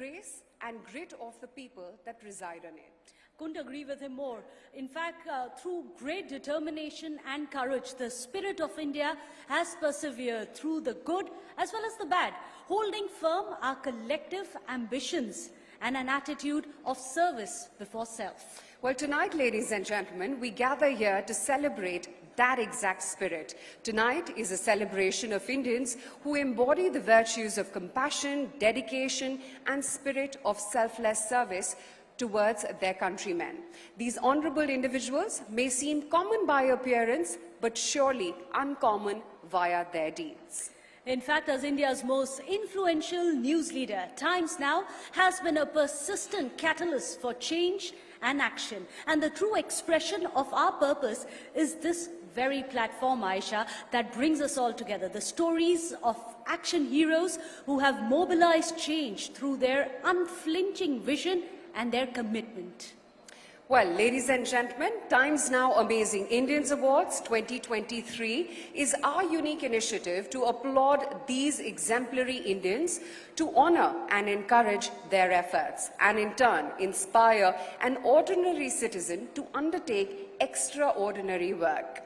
grace and grit of the people that reside on it. Couldn't agree with him more. In fact, through great determination and courage, the spirit of India has persevered through the good as well as the bad, holding firm our collective ambitions and an attitude of service before self. Well, tonight, ladies and gentlemen, we gather here to celebrate that exact spirit. Tonight is a celebration of Indians who embody the virtues of compassion, dedication, and spirit of selfless service towards their countrymen. These honorable individuals may seem common by appearance, but surely uncommon via their deeds. In fact, as India's most influential news leader, Times Now has been a persistent catalyst for change and action. And the true expression of our purpose is this very platform, Aisha, that brings us all together. The stories of action heroes who have mobilized change through their unflinching vision and their commitment. Well, ladies and gentlemen, Times Now Amazing Indians Awards 2023 is our unique initiative to applaud these exemplary Indians, to honor and encourage their efforts, and in turn inspire an ordinary citizen to undertake extraordinary work,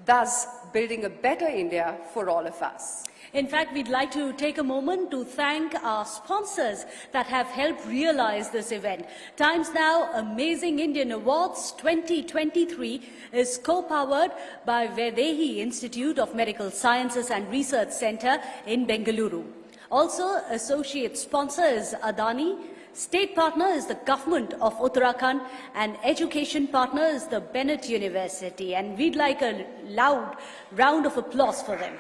thus building a better India for all of us. In fact, we'd like to take a moment to thank our sponsors that have helped realize this event. Times Now Amazing Indian Awards 2023 is co-powered by Vaidehi Institute of Medical Sciences and Research Centre in Bengaluru. Also, associate sponsor is Adani, state partner is the government of Uttarakhand, and education partner is the Bennett University. And we'd like a loud round of applause for them.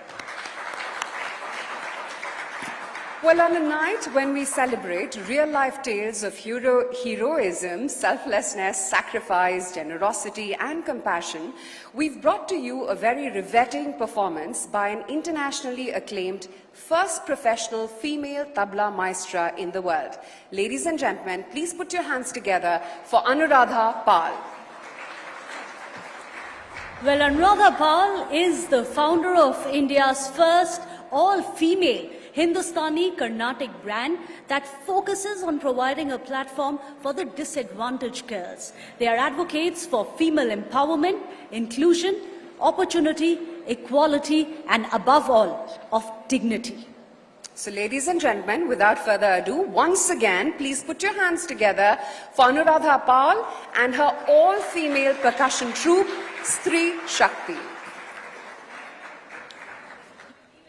Well, on a night when we celebrate real-life tales of heroism, selflessness, sacrifice, generosity, and compassion, we've brought to you a very riveting performance by an internationally acclaimed first professional female tabla maestra in the world. Ladies and gentlemen, please put your hands together for Anuradha Pal. Well, Anuradha Pal is the founder of India's first all-female Hindustani Carnatic brand that focuses on providing a platform for the disadvantaged girls. They are advocates for female empowerment, inclusion, opportunity, equality, and above all, of dignity. So, ladies and gentlemen, without further ado, once again, please put your hands together for Anuradha Pal and her all-female percussion troupe, Stree Shakti.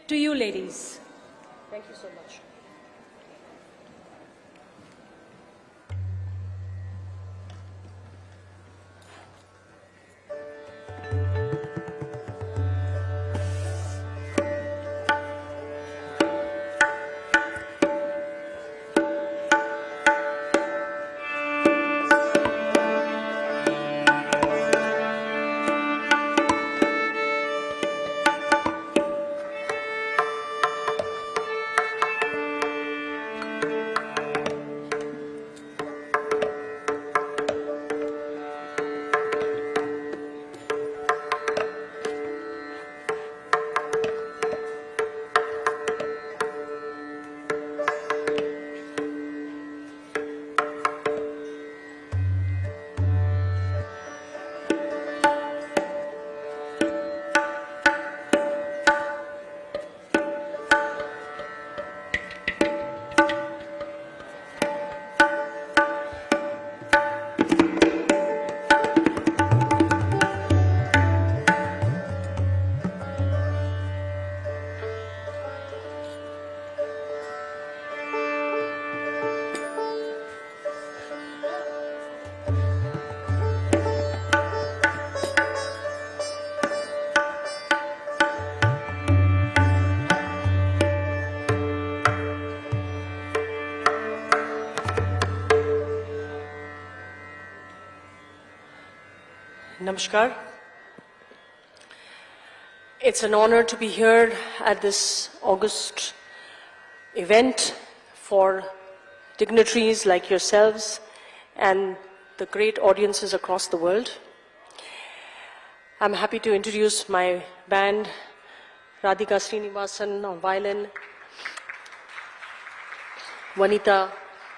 To you, ladies. Thank you so much. Namaskar. It's an honor to be here at this August event for dignitaries like yourselves and the great audiences across the world. I'm happy to introduce my band, Radhika Srinivasan on violin, Vanita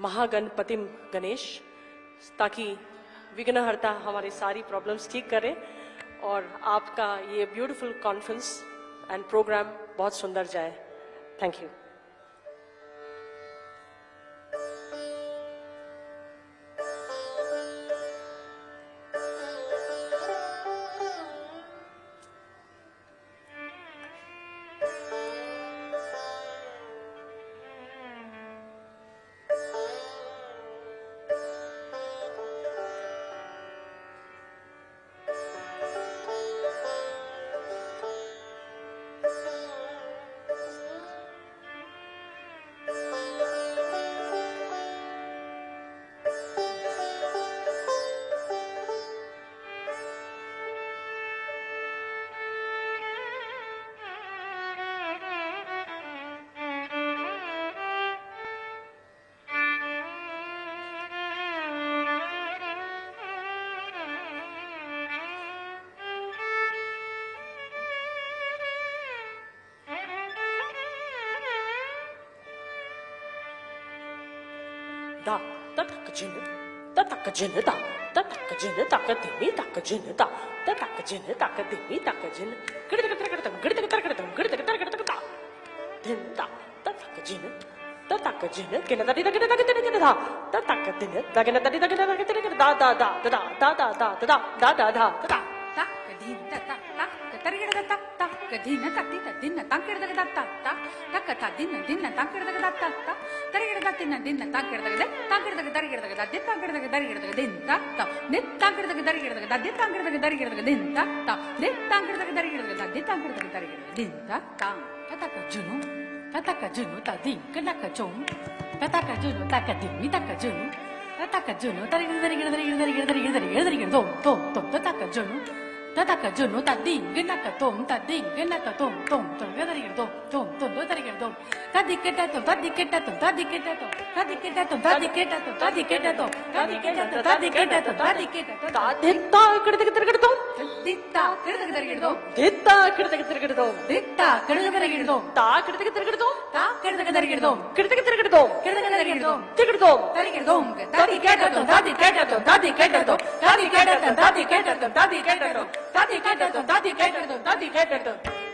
महागणपतिम Ganesh, ताकि विघ्नहर्ता हमारी सारी problems ठीक करे और आपका ये beautiful conference and programme बहुत सुंदर जाए. Thank you. Da da tak jin da tak jin da da tak jin da ka ti da ka jin da da tak jin da ka ti da ka jin gid da ka ta gid da ka ta gid da ka ta da din da da tak jin da tak jin ke na da da da da da da tak din da ke na da da da da da da da da da da da da da da da da tak din da tak tak ka tar gid da tak tak ka din ta ti ta din ta ke da da tak tak tak ka ta din ta ke da da tak tak tar gid da tin din ta ke da da tak ke da tar gid da da ta ke da tar gid da din ta ta ne ta ke da tar gid da da ta ke da tar gid da din ta ta ne ta ke da tar gid da da ta ke da tar gid da din ta ta ta ka junu ta din ke na ka chung ta ka junu ta ka din mi ta ka junu ta ka junu tar gid da gid dom ta ka junu ta ka junu ta din ke na ka tom ta din ke na ka tom ta gid da dom ta gid dom ta di ke ta ta di ke ta ta di ke ta ta di ke ta ta di ke ta ta di ke ta ta di ke ta ta di ke ta ta di ke ta ta ditta gid da gid dom ditta ke da gid dom ditta gid da gid dom ditta ke da gid dom ta gid da gid dom ta ke da gid dom gid da gid dom ke da gid dom gid dom ta gid dom ta di ke ta ta di ke ta ta di ke ta ta di ke ta ta di ke ta ta di ke ta ta di ke ta ta di ke ta ta di ke ta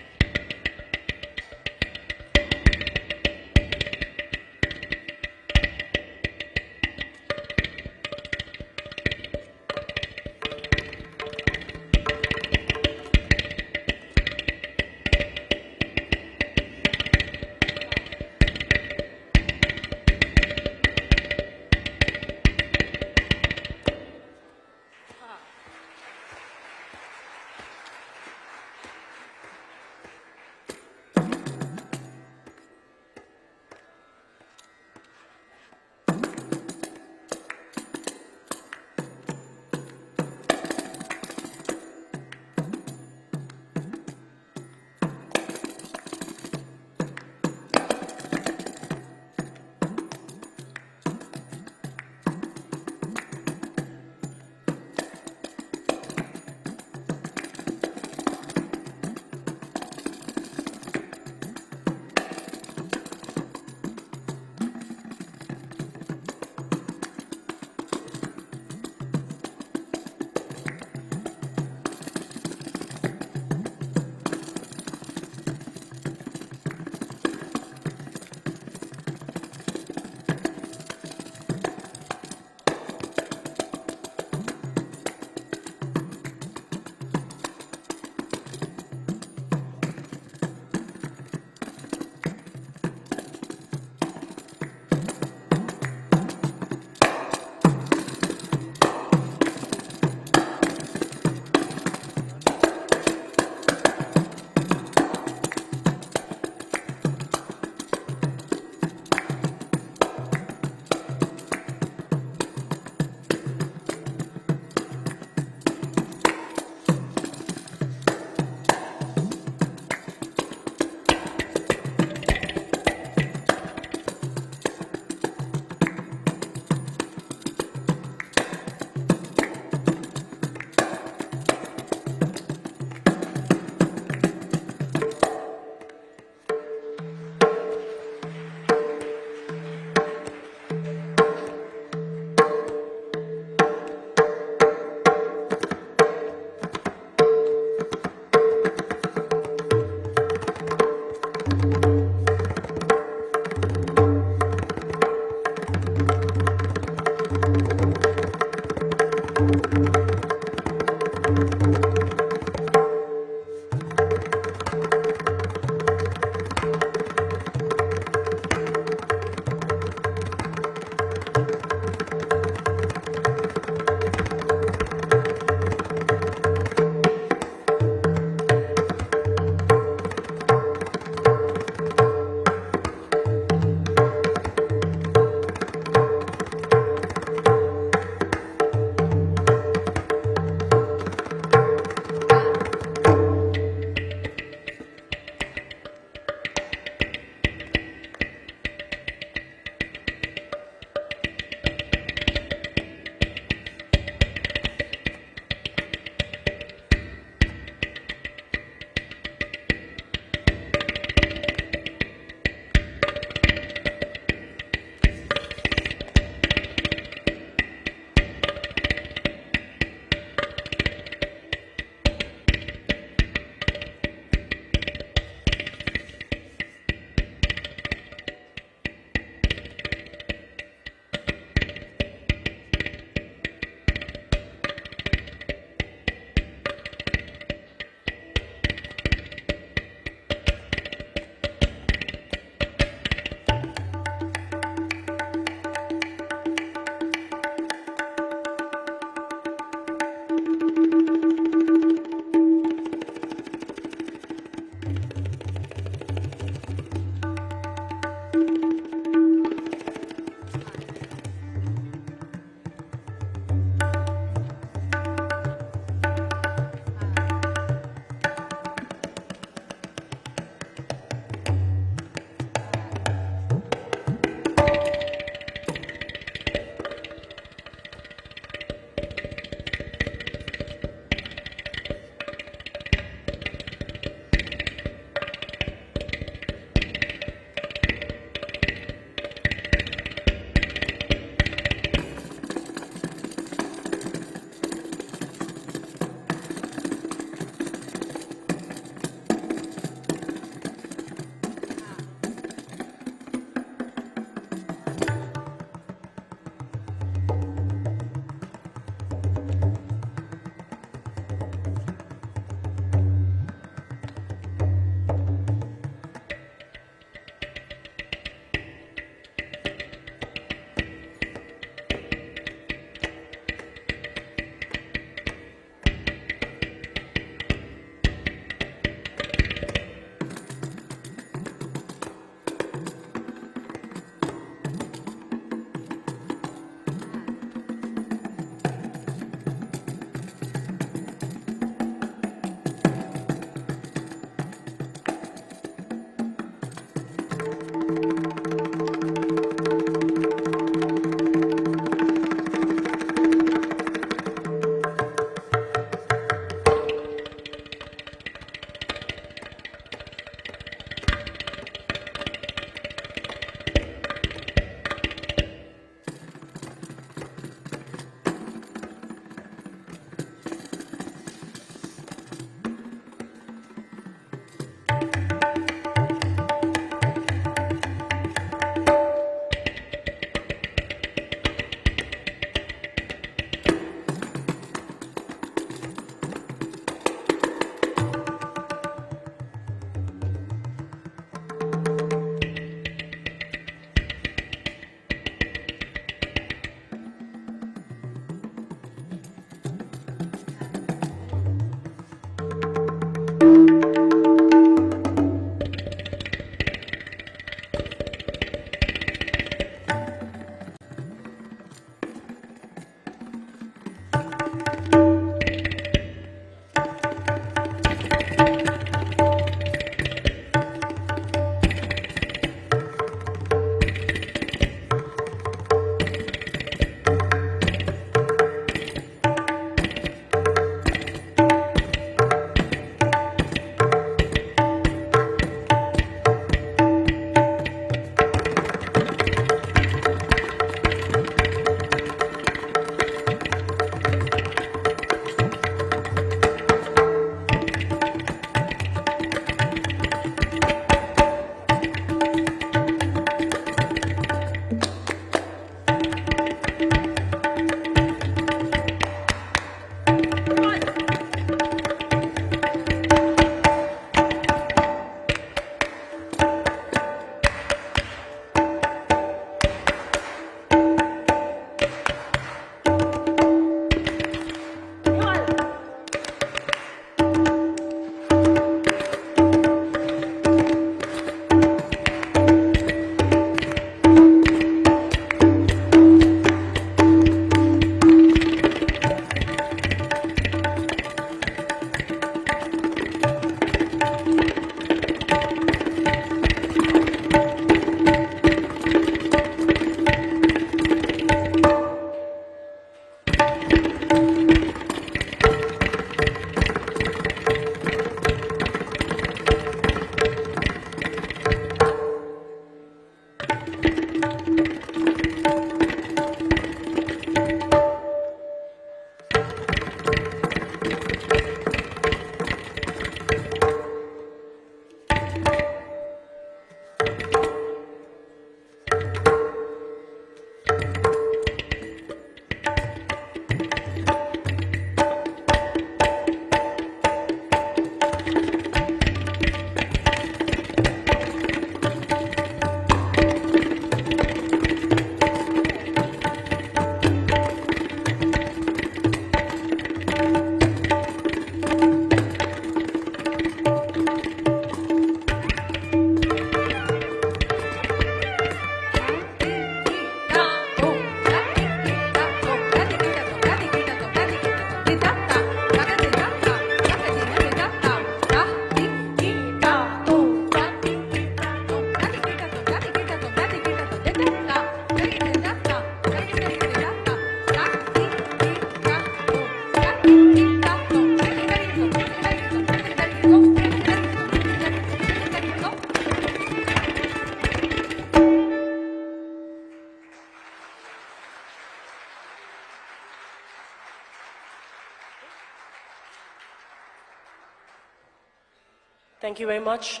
Thank you very much.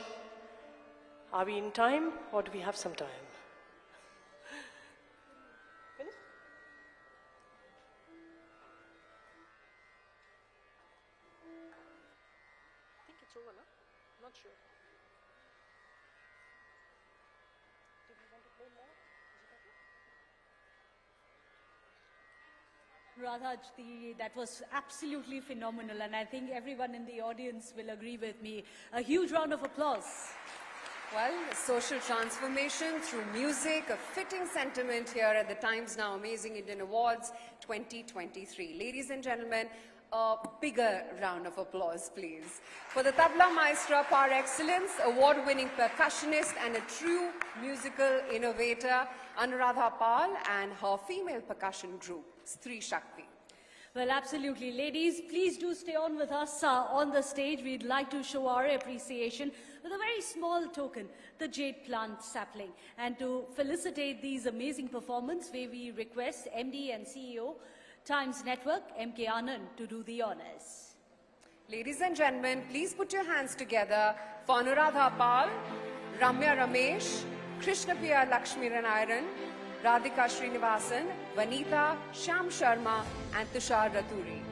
Are we in time or do we have some time? Finished? I think it's over, no? I'm not sure. Do we want to play more? Radhajdi, that was absolutely phenomenal, and I think everyone in the audience will agree with me. A huge round of applause. Well, social transformation through music, a fitting sentiment here at the Times Now Amazing Indian Awards 2023. Ladies and gentlemen, a bigger round of applause, please. For the Tabla Maestra par excellence, award-winning percussionist and a true musical innovator, Anuradha Pal, and her female percussion group, Stree Shakti. Well, absolutely. Ladies, please do stay on with us on the stage. We'd like to show our appreciation with a very small token, the jade plant sapling. And to felicitate these amazing performances, we request MD and CEO, Times Network, M.K. Anand, to do the honors. Ladies and gentlemen, please put your hands together for Anuradha Pal, Ramya Ramesh, Krishnapriya Lakshmi Ranayaran, Radhika Srinivasan, Vanita, Shyam Sharma, and Tushar Raturi.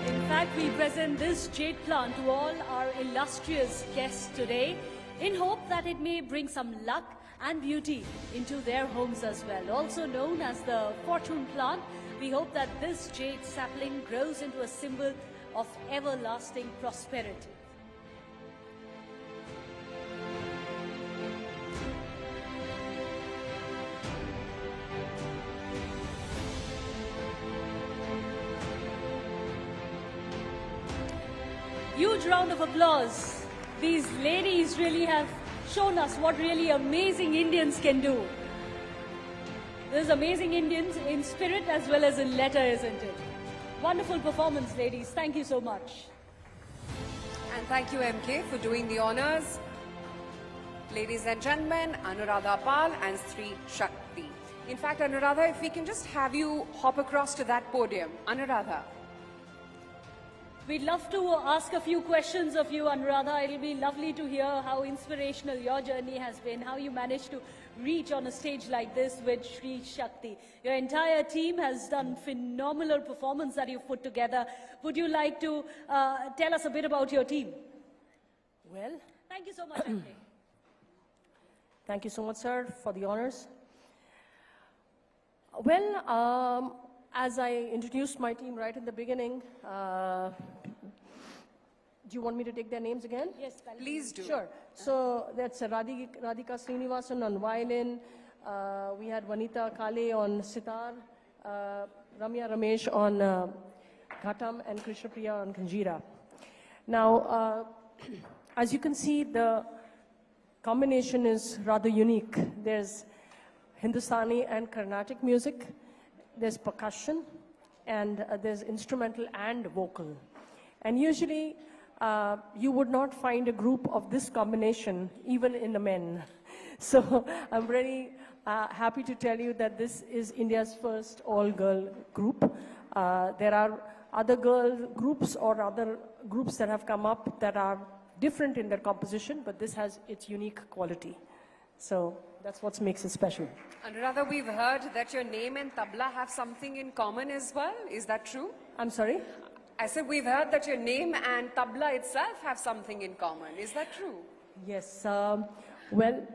In fact, we present this jade plant to all our illustrious guests today in hope that it may bring some luck and beauty into their homes as well. Also known as the fortune plant, we hope that this jade sapling grows into a symbol of everlasting prosperity. Huge round of applause. These ladies really have shown us what really amazing Indians can do. There's amazing Indians in spirit as well as in letter, isn't it? Wonderful performance, ladies. Thank you so much. And thank you, MK, for doing the honors. Ladies and gentlemen, Anuradha Pal and Stree Shakti. In fact, Anuradha, if we can just have you hop across to that podium. Anuradha. We'd love to ask a few questions of you, Anuradha. It'll be lovely to hear how inspirational your journey has been, how you managed to reach on a stage like this with Stree Shakti. Your entire team has done phenomenal performance that you've put together. Would you like to tell us a bit about your team? Well, Thank you so much, MK. thank you so much, sir, for the honors. Well, as I introduced my team right in the beginning, do you want me to take their names again? Yes, Please do. Sure. So that's Radhika Srinivasan on violin. We had Vanita Kale on sitar, Ramya Ramesh on ghatam, and Krishnapriya on kanjira. Now, as you can see, the combination is rather unique. There's Hindustani and Carnatic music, there's percussion, and there's instrumental and vocal. And usually, you would not find a group of this combination even in the men. So I'm very happy to tell you that this is India's first all-girl group. There are other girl groups or other groups that have come up that are different in their composition, but this has its unique quality. So that's what makes it special. Anuradha, we've heard that your name and tabla have something in common as well. Is that true? I'm sorry? I said we've heard that your name and tabla itself have something in common. Is that true? Yes. Well,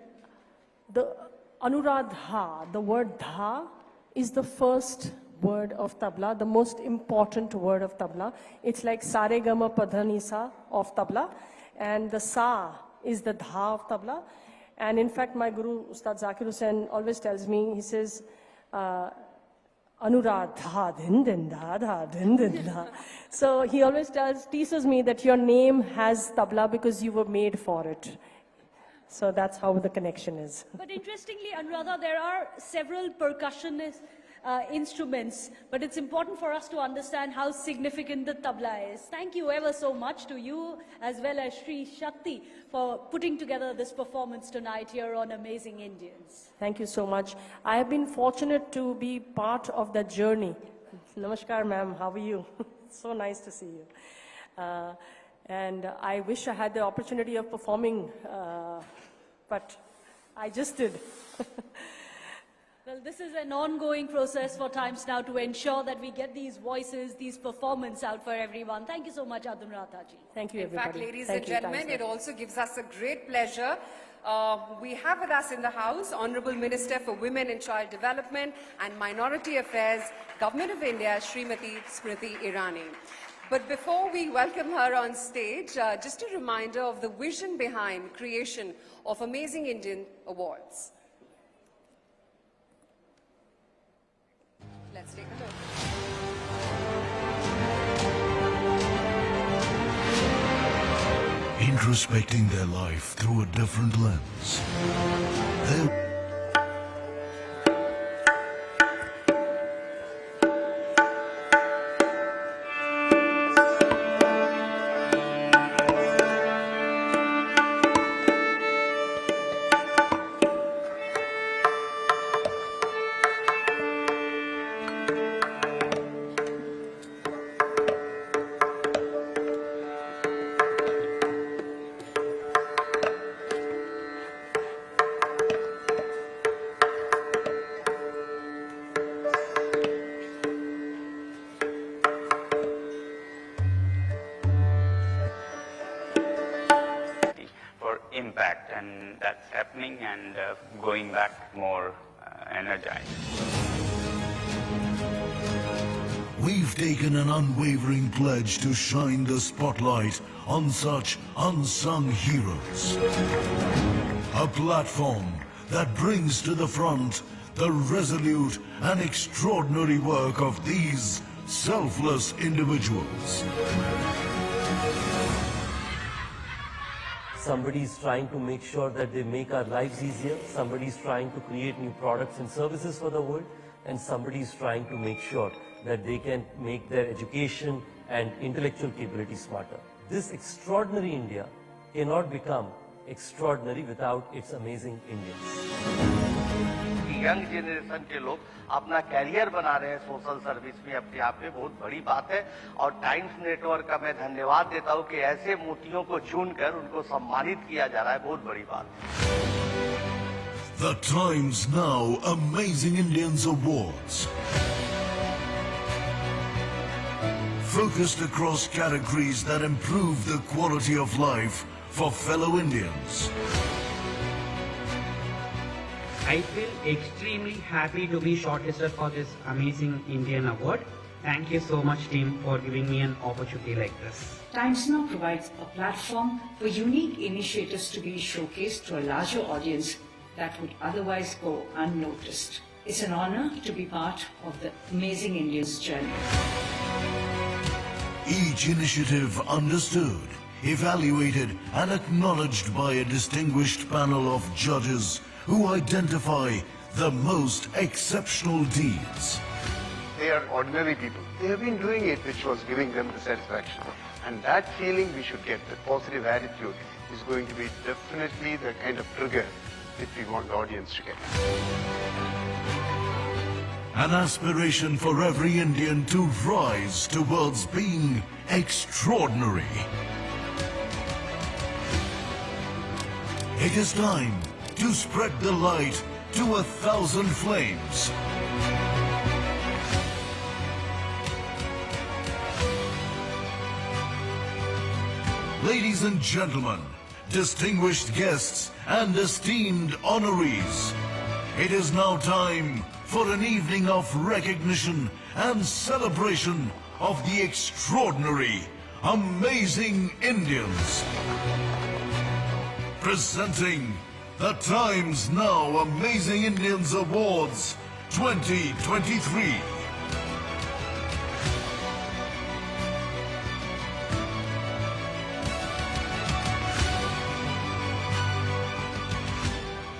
the Anuradha, the word dha, is the first word of tabla, the most important word of tabla. It's like sare gama padhanisa of tabla, and the sa is the dha of tabla. And in fact, my guru, Ustad Zakir Hussain, always tells me, he says, Anuradha, din din da, da, din din da. So he always teases me that your name has tabla because you were made for it. So that's how the connection is. But interestingly, Anuradha, there are several percussionists instruments, but it's important for us to understand how significant the tabla is. Thank you ever so much to you as well as Sri Shakti for putting together this performance tonight here on Amazing Indians. Thank you so much. I have been fortunate to be part of that journey. Namaskar, ma'am. How are you? So nice to see you. And I wish I had the opportunity of performing, but I just did. Well, this is an ongoing process for Times Now to ensure that we get these voices, these performances out for everyone. Thank you so much, Adunratha ji. Thank you, In fact, everybody. ladies Thank and you, gentlemen, Times it also gives us a great pleasure. We have with us in the House Honourable Minister for Women and Child Development and Minority Affairs, Government of India, Srimati Smriti Irani. But before we welcome her on stage, just a reminder of the vision behind creation of Amazing Indian Awards. Let's take a look. Introspecting their life through a different lens. impact, and that's happening and going back more energized. We've taken an unwavering pledge to shine the spotlight on such unsung heroes. A platform that brings to the front the resolute and extraordinary work of these selfless individuals. Somebody's trying to make sure that they make our lives easier. Somebody's trying to create new products and services for the world. And somebody's trying to make sure that they can make their education and intellectual capability smarter. This extraordinary India cannot become extraordinary without its amazing Indians. Young generation के लोग अपना career बना रहे हैं social service में, अपने आप में बहुत बड़ी बात है। और टाइम्स नेटवर्क का मैं धन्यवाद देता हूं कि ऐसे मोतियों को चुनकर उनको सम्मानित किया जा रहा है, बहुत बड़ी बात है। The Times Now Amazing Indians Awards. Focused across categories that improve the quality of life for fellow Indians. I feel extremely happy to be shortlisted for this Amazing Indian Award. Thank you so much, team, for giving me an opportunity like this. Times Now provides a platform for unique initiatives to be showcased to a larger audience that would otherwise go unnoticed. It's an honor to be part of the Amazing Indians journey. Each initiative understood, evaluated and acknowledged by a distinguished panel of judges who identify the most exceptional deeds. They are ordinary people. They have been doing it, which was giving them the satisfaction. And that feeling we should get, that positive attitude, is going to be definitely the kind of trigger that we want the audience to get. An aspiration for every Indian to rise towards being extraordinary. It is time to spread the light to 1,000 flames. Ladies and gentlemen, distinguished guests and esteemed honorees, it is now time for an evening of recognition and celebration of the extraordinary, amazing Indians. Presenting the Times Now Amazing Indians Awards 2023.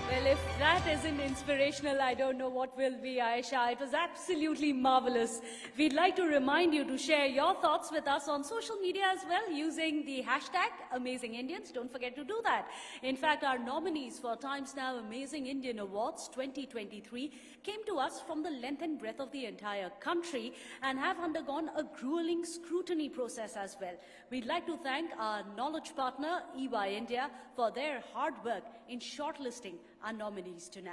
Well, if that is wasn't inspirational, I don't know what will be, Aisha. It was absolutely marvelous. We'd like to remind you to share your thoughts with us on social media as well using the hashtag AmazingIndians. Don't forget to do that. In fact, our nominees for Times Now Amazing Indian Awards 2023 came to us from the length and breadth of the entire country and have undergone a grueling scrutiny process as well. We'd like to thank our knowledge partner, EY India, for their hard work in shortlisting our nominees tonight.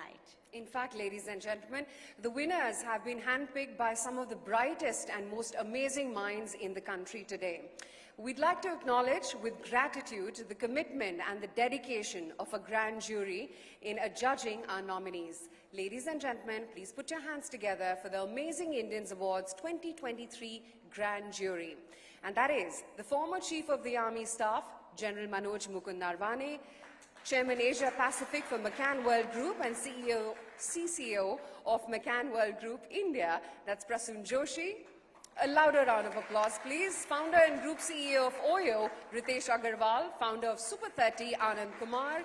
In fact, ladies and gentlemen, the winners have been handpicked by some of the brightest and most amazing minds in the country today. We'd like to acknowledge with gratitude the commitment and the dedication of a grand jury in adjudging our nominees. Ladies and gentlemen, please put your hands together for the Amazing Indians Awards 2023 Grand Jury. And that is the former Chief of the Army Staff, General Manoj Mukund Narwane, Chairman Asia Pacific for McCann World Group and CCO of McCann World Group India, that's Prasoon Joshi. A louder round of applause, please. Founder and Group CEO of OYO, Ritesh Agarwal. Founder of Super 30, Anand Kumar.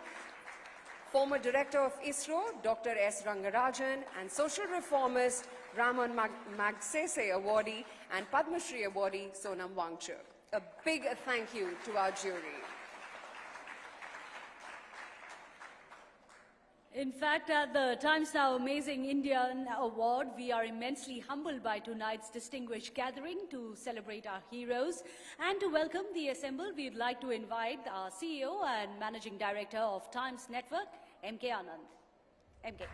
Former Director of ISRO, Dr. S. Rangarajan. And Social Reformist, Raman Magsaysay Awardee and Padma Shri Awardee, Sonam Wangchuk. A big thank you to our jury. In fact, at the Times Now Amazing Indian Award, we are immensely humbled by tonight's distinguished gathering to celebrate our heroes. And to welcome the assembled, we'd like to invite our CEO and Managing Director of Times Network, M.K. Anand. M.K.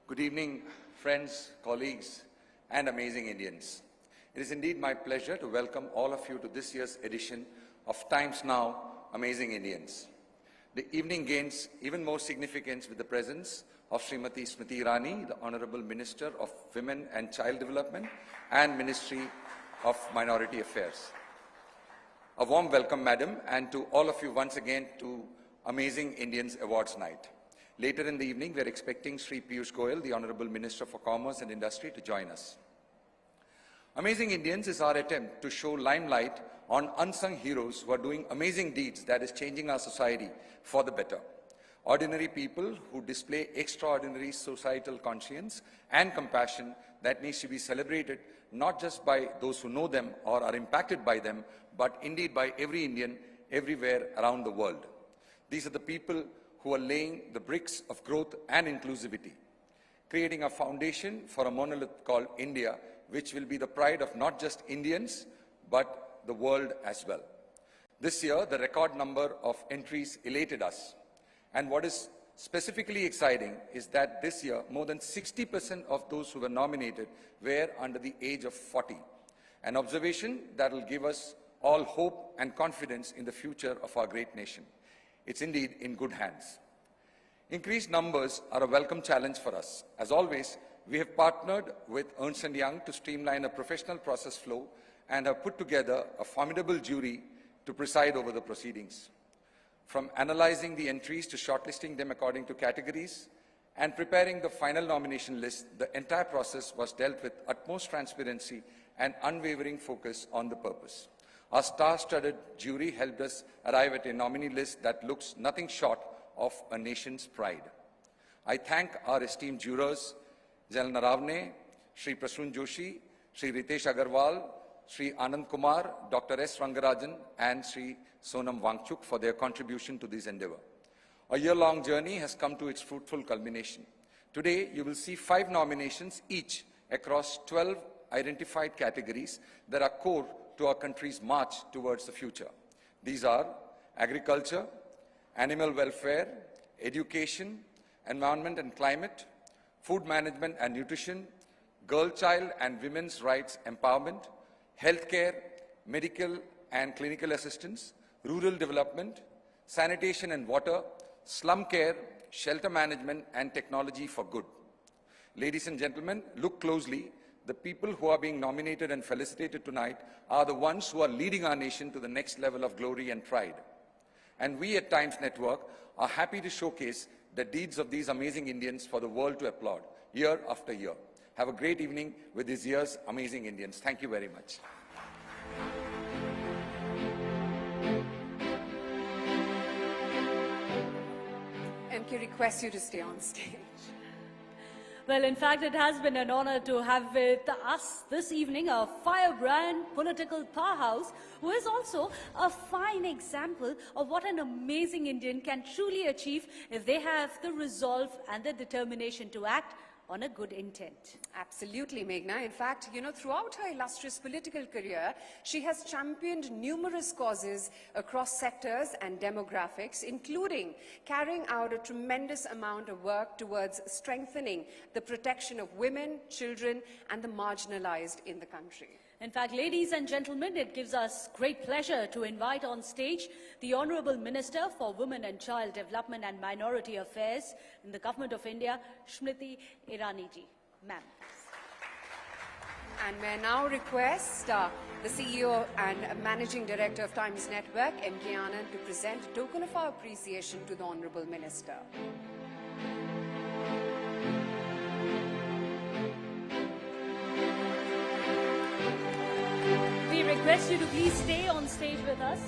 Good evening, friends, colleagues, and amazing Indians. It is indeed my pleasure to welcome all of you to this year's edition of Times Now Amazing Indians. The evening gains even more significance with the presence of Srimati Smriti Irani, the Honorable Minister of Women and Child Development and Ministry of Minority Affairs. A warm welcome, Madam, and to all of you once again to Amazing Indians Awards Night. Later in the evening, we are expecting Sri Piyush Goyal, the Honorable Minister for Commerce and Industry, to join us. Amazing Indians is our attempt to show limelight on unsung heroes who are doing amazing deeds that is changing our society for the better. Ordinary people who display extraordinary societal conscience and compassion that needs to be celebrated not just by those who know them or are impacted by them, but indeed by every Indian everywhere around the world. These are the people who are laying the bricks of growth and inclusivity, creating a foundation for a monolith called India, which will be the pride of not just Indians, but the world as well. This year, the record number of entries elated us. And what is specifically exciting is that this year, more than 60% of those who were nominated were under the age of 40. An observation that will give us all hope and confidence in the future of our great nation. It's indeed in good hands. Increased numbers are a welcome challenge for us. As always, we have partnered with Ernst & Young to streamline a professional process flow and have put together a formidable jury to preside over the proceedings. From analyzing the entries to shortlisting them according to categories and preparing the final nomination list, the entire process was dealt with utmost transparency and unwavering focus on the purpose. Our star-studded jury helped us arrive at a nominee list that looks nothing short of a nation's pride. I thank our esteemed jurors, General Naravne, Sri Prasoon Joshi, Sri Ritesh Agarwal, Sri Anand Kumar, Dr. S. Rangarajan, and Sri Sonam Wangchuk for their contribution to this endeavor. A year-long journey has come to its fruitful culmination. Today, you will see 5 nominations each across 12 identified categories that are core to our country's march towards the future. These are agriculture, animal welfare, education, environment and climate, food management and nutrition, girl, child and women's rights empowerment, healthcare, medical and clinical assistance, rural development, sanitation and water, slum care, shelter management and technology for good. Ladies and gentlemen, look closely. The people who are being nominated and felicitated tonight are the ones who are leading our nation to the next level of glory and pride. And we at Times Network are happy to showcase the deeds of these amazing Indians for the world to applaud year after year. Have a great evening with this year's Amazing Indians. Thank you very much. MK requests you to stay on stage. Well, in fact, it has been an honor to have with us this evening a firebrand political powerhouse who is also a fine example of what an amazing Indian can truly achieve if they have the resolve and the determination to act on a good intent. Absolutely, Meghna. In fact, throughout her illustrious political career, she has championed numerous causes across sectors and demographics, including carrying out a tremendous amount of work towards strengthening the protection of women, children, and the marginalized in the country. In fact, ladies and gentlemen, it gives us great pleasure to invite on stage the Honourable Minister for Women and Child Development and Minority Affairs in the Government of India, Smriti Irani ji. Ma'am. And may I now request the CEO and Managing Director of Times Network, MK Anand, to present a token of our appreciation to the Honourable Minister. We request you to please stay on stage with us.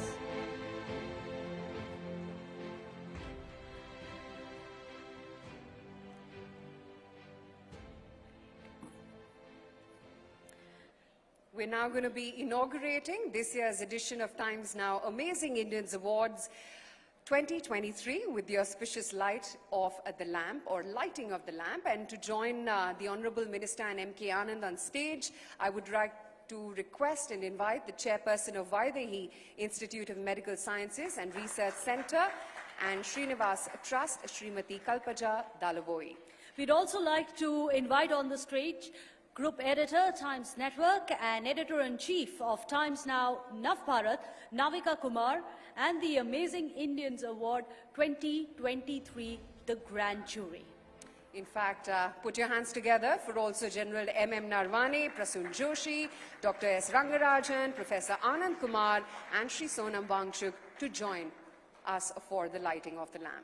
We're now going to be inaugurating this year's edition of Times Now Amazing Indians Awards 2023 with the auspicious light of the lamp, or lighting of the lamp. And to join the Honourable Minister and MK Anand on stage, I would like to request and invite the chairperson of Vaidehi Institute of Medical Sciences and Research Centre and Srinivas Trust, Srimati Kalpaja Dalavoi. We'd also like to invite on the stage Group Editor, Times Network, and Editor-in-Chief of Times Now, Navbharat, Navika Kumar, and the Amazing Indians Award 2023, the Grand Jury. In fact, put your hands together for also General M.M. Narwane, Prasun Joshi, Dr. S. Rangarajan, Professor Anand Kumar, and Sri Sonam Wangchuk to join us for the lighting of the lamp.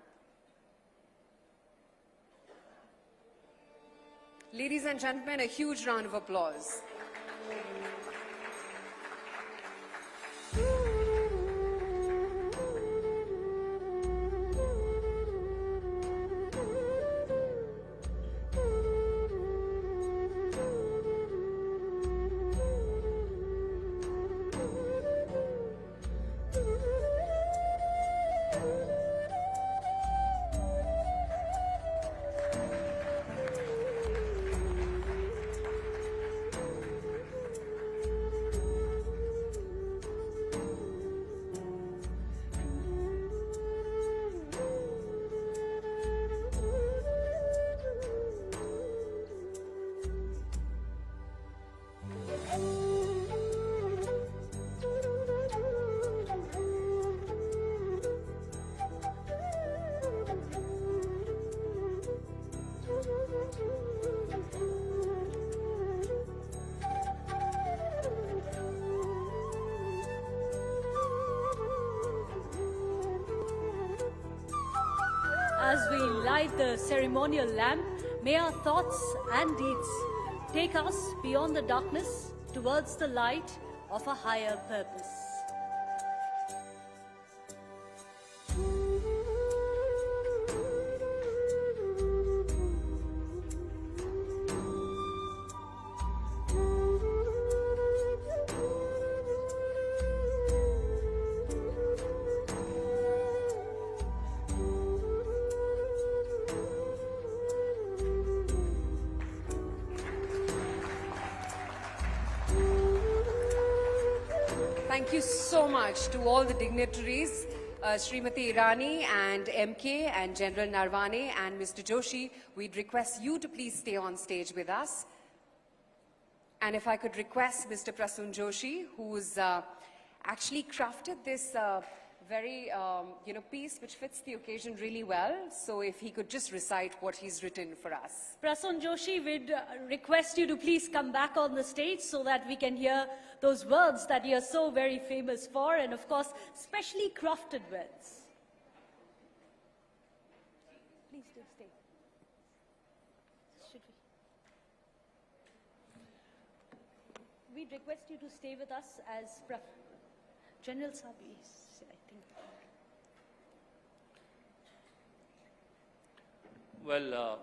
Ladies and gentlemen, a huge round of applause. As we light the ceremonial lamp, may our thoughts and deeds take us beyond the darkness towards the light of a higher purpose. Thank you so much to all the dignitaries, Srimati Irani and MK and General Narwane and Mr. Joshi. We'd request you to please stay on stage with us. And if I could request Mr. Prasun Joshi, who's actually crafted this very, piece which fits the occasion really well. So if he could just recite what he's written for us. Prasun Joshi, we'd request you to please come back on the stage so that we can hear those words that you're so very famous for, and of course, specially crafted words. Please do. we'd request you to stay with us as General Sabi, I think. Well,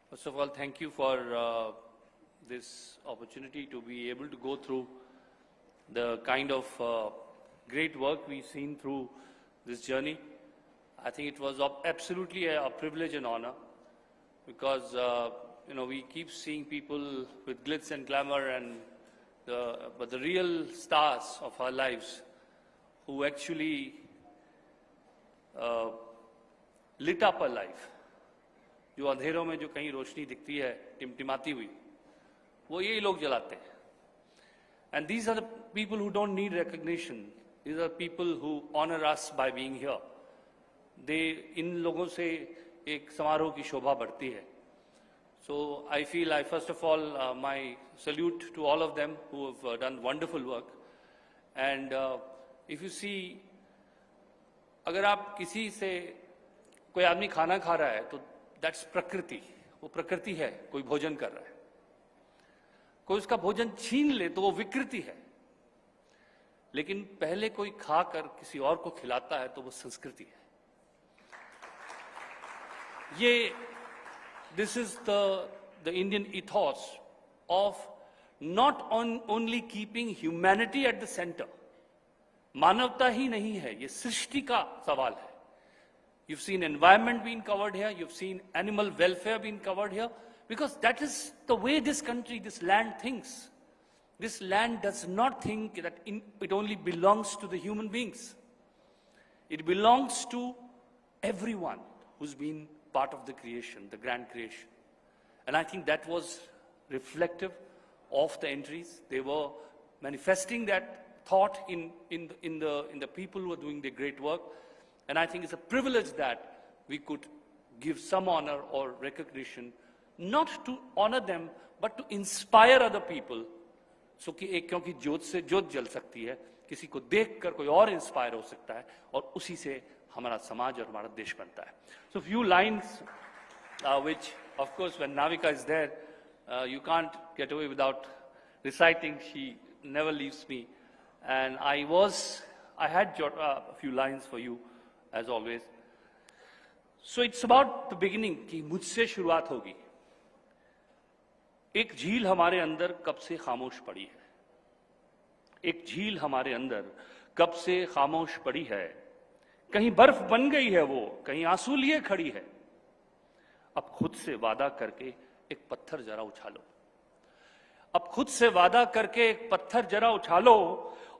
first of all, thank you for this opportunity to be able to go through the kind of great work we've seen through this journey. I think it was absolutely a privilege and honor because, you know, we keep seeing people with glitz and glamour, but the real stars of our lives who actually lit up our life, जो अंधेरों में जो कहीं रोशनी दिखती है टिमटिमाती हुई, वो यही लोग जलाते हैं. And these are the people who don't need recognition. These are people who honor us by being here. इन लोगों से एक समारोह की शोभा बढ़ती है. So I feel first of all, my salute to all of them who have done wonderful work. And if you see, अगर आप किसी से कोई आदमी खाना खा रहा है तो that's प्रकृति, वो प्रकृति है, कोई भोजन कर रहा है. कोई उसका भोजन छीन ले तो वो विकृति है. लेकिन पहले कोई खाकर किसी और को खिलाता है तो वो संस्कृति है. This is the Indian ethos of not only keeping humanity at the center. मानवता ही नहीं है, ये सृष्टि का सवाल है. You've seen environment being covered here, you've seen animal welfare being covered here, because that is the way this country, this land thinks. This land does not think that it only belongs to the human beings. It belongs to everyone who's been part of the creation, the grand creation. And I think that was reflective of the entries. They were manifesting that thought in the people who are doing the great work. And I think it's a privilege that we could give some honor or recognition, not to honor them, but to inspire other people. So क्योंकि ज्योत से ज्योत जल सकती है, किसी को देखकर कोई और इंस्पायर हो सकता है, और उसी से हमारा समाज और हमारा देश बनता है. So few lines which, of course, when Navika is there, you can't get away without reciting. She never leaves me. And I had a few lines for you, as always. So it's about the beginning, कि मुझसे शुरुआत होगी. एक झील हमारे अंदर कब से खामोश पड़ी है. एक झील हमारे अंदर कब से खामोश पड़ी है. कहीं बर्फ बन गई है वो, कहीं आंसू लिए खड़ी है. अब खुद से वादा करके एक पत्थर जरा उछालो. अब खुद से वादा करके एक पत्थर जरा उछालो,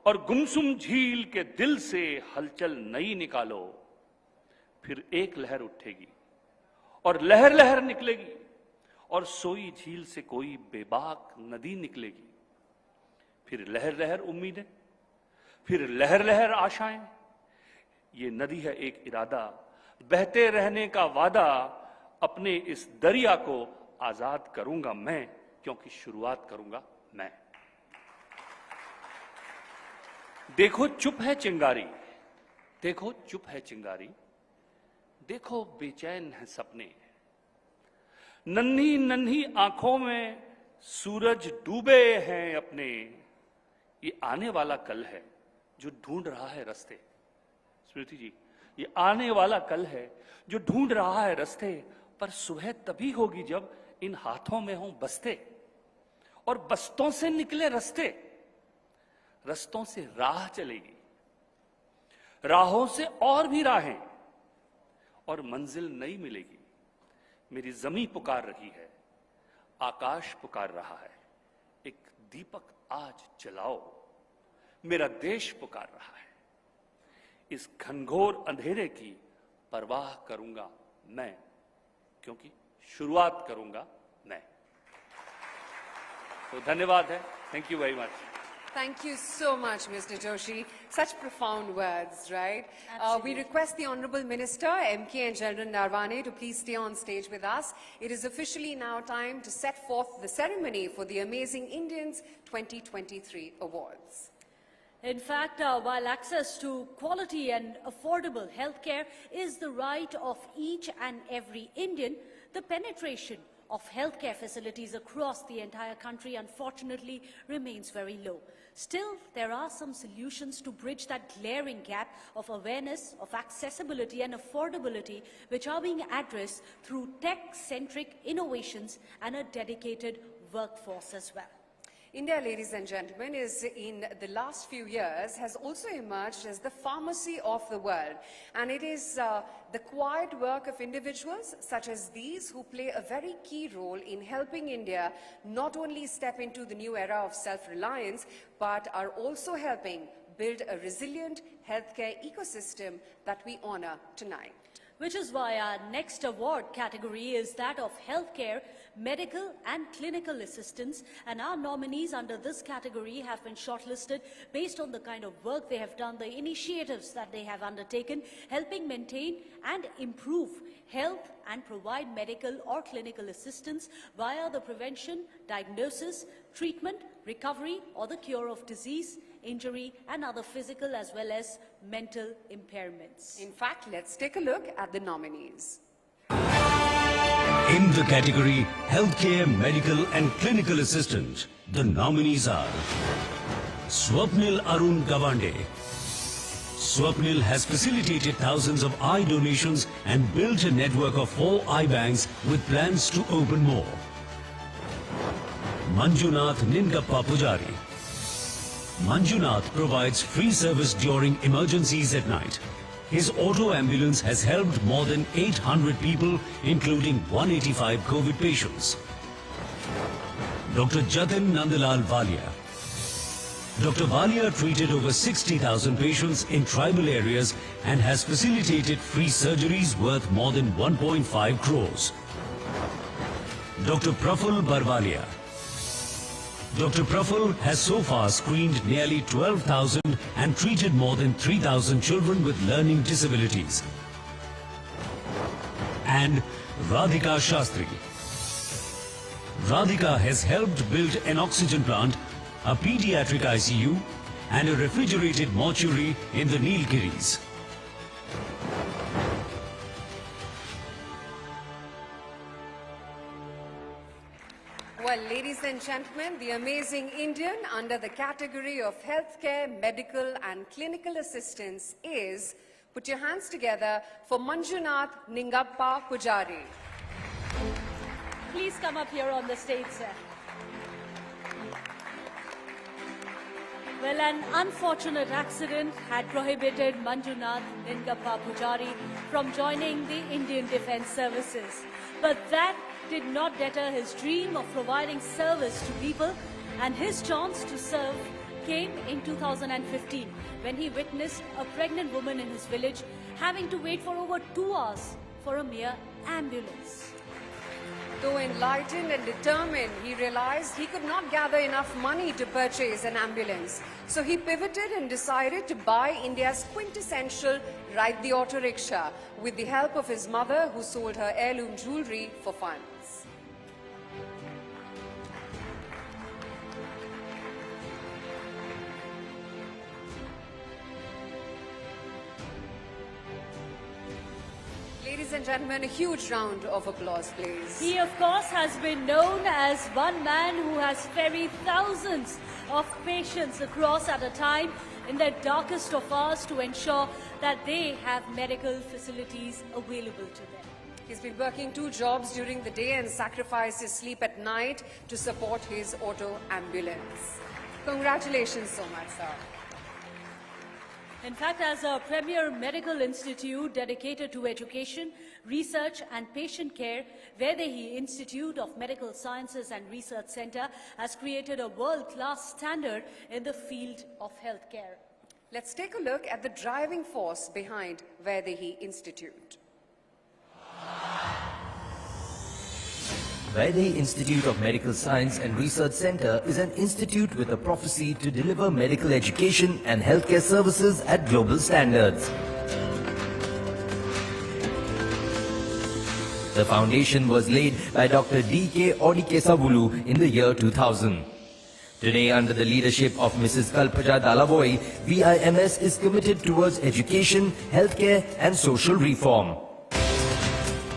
और गुमसुम झील के दिल से हलचल नई निकालो. फिर एक लहर उठेगी और लहर लहर निकलेगी, और सोई झील से कोई बेबाक नदी निकलेगी. फिर लहर लहर उम्मीदें, फिर लहर लहर आशाएं. ये नदी है एक इरादा, बहते रहने का वादा. अपने इस दरिया को आजाद करूंगा मैं, क्योंकि शुरुआत करूंगा मैं. देखो चुप है चिंगारी, देखो चुप है चिंगारी. देखो बेचैन है सपने. नन्ही नन्ही आंखों में सूरज डूबे हैं अपने. ये आने वाला कल है जो ढूंढ रहा है रास्ते. स्मृति जी, ये आने वाला कल है जो ढूंढ रहा है रास्ते. पर सुबह तभी होगी जब इन हाथों में हों बस्ते, और बस्तों से निकले रास्ते. रस्तों से राह चलेगी, राहों से और भी राहें, और मंजिल नई मिलेगी. मेरी जमीन पुकार रही है, आकाश पुकार रहा है. एक दीपक आज जलाओ, मेरा देश पुकार रहा है. इस घनघोर अंधेरे की परवाह करूंगा मैं, क्योंकि शुरुआत करूंगा मैं. तो धन्यवाद है. Thank you very much. Thank you so much, Mr. Joshi. Such profound words, right? We request the Honorable Minister, MK and General Narwane, to please stay on stage with us. It is officially now time to set forth the ceremony for the Amazing Indians 2023 Awards. In fact, while access to quality and affordable healthcare is the right of each and every Indian, the penetration of healthcare facilities across the entire country, unfortunately, remains very low. Still, there are some solutions to bridge that glaring gap of awareness, of accessibility and affordability, which are being addressed through tech-centric innovations and a dedicated workforce as well. India, ladies and gentlemen, is in the last few years has also emerged as the pharmacy of the world. And it is the quiet work of individuals such as these who play a very key role in helping India not only step into the new era of self-reliance, but are also helping build a resilient healthcare ecosystem that we honor tonight. Which is why our next award category is that of healthcare, medical and clinical assistance, and our nominees under this category have been shortlisted based on the kind of work they have done, the initiatives that they have undertaken, helping maintain and improve health and provide medical or clinical assistance via the prevention, diagnosis, treatment, recovery or the cure of disease, injury and other physical as well as mental impairments. In fact, let's take a look at the nominees. In the category Healthcare, Medical and Clinical Assistant, the nominees are Swapnil Arun Gawande. Swapnil has facilitated thousands of eye donations and built a network of 4 eye banks with plans to open more. Manjunath Ningappa Pujari. Manjunath provides free service during emergencies at night. His auto ambulance has helped more than 800 people, including 185 COVID patients. Dr. Jatin Nandalal Valia. Dr. Valia treated over 60,000 patients in tribal areas and has facilitated free surgeries worth more than 1.5 crores. Dr. Praful Barvalia. Dr. Praful has so far screened nearly 12,000 and treated more than 3,000 children with learning disabilities. And Radhika Shastri. Radhika has helped build an oxygen plant, a pediatric ICU and a refrigerated mortuary in the Nilgiris. Well, ladies and gentlemen, the amazing Indian under the category of healthcare, medical and clinical assistance is, put your hands together for Manjunath Ningappa Pujari. Please come up here on the stage, sir. Well, an unfortunate accident had prohibited Manjunath Ningappa Pujari from joining the Indian Defence Services. But that did not deter his dream of providing service to people, and his chance to serve came in 2015 when he witnessed a pregnant woman in his village having to wait for over 2 hours for a mere ambulance. Though enlightened and determined, he realized he could not gather enough money to purchase an ambulance. So he pivoted and decided to buy India's quintessential Ride the Auto Rickshaw with the help of his mother, who sold her heirloom jewelry for funds. Ladies and gentlemen, a huge round of applause, please. He, of course, has been known as one man who has ferried thousands of patients across at a time in their darkest of hours to ensure that they have medical facilities available to them. He's been working 2 jobs during the day and sacrificed his sleep at night to support his auto ambulance. Congratulations so much, sir. In fact, as a premier medical institute dedicated to education, research and patient care, Vaidehi Institute of Medical Sciences and Research Center has created a world-class standard in the field of healthcare. Let's take a look at the driving force behind Vaidehi Institute. Vaidehi Institute of Medical Science and Research Center is an institute with a prophecy to deliver medical education and healthcare services at global standards. The foundation was laid by Dr. D.K. Odikesavulu in the year 2000. Today, under the leadership of Mrs. Kalpaja Dalavoy, VIMS is committed towards education, healthcare and social reform.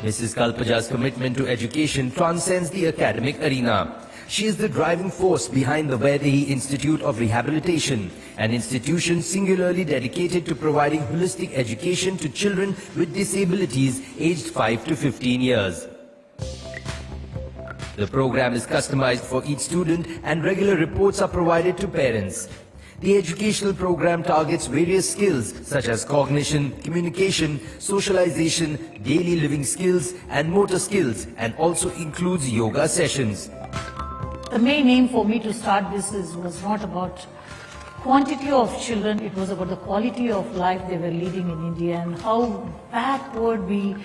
Mrs. Kalpaja's commitment to education transcends the academic arena. She is the driving force behind the Vaidehi Institute of Rehabilitation, an institution singularly dedicated to providing holistic education to children with disabilities aged 5 to 15 years. The program is customized for each student and regular reports are provided to parents. The educational program targets various skills such as cognition, communication, socialization, daily living skills and motor skills, and also includes yoga sessions. The main aim for me to start this was not about quantity of children, it was about the quality of life they were leading in India and how backward we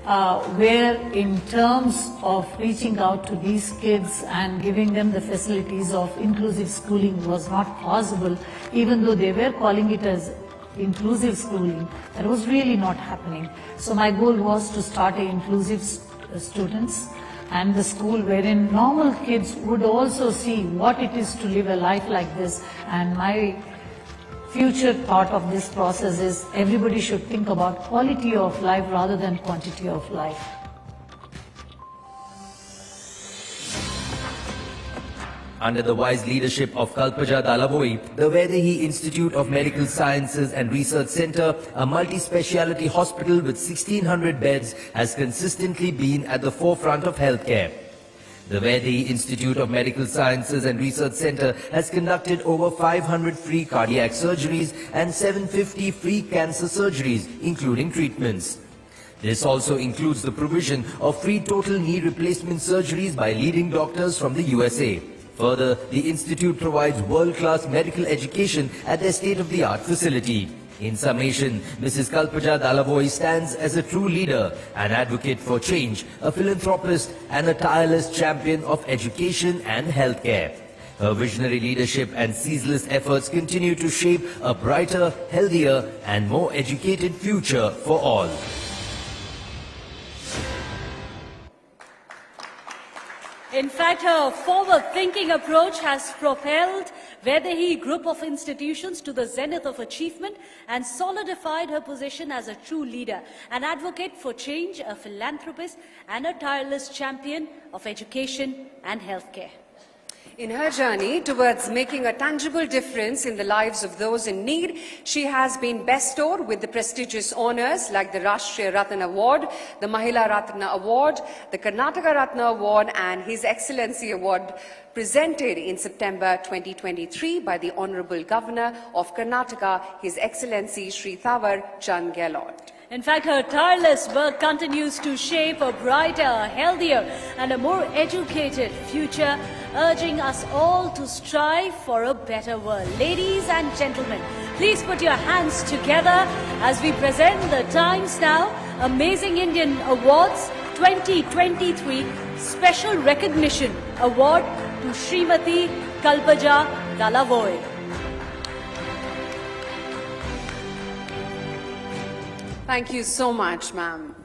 were in terms of reaching out to these kids and giving them the facilities of inclusive schooling was not possible, even though they were calling it as inclusive schooling. That was really not happening. So my goal was to start an inclusive students and the school wherein normal kids would also see what it is to live a life like this. And my future thought of this process is everybody should think about quality of life rather than quantity of life. Under the wise leadership of Kalpaja Dalavoi, the Vaidehi Institute of Medical Sciences and Research Center, a multi-speciality hospital with 1600 beds, has consistently been at the forefront of healthcare. The Vaidehi Institute of Medical Sciences and Research Center has conducted over 500 free cardiac surgeries and 750 free cancer surgeries, including treatments. This also includes the provision of free total knee replacement surgeries by leading doctors from the USA. Further, the institute provides world-class medical education at their state-of-the-art facility. In summation, Mrs. Kalpaja Dalavoi stands as a true leader, an advocate for change, a philanthropist and a tireless champion of education and healthcare. Her visionary leadership and ceaseless efforts continue to shape a brighter, healthier and more educated future for all. In fact, her forward-thinking approach has propelled Vaidehi Group of Institutions to the zenith of achievement and solidified her position as a true leader, an advocate for change, a philanthropist and a tireless champion of education and healthcare. In her journey towards making a tangible difference in the lives of those in need, she has been bestowed with the prestigious honors like the Rashtriya Ratna Award, the Mahila Ratna Award, the Karnataka Ratna Award and His Excellency Award presented in September 2023 by the Honorable Governor of Karnataka, His Excellency Shri Thawar Chand Gehlot. In fact, her tireless work continues to shape a brighter, healthier and a more educated future, urging us all to strive for a better world. Ladies and gentlemen, please put your hands together as we present the Times Now Amazing Indian Awards 2023 Special Recognition Award to Srimati Kalpaja Dalavoi. Thank you so much, ma'am.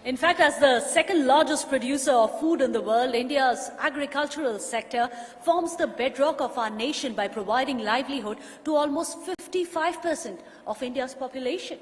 In fact, as the second largest producer of food in the world, India's agricultural sector forms the bedrock of our nation by providing livelihood to almost 55% of India's population.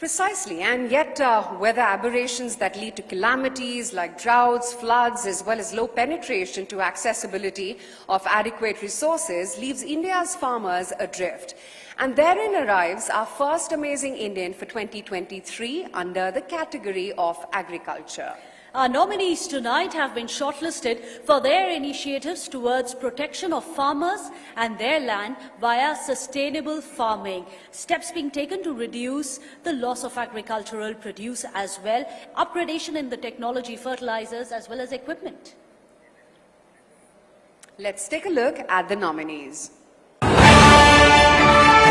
Precisely, and yet weather aberrations that lead to calamities like droughts, floods, as well as low penetration to accessibility of adequate resources leaves India's farmers adrift. And therein arrives our first Amazing Indian for 2023 under the category of agriculture. Our nominees tonight have been shortlisted for their initiatives towards protection of farmers and their land via sustainable farming. Steps being taken to reduce the loss of agricultural produce as well, upgradation in the technology, fertilizers as well as equipment. Let's take a look at the nominees.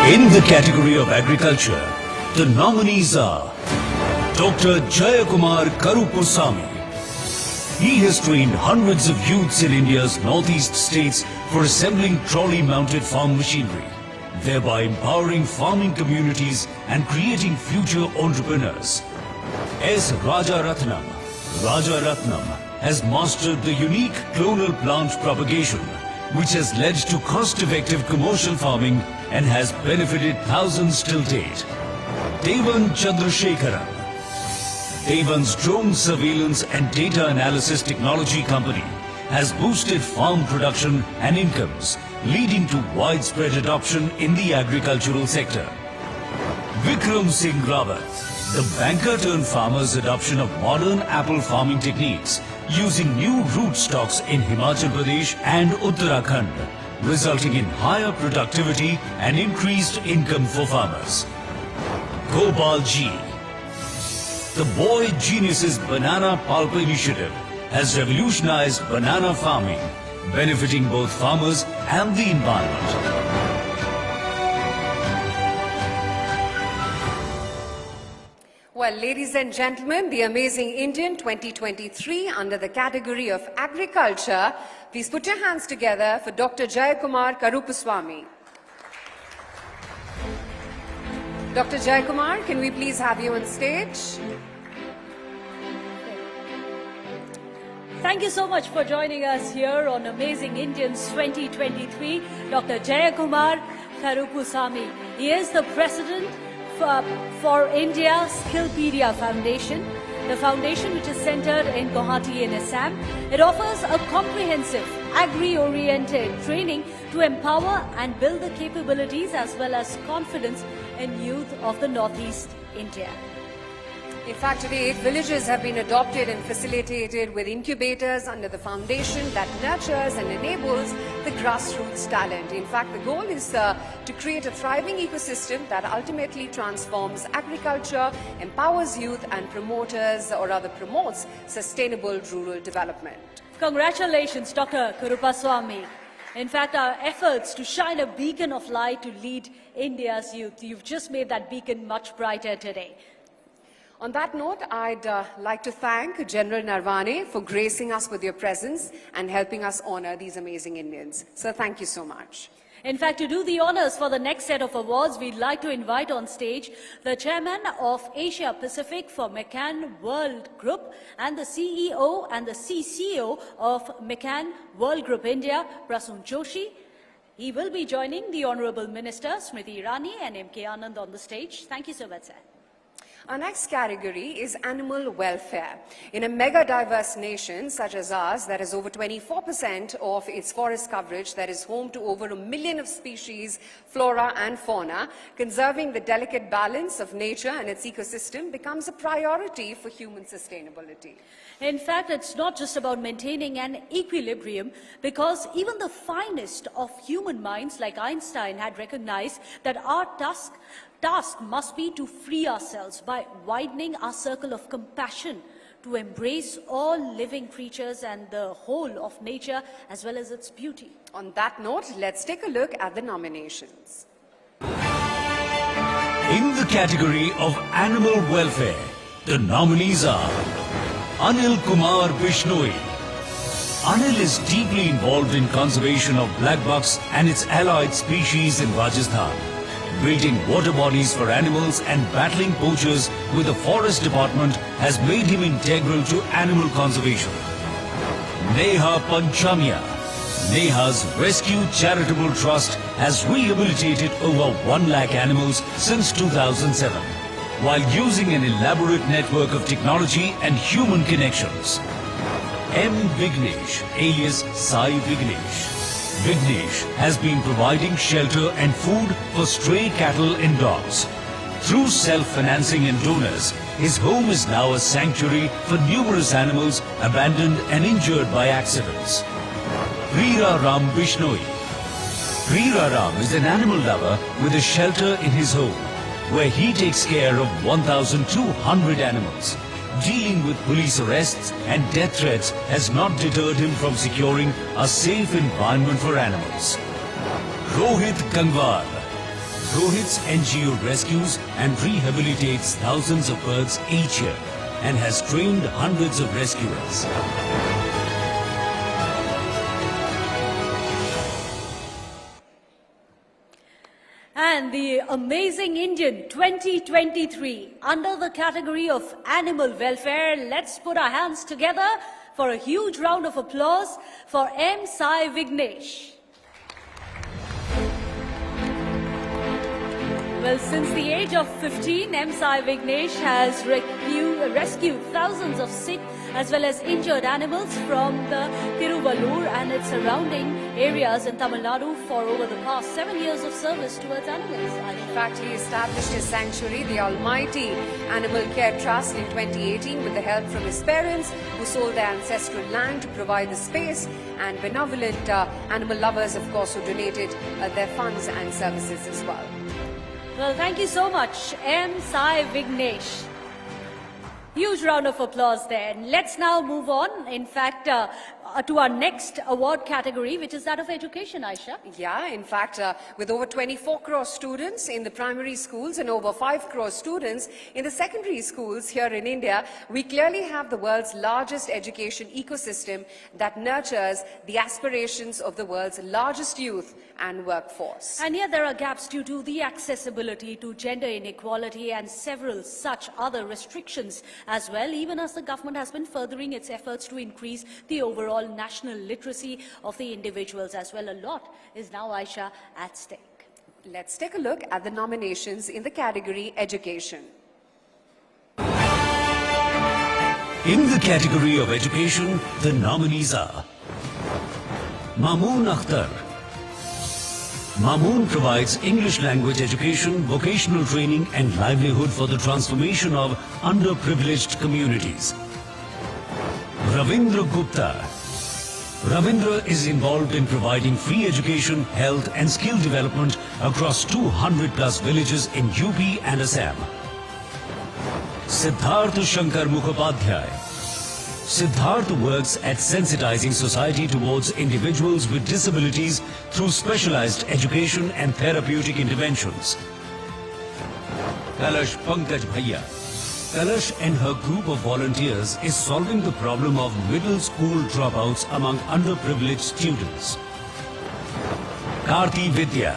In the category of agriculture, the nominees are Dr. Jayakumar Karupusamy. He has trained hundreds of youths in India's northeast states for assembling trolley-mounted farm machinery, thereby empowering farming communities and creating future entrepreneurs. S. Rajaratnam. Rajaratnam has mastered the unique clonal plant propagation, which has led to cost-effective commercial farming and has benefited thousands till date. Devan Chandrasekharan. Avon's drone surveillance and data analysis technology company has boosted farm production and incomes, leading to widespread adoption in the agricultural sector. Vikram Singh Rawat, the banker-turned-farmer's adoption of modern apple farming techniques using new rootstocks in Himachal Pradesh and Uttarakhand, resulting in higher productivity and increased income for farmers. Gopal Ji, the Boy Genius's Banana Pulp Initiative has revolutionized banana farming, benefiting both farmers and the environment. Well, ladies and gentlemen, the Amazing Indian 2023 under the category of agriculture. Please put your hands together for Dr. Jayakumar Karupaswamy. Dr. Jayakumar, can we please have you on stage? Thank you so much for joining us here on Amazing Indians 2023. Dr. Jayakumar Karupaswamy. He is the president for India Skillpedia Foundation, the foundation which is centered in Guwahati in Assam. It offers a comprehensive agri-oriented training to empower and build the capabilities as well as confidence in youth of the Northeast India. In fact, today 8 villages have been adopted and facilitated with incubators under the foundation that nurtures and enables the grassroots talent. In fact, the goal is to create a thriving ecosystem that ultimately transforms agriculture, empowers youth and promotes sustainable rural development. Congratulations, Dr. Karupaswamy. In fact, our efforts to shine a beacon of light to lead India's youth, you've just made that beacon much brighter today. On that note, I'd like to thank General Narwane for gracing us with your presence and helping us honor these amazing Indians. So thank you so much. In fact, to do the honors for the next set of awards, we'd like to invite on stage the chairman of Asia Pacific for McCann World Group and the CEO and the CCO of McCann World Group India, Prasun Joshi. He will be joining the Honorable Minister Smriti Irani and M.K. Anand on the stage. Thank you so much, sir. Our next category is animal welfare. In a mega-diverse nation such as ours that has over 24% of its forest coverage that is home to over 1 million of species, flora and fauna, conserving the delicate balance of nature and its ecosystem becomes a priority for human sustainability. In fact, it's not just about maintaining an equilibrium, because even the finest of human minds like Einstein had recognized that our task must be to free ourselves by widening our circle of compassion to embrace all living creatures and the whole of nature as well as its beauty. On that note, let's take a look at the nominations. In the category of animal welfare, the nominees are Anil Kumar Bishnoi. Anil is deeply involved in conservation of black bucks and its allied species in Rajasthan, breeding water bodies for animals and battling poachers with the Forest Department has made him integral to animal conservation. Neha Panchamia. Neha's Rescue Charitable Trust has rehabilitated over 1 lakh animals since 2007, while using an elaborate network of technology and human connections. M. Vignesh, alias Sai Vignesh. Vignesh has been providing shelter and food for stray cattle and dogs. Through self-financing and donors, his home is now a sanctuary for numerous animals abandoned and injured by accidents. Veera Ram Bishnoi. Veera Ram is an animal lover with a shelter in his home, where he takes care of 1,200 animals. Dealing with police arrests and death threats has not deterred him from securing a safe environment for animals. Rohit Gangwar. Rohit's NGO rescues and rehabilitates thousands of birds each year and has trained hundreds of rescuers. And the Amazing Indian 2023 under the category of animal welfare. Let's put our hands together for a huge round of applause for M. Sai Vignesh. Well, since the age of 15, Sai Vignesh has rescued thousands of sick as well as injured animals from the Tiruvallur and its surrounding areas in Tamil Nadu for over the past 7 years of service towards animals. In fact, he established his sanctuary, the Almighty Animal Care Trust, in 2018 with the help from his parents, who sold their ancestral land to provide the space, and benevolent animal lovers, of course, who donated their funds and services as well. Well, thank you so much, Sai Vignesh. Huge round of applause there. And let's now move on, in fact, to our next award category, which is that of education, Aisha. Yeah, in fact, with over 24 crore students in the primary schools and over 5 crore students in the secondary schools here in India, we clearly have the world's largest education ecosystem that nurtures the aspirations of the world's largest youth and workforce. And yet there are gaps due to the accessibility to gender inequality and several such other restrictions as well, even as the government has been furthering its efforts to increase the overall national literacy of the individuals as well. A lot is now, Aisha, at stake. Let's take a look at the nominations in the category Education. In the category of education, the nominees are Mamoon Akhtar. Mamoon provides English language education, vocational training and livelihood for the transformation of underprivileged communities. Ravindra Gupta. Ravindra is involved in providing free education, health and skill development across 200 plus villages in UP and Assam. Siddharth Shankar Mukhopadhyay. Siddharth works at sensitizing society towards individuals with disabilities through specialized education and therapeutic interventions. Kalash Pankaj Bhaiya. Kalash and her group of volunteers is solving the problem of middle school dropouts among underprivileged students. Karthi Vidya.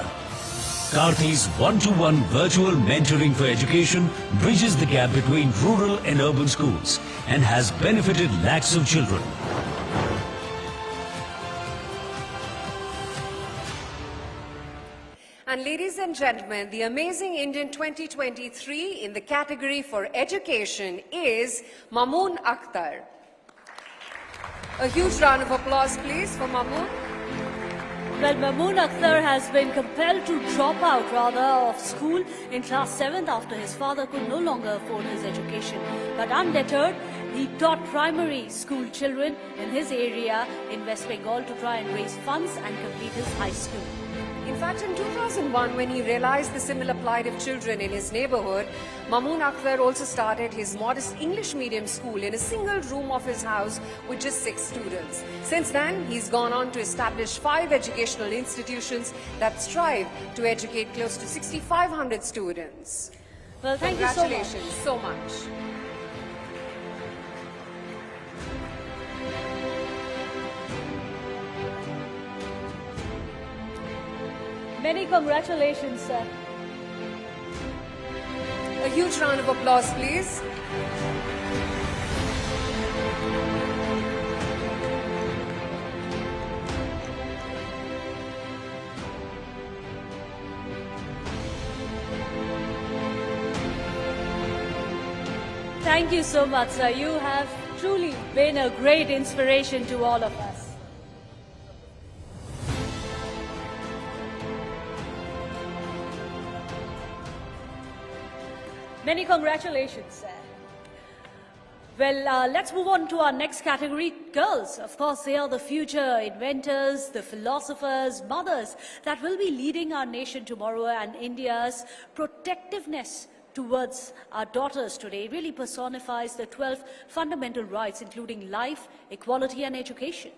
Karthi's one-to-one virtual mentoring for education bridges the gap between rural and urban schools and has benefited lakhs of children. And ladies and gentlemen, the Amazing Indian 2023 in the category for education is Mamoon Akhtar. A huge round of applause, please, for Mamoon. Well, Mamoon Akhtar has been compelled to drop out, of school in class 7th after his father could no longer afford his education. But undeterred, he taught primary school children in his area in West Bengal to try and raise funds and complete his high school. In fact, in 2001, when he realized the similar plight of children in his neighborhood, Mamoon Akhtar also started his modest English medium school in a single room of his house with just 6 students. Since then, he's gone on to establish 5 educational institutions that strive to educate close to 6,500 students. Well, thank you so much. Congratulations so much. Many congratulations, sir. A huge round of applause, please. Thank you so much, sir. You have truly been a great inspiration to all of us. Many congratulations, sir. Well, let's move on to our next category, girls. Of course, they are the future inventors, the philosophers, mothers that will be leading our nation tomorrow, and India's protectiveness towards our daughters today really personifies the 12 fundamental rights, including life, equality and education.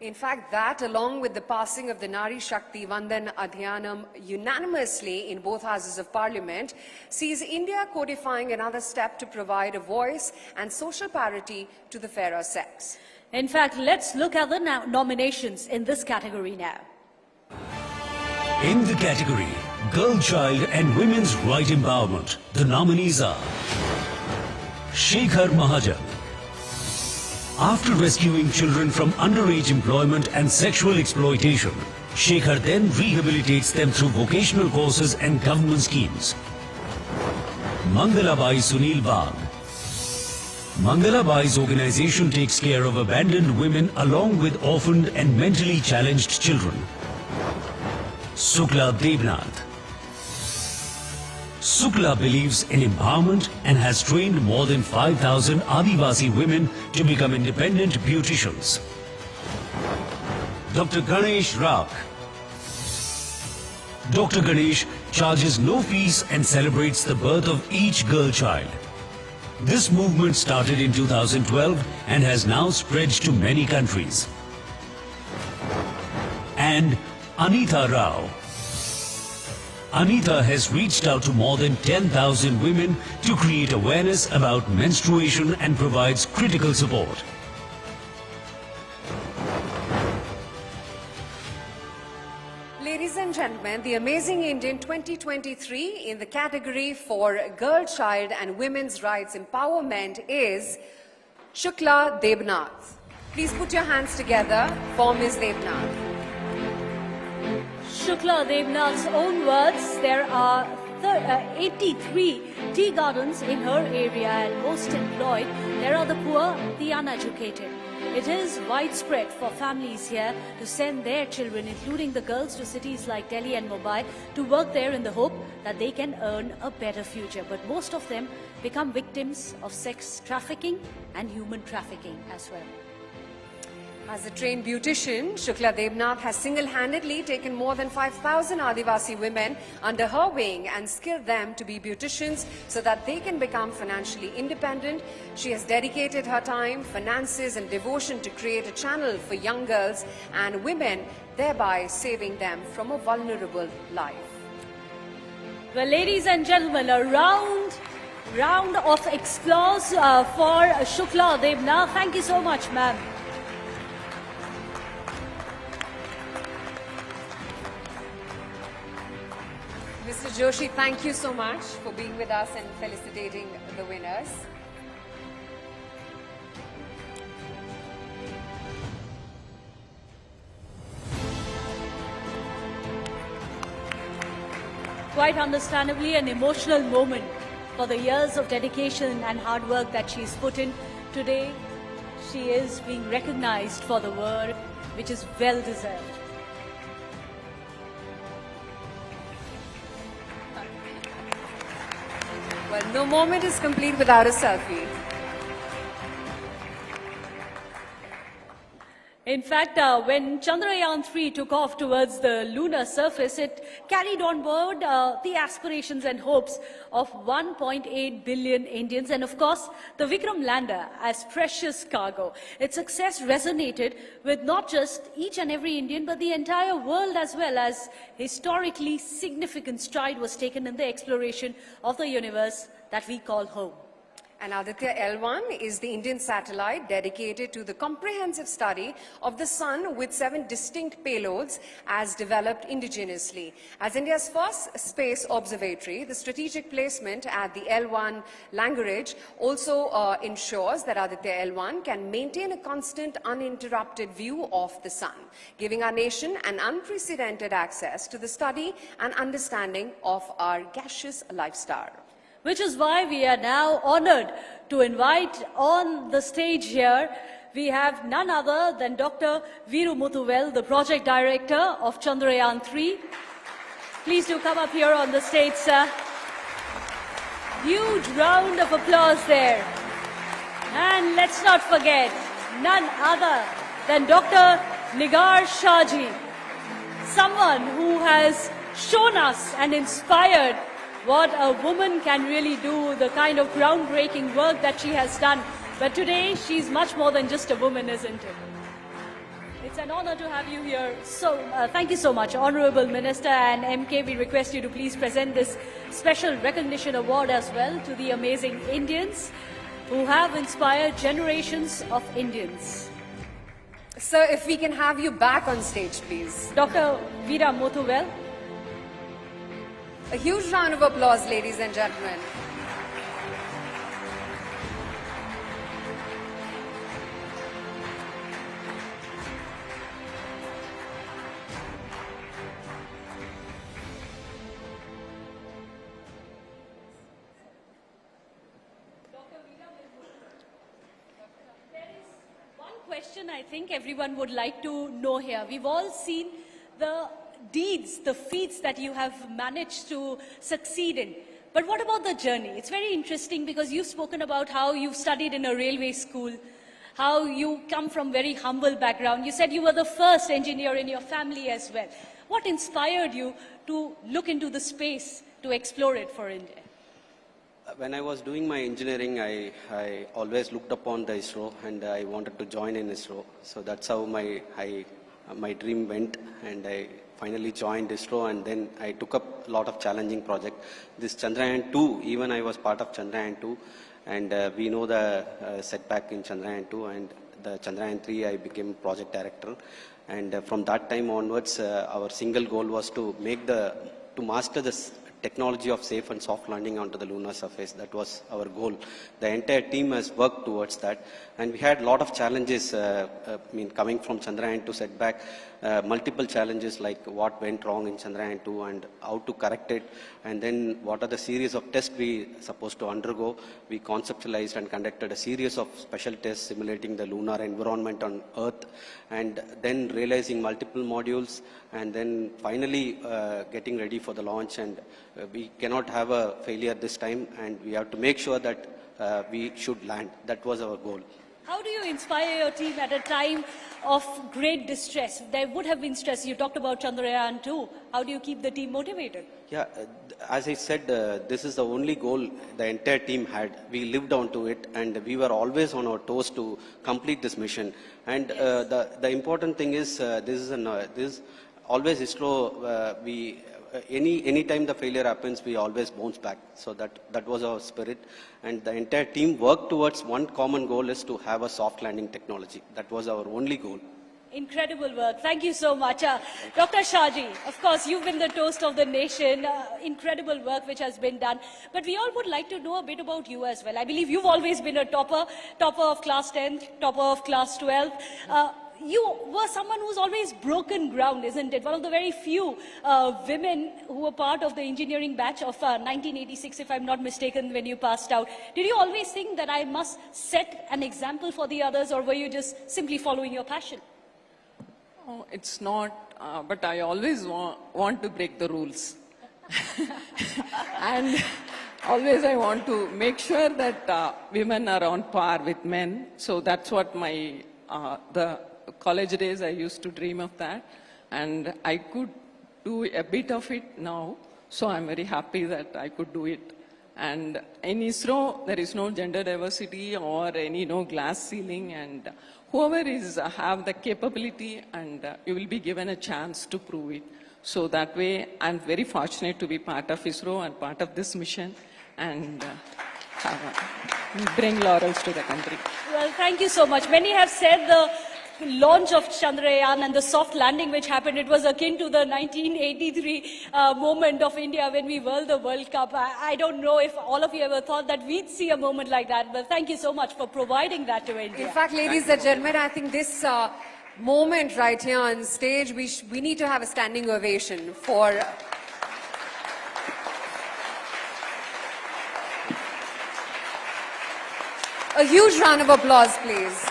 In fact, that, along with the passing of the Nari Shakti Vandan Adhyanam unanimously in both houses of parliament, sees India codifying another step to provide a voice and social parity to the fairer sex. In fact, let's look at the nominations in this category now. In the category Girl Child and Women's Right Empowerment, the nominees are Shekhar Mahajan. After rescuing children from underage employment and sexual exploitation, Shekhar then rehabilitates them through vocational courses and government schemes. Mangalabai Sunil Bagh. Mangalabai's organization takes care of abandoned women along with orphaned and mentally challenged children. Sukla Devnath. Sukla believes in empowerment and has trained more than 5,000 Adivasi women to become independent beauticians. Dr. Ganesh Rak. Dr. Ganesh charges no fees and celebrates the birth of each girl child. This movement started in 2012 and has now spread to many countries. And Anita Rao. Anita has reached out to more than 10,000 women to create awareness about menstruation and provides critical support. Ladies and gentlemen, the Amazing Indian 2023 in the category for girl, child and women's rights empowerment is Shukla Devnath. Please put your hands together for Ms. Devnath. Shukla Devnath's own words, there are 83 tea gardens in her area and most employed, there are the poor, the uneducated. It is widespread for families here to send their children, including the girls, to cities like Delhi and Mumbai to work there in the hope that they can earn a better future. But most of them become victims of sex trafficking and human trafficking as well. As a trained beautician, Shukla Devnath has single-handedly taken more than 5,000 Adivasi women under her wing and skilled them to be beauticians so that they can become financially independent. She has dedicated her time, finances and devotion to create a channel for young girls and women, thereby saving them from a vulnerable life. Well, ladies and gentlemen, a round of applause for Shukla Devnath. Thank you so much, ma'am. Mr. Joshi, thank you so much for being with us and felicitating the winners. Quite understandably an emotional moment for the years of dedication and hard work that she's put in. Today, she is being recognized for the work, which is well deserved. Well, no moment is complete without a selfie. In fact, when Chandrayaan-3 took off towards the lunar surface, it carried on board the aspirations and hopes of 1.8 billion Indians and, of course, the Vikram lander as precious cargo. Its success resonated with not just each and every Indian, but the entire world as well, as historically significant stride was taken in the exploration of the universe that we call home. And Aditya L1 is the Indian satellite dedicated to the comprehensive study of the Sun with 7 distinct payloads as developed indigenously. As India's first space observatory, the strategic placement at the L1 language also ensures that Aditya L1 can maintain a constant, uninterrupted view of the Sun, giving our nation an unprecedented access to the study and understanding of our gaseous lifestyle. Which is why we are now honored to invite on the stage here, we have none other than Dr. Veeru Muthuvel, the project director of Chandrayaan-3. Please do come up here on the stage, sir. Huge round of applause there. And let's not forget, none other than Dr. Nigar Shahji, someone who has shown us and inspired what a woman can really do, the kind of groundbreaking work that she has done. But today, she's much more than just a woman, isn't it? It's an honor to have you here. So, thank you so much, Honorable Minister and MK. We request you to please present this special recognition award as well to the amazing Indians who have inspired generations of Indians. Sir, if we can have you back on stage, please. Dr. Veeru Muthuvel. A huge round of applause, ladies and gentlemen. question I think everyone would like to know here. We've all seen the deeds, the feats that you have managed to succeed in. But what about the journey? It's very interesting because you've spoken about how you've studied in a railway school, how you come from very humble background. You said you were the first engineer in your family as well. What inspired you to look into the space, to explore it for India? When I was doing my engineering, I always looked upon the ISRO and I wanted to join in ISRO. So that's how my dream went, and I finally joined ISRO, and then I took up a lot of challenging projects. This Chandrayaan 2, even I was part of Chandrayaan 2, and we know the setback in Chandrayaan 2, and the Chandrayaan 3 I became project director. And from that time onwards, our single goal was to master this technology of safe and soft landing onto the lunar surface. That was our goal. The entire team has worked towards that, and we had a lot of challenges. Coming from Chandrayaan to setback, multiple challenges like what went wrong in Chandrayaan 2 and how to correct it, and then what are the series of tests we supposed to undergo. We conceptualized and conducted a series of special tests simulating the lunar environment on Earth, and then realizing multiple modules, and then finally getting ready for the launch. And we cannot have a failure this time, and we have to make sure that we should land. That was our goal. How do you inspire your team at a time of great distress? There would have been stress. You talked about Chandrayaan 2. How do you keep the team motivated? Yeah, as I said, this is the only goal the entire team had. We lived on to it, and we were always on our toes to complete this mission. And the important thing is, this is always ISRO. Any time the failure happens, we always bounce back. So that was our spirit, and the entire team worked towards one common goal: is to have a soft landing technology. That was our only goal. Incredible work. Thank you so much. Dr. Shahji, of course, you've been the toast of the nation. Incredible work which has been done. But we all would like to know a bit about you as well. I believe you've always been a topper of class 10, topper of class 12. You were someone who's always broken ground, isn't it? One of the very few women who were part of the engineering batch of 1986, if I'm not mistaken, when you passed out. Did you always think that I must set an example for the others, or were you just simply following your passion? Oh, it's not, but I always want to break the rules. And always I want to make sure that women are on par with men. So that's what the college days I used to dream of that. And I could do a bit of it now. So I'm very happy that I could do it. And in ISRO, there is no gender diversity or no glass ceiling, and whoever have the capability, and you will be given a chance to prove it. So that way, I'm very fortunate to be part of ISRO and part of this mission, and bring laurels to the country. Well, thank you so much. Many have said the launch of Chandrayaan and the soft landing which happened, it was akin to the 1983 moment of India when we won the World Cup. I don't know if all of you ever thought that we'd see a moment like that, but thank you so much for providing that to India. In fact, ladies and gentlemen, I think this moment right here on stage, we need to have a standing ovation for... A huge round of applause, please.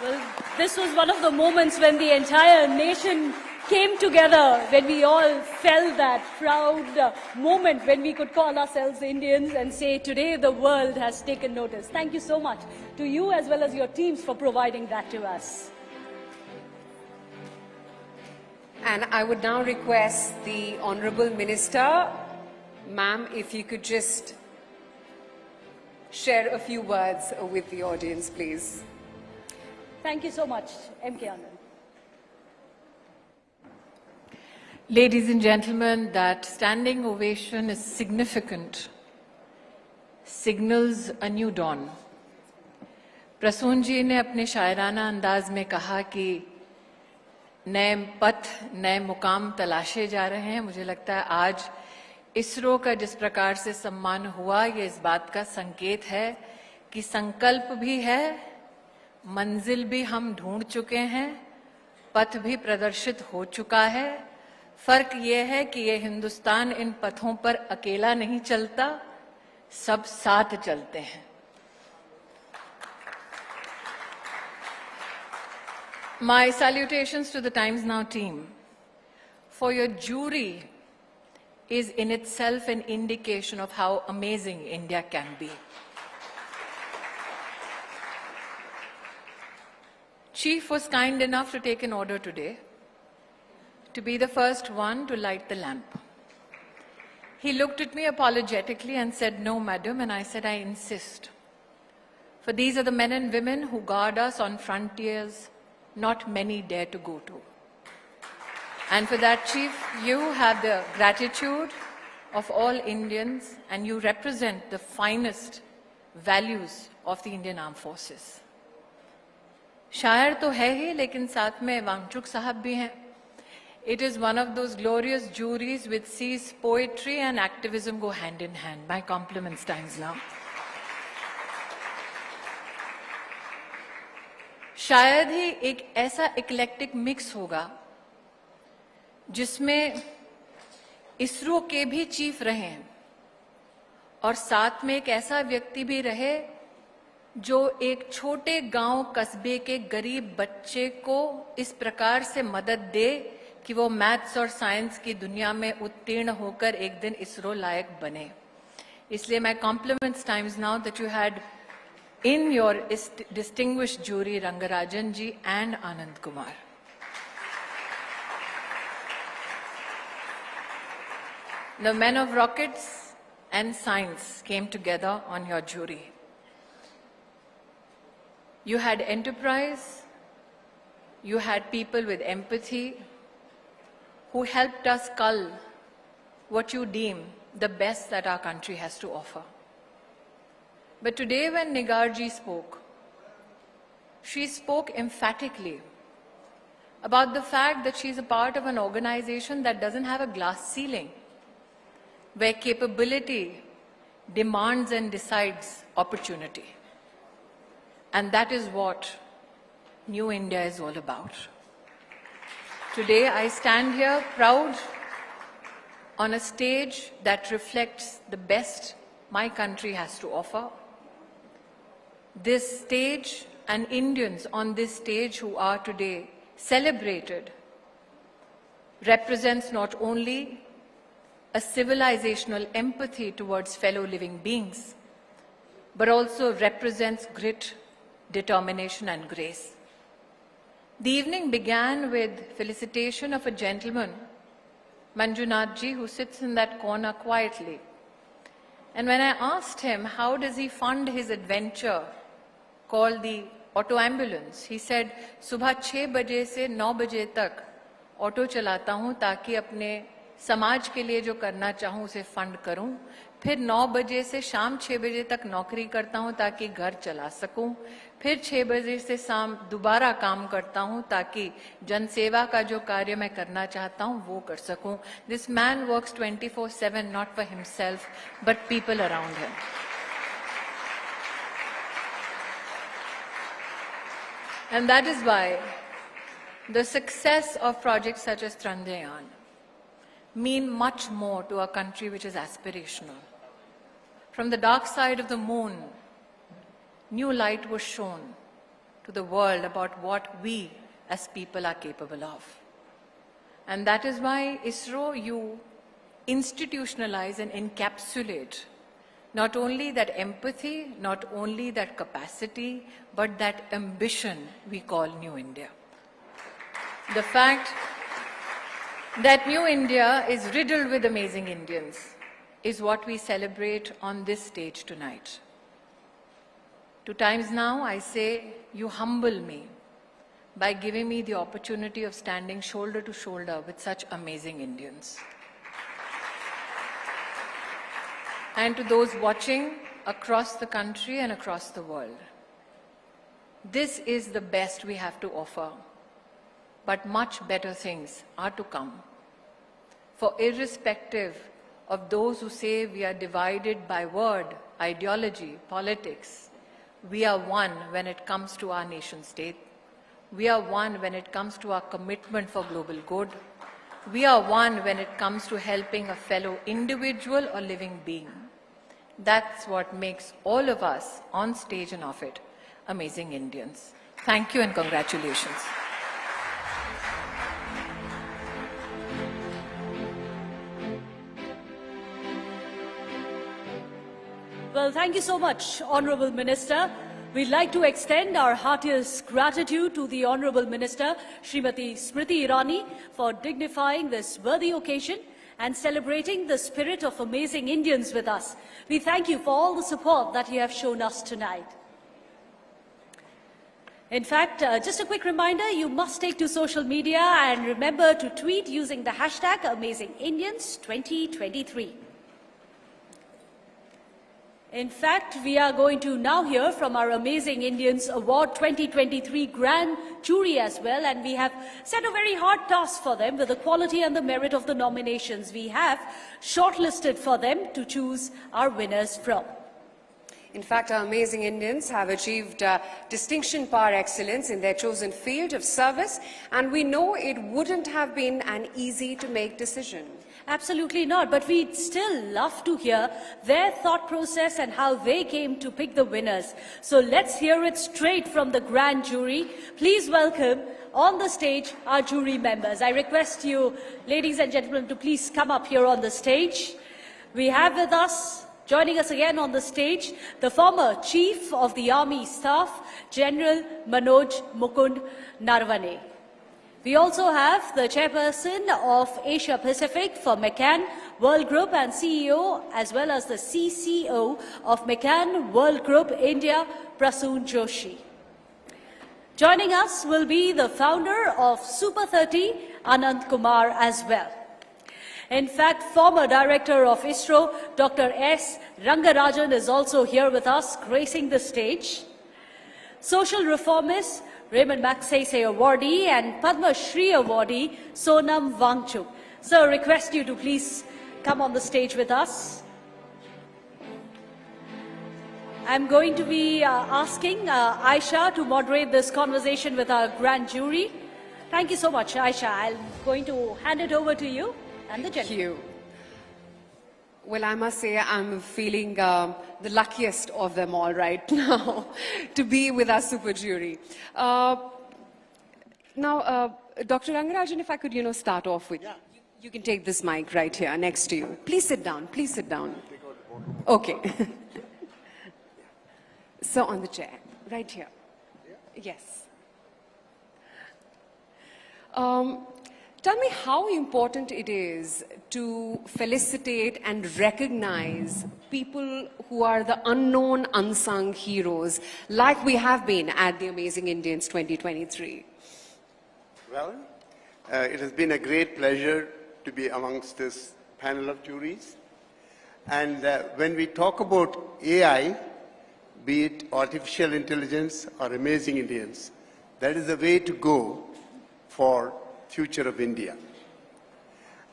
Well, this was one of the moments when the entire nation came together, when we all felt that proud moment when we could call ourselves Indians and say, today the world has taken notice. Thank you so much to you as well as your teams for providing that to us. And I would now request the Honorable Minister, ma'am, if you could just share a few words with the audience, please. Thank you so much, M.K. Anand. Ladies and gentlemen, that standing ovation is significant, signals a new dawn. Prasoon ji ने अपने शायराना अंदाज में कहा कि नए पथ, नए मुकाम तलाशे जा रहे हैं. मुझे लगता है आज इसरो का जिस प्रकार से सम्मान हुआ, ये इस बात का संकेत है कि संकल्प भी है, मंजिल भी हम ढूंढ चुके हैं पथ भी प्रदर्शित हो चुका है। फर्क ये है कि ये हिंदुस्तान इन पथों पर अकेला नहीं चलता, सब साथ चलते हैं। My salutations to the Times Now team. For your jury is in itself an indication of how amazing India can be. Chief was kind enough to take an order today to be the first one to light the lamp. He looked at me apologetically and said, "No, madam," and I said, "I insist. For these are the men and women who guard us on frontiers not many dare to go to." And for that, Chief, you have the gratitude of all Indians and you represent the finest values of the Indian Armed Forces. शायर तो है ही, लेकिन साथ में वांगचुक साहब भी हैं. It is one of those glorious juries which sees poetry and activism go hand in hand. My compliments, Times Now. शायद ही एक ऐसा इक्लेक्टिक मिक्स होगा जिसमें इसरो के भी चीफ रहे और साथ में एक ऐसा व्यक्ति भी रहे जो एक छोटे गांव कस्बे के गरीब बच्चे को इस प्रकार से मदद दे कि वो मैथ्स और साइंस की दुनिया में उत्तीर्ण होकर एक दिन इसरो लायक बने. इसलिए मैं compliments Times Now that you had in your distinguished jury Rangarajan ji and Anand Kumar. The men of rockets and science came together on your jury. You had enterprise, you had people with empathy who helped us cull what you deem the best that our country has to offer. But today when Nigarji spoke, she spoke emphatically about the fact that she's a part of an organization that doesn't have a glass ceiling, where capability demands and decides opportunity. And that is what New India is all about. Today I stand here proud on a stage that reflects the best my country has to offer. This stage and Indians on this stage who are today celebrated represents not only a civilizational empathy towards fellow living beings, but also represents grit, determination and grace. The evening began with felicitation of a gentleman, Manjunath ji, who sits in that corner quietly. And when I asked him how does he fund his adventure called the auto ambulance, he said, सुबह 6 बजे से 9 बजे तक auto चलाता हूँ ताकि अपने समाज के लिए जो करना चाहूँ उसे फंड करूँ. फिर 9 बजे से शाम 6 बजे तक नौकरी करता हूँ ताकि घर चला सकूँ. फिर 6 बजे से शाम दोबारा काम करता हूँ ताकि जनसेवा का जो कार्य मैं करना चाहता हूँ वो कर सकूँ. This man works 24/7 not for himself but people around him. And that is why the success of projects such as Chandrayaan mean much more to a country which is aspirational. From the dark side of the moon, new light was shown to the world about what we as people are capable of. And that is why ISRO, you institutionalize and encapsulate not only that empathy, not only that capacity, but that ambition we call New India. The fact that New India is riddled with amazing Indians is what we celebrate on this stage tonight. To Times Now, I say, you humble me by giving me the opportunity of standing shoulder to shoulder with such amazing Indians. And to those watching across the country and across the world, this is the best we have to offer, but much better things are to come. For irrespective of those who say we are divided by word, ideology, politics, we are one when it comes to our nation state, We are one when it comes to our commitment for global good. We are one when it comes to helping a fellow individual or living being. That's what makes all of us on stage and off it amazing Indians. Thank you and congratulations. Well, thank you so much, Honourable Minister. We'd like to extend our heartiest gratitude to the Honourable Minister, Srimati Smriti Irani, for dignifying this worthy occasion and celebrating the spirit of amazing Indians with us. We thank you for all the support that you have shown us tonight. In fact, just a quick reminder, you must take to social media and remember to tweet using the hashtag AmazingIndians2023. In fact, we are going to now hear from our Amazing Indians Award 2023 Grand Jury as well, and we have set a very hard task for them with the quality and the merit of the nominations we have shortlisted for them to choose our winners from. In fact, our Amazing Indians have achieved distinction par excellence in their chosen field of service, and we know it wouldn't have been an easy-to-make decision. Absolutely not, but we'd still love to hear their thought process and how they came to pick the winners. So let's hear it straight from the grand jury. Please welcome on the stage our jury members. I request you, ladies and gentlemen, to please come up here on the stage. We have with us, joining us again on the stage, the former Chief of the Army Staff, General Manoj Mukund Narwane. We also have the Chairperson of Asia Pacific for McCann World Group and CEO, as well as the CCO of McCann World Group India, Prasoon Joshi. Joining us will be the founder of Super 30, Anand Kumar, as well. In fact, former Director of ISRO, Dr. S. Rangarajan, is also here with us, gracing the stage. Social reformist, Raymond Magsaysay awardee and Padma Shri awardee Sonam Wangchuk. So I request you to please come on the stage with us. I'm going to be asking Aisha to moderate this conversation with our grand jury. Thank you so much, Aisha. I'm going to hand it over to you and the gentleman. Thank you. Well, I must say I'm feeling the luckiest of them all right now to be with our super jury. Now, Dr. Rangarajan, if I could, start off with you. You can take this mic right here next to you. Please sit down. Please sit down. Okay. So on the chair, right here. Yes. Tell me how important it is to felicitate and recognize people who are the unknown, unsung heroes, like we have been at the Amazing Indians 2023. Well, it has been a great pleasure to be amongst this panel of juries. And when we talk about AI, be it artificial intelligence or Amazing Indians, that is the way to go for future of India.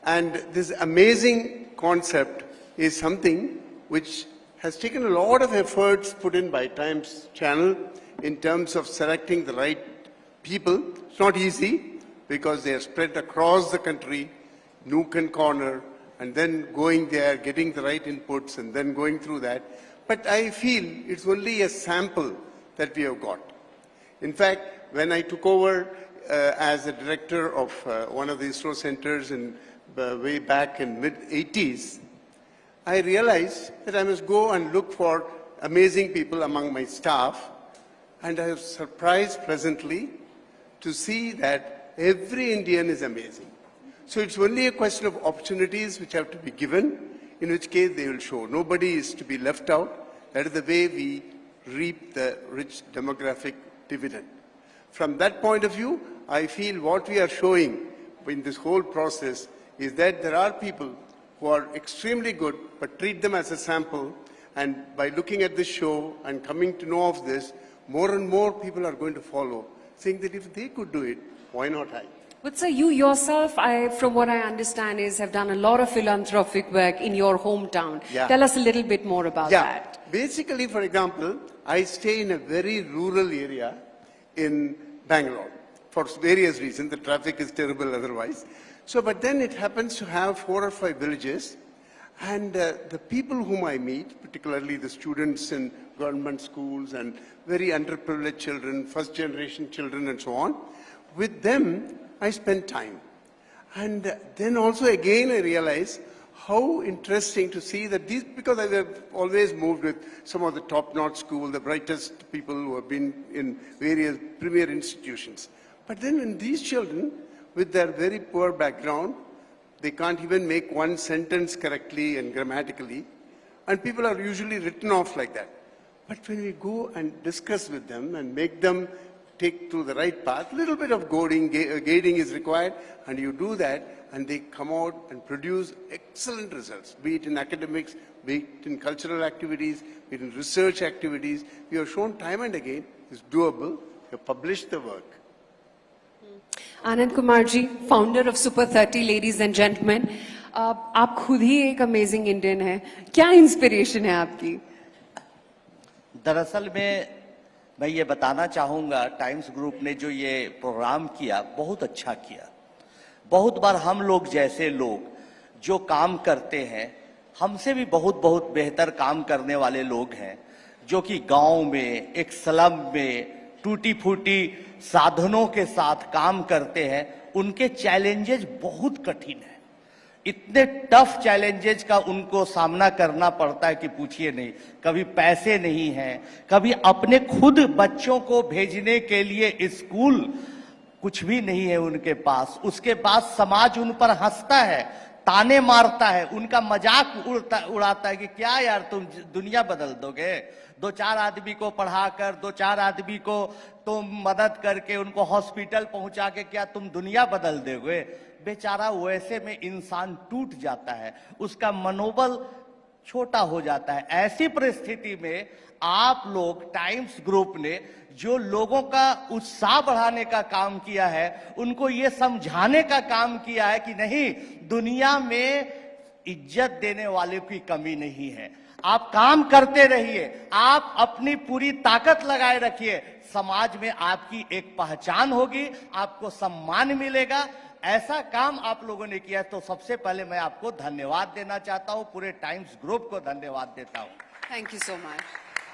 And this amazing concept is something which has taken a lot of efforts put in by Times Channel in terms of selecting the right people. It's not easy because they are spread across the country, nook and corner, and then going there, getting the right inputs, and then going through that. But I feel it's only a sample that we have got. In fact, when I took over as a director of one of the ISRO centers in way back in mid-80s, I realized that I must go and look for amazing people among my staff, and I was surprised pleasantly to see that every Indian is amazing. So it's only a question of opportunities which have to be given, in which case they will show. Nobody is to be left out. That is the way we reap the rich demographic dividend. From that point of view, I feel what we are showing in this whole process is that there are people who are extremely good, but treat them as a sample. And by looking at this show and coming to know of this, more and more people are going to follow, saying that if they could do it, why not I? But sir, you yourself, from what I understand, have done a lot of philanthropic work in your hometown. Yeah. Tell us a little bit more about that. Basically, for example, I stay in a very rural area in Bangalore. for various reasons. The traffic is terrible otherwise. So, but then it happens to have 4 or 5 villages, and the people whom I meet, particularly the students in government schools and very underprivileged children, first generation children and so on, with them I spend time. And then also again I realize how interesting to see that these, because I have always moved with some of the top-notch school, the brightest people who have been in various premier institutions. But then when these children, with their very poor background, they can't even make one sentence correctly and grammatically, and people are usually written off like that. But when we go and discuss with them and make them take through the right path, a little bit of guiding is required, and you do that, and they come out and produce excellent results, be it in academics, be it in cultural activities, be it in research activities. We have shown time and again it's doable. We have published the work. Anand Kumar ji, founder of Super 30, ladies and gentlemen, आप खुद ही एक amazing Indian हैं. क्या inspiration है आपकी? दरअसल मैं ये बताना चाहूँगा, टाइम्स ग्रुप ने जो ये प्रोग्राम किया, बहुत अच्छा किया. बहुत बार हम लोग जैसे लोग जो काम करते हैं, हमसे भी बहुत बहुत बेहतर काम करने वाले लोग हैं, जो कि गांव में, एक स्लम में, टूटी फूटी साधनों के साथ काम करते हैं, उनके चैलेंजेस बहुत कठिन है. इतने टफ चैलेंजेस का उनको सामना करना पड़ता है कि पूछिए नहीं. कभी पैसे नहीं हैं, कभी अपने खुद बच्चों को भेजने के लिए स्कूल कुछ भी नहीं है उनके पास. उसके बाद समाज उन पर हंसता है, ताने मारता है, उनका मजाक उड़ाता है कि क्या यार तुम दुनिया बदल दोगे, 2-4 आदमी को पढ़ाकर, 2-4 आदमी को तुम मदद करके उनको हॉस्पिटल पहुंचा के क्या तुम दुनिया बदल दोगे. बेचारा वैसे में इंसान टूट जाता है, उसका मनोबल छोटा हो जाता है. ऐसी परिस्थिति में आप लोग टाइम्स ग्रुप ने जो लोगों का उत्साह बढ़ाने का काम किया है, उनको ये समझाने का काम किया है कि नहीं, दुनिया में इज्जत देने वाले की कमी नहीं है. आप काम करते रहिए, आप अपनी पूरी ताकत लगाए रखिए, समाज में आपकी एक पहचान होगी, आपको सम्मान मिलेगा. ऐसा काम आप लोगों ने किया, तो सबसे पहले मैं आपको धन्यवाद देना चाहता हूं, पूरे टाइम्स ग्रुप को धन्यवाद देता हूं. Thank you so much.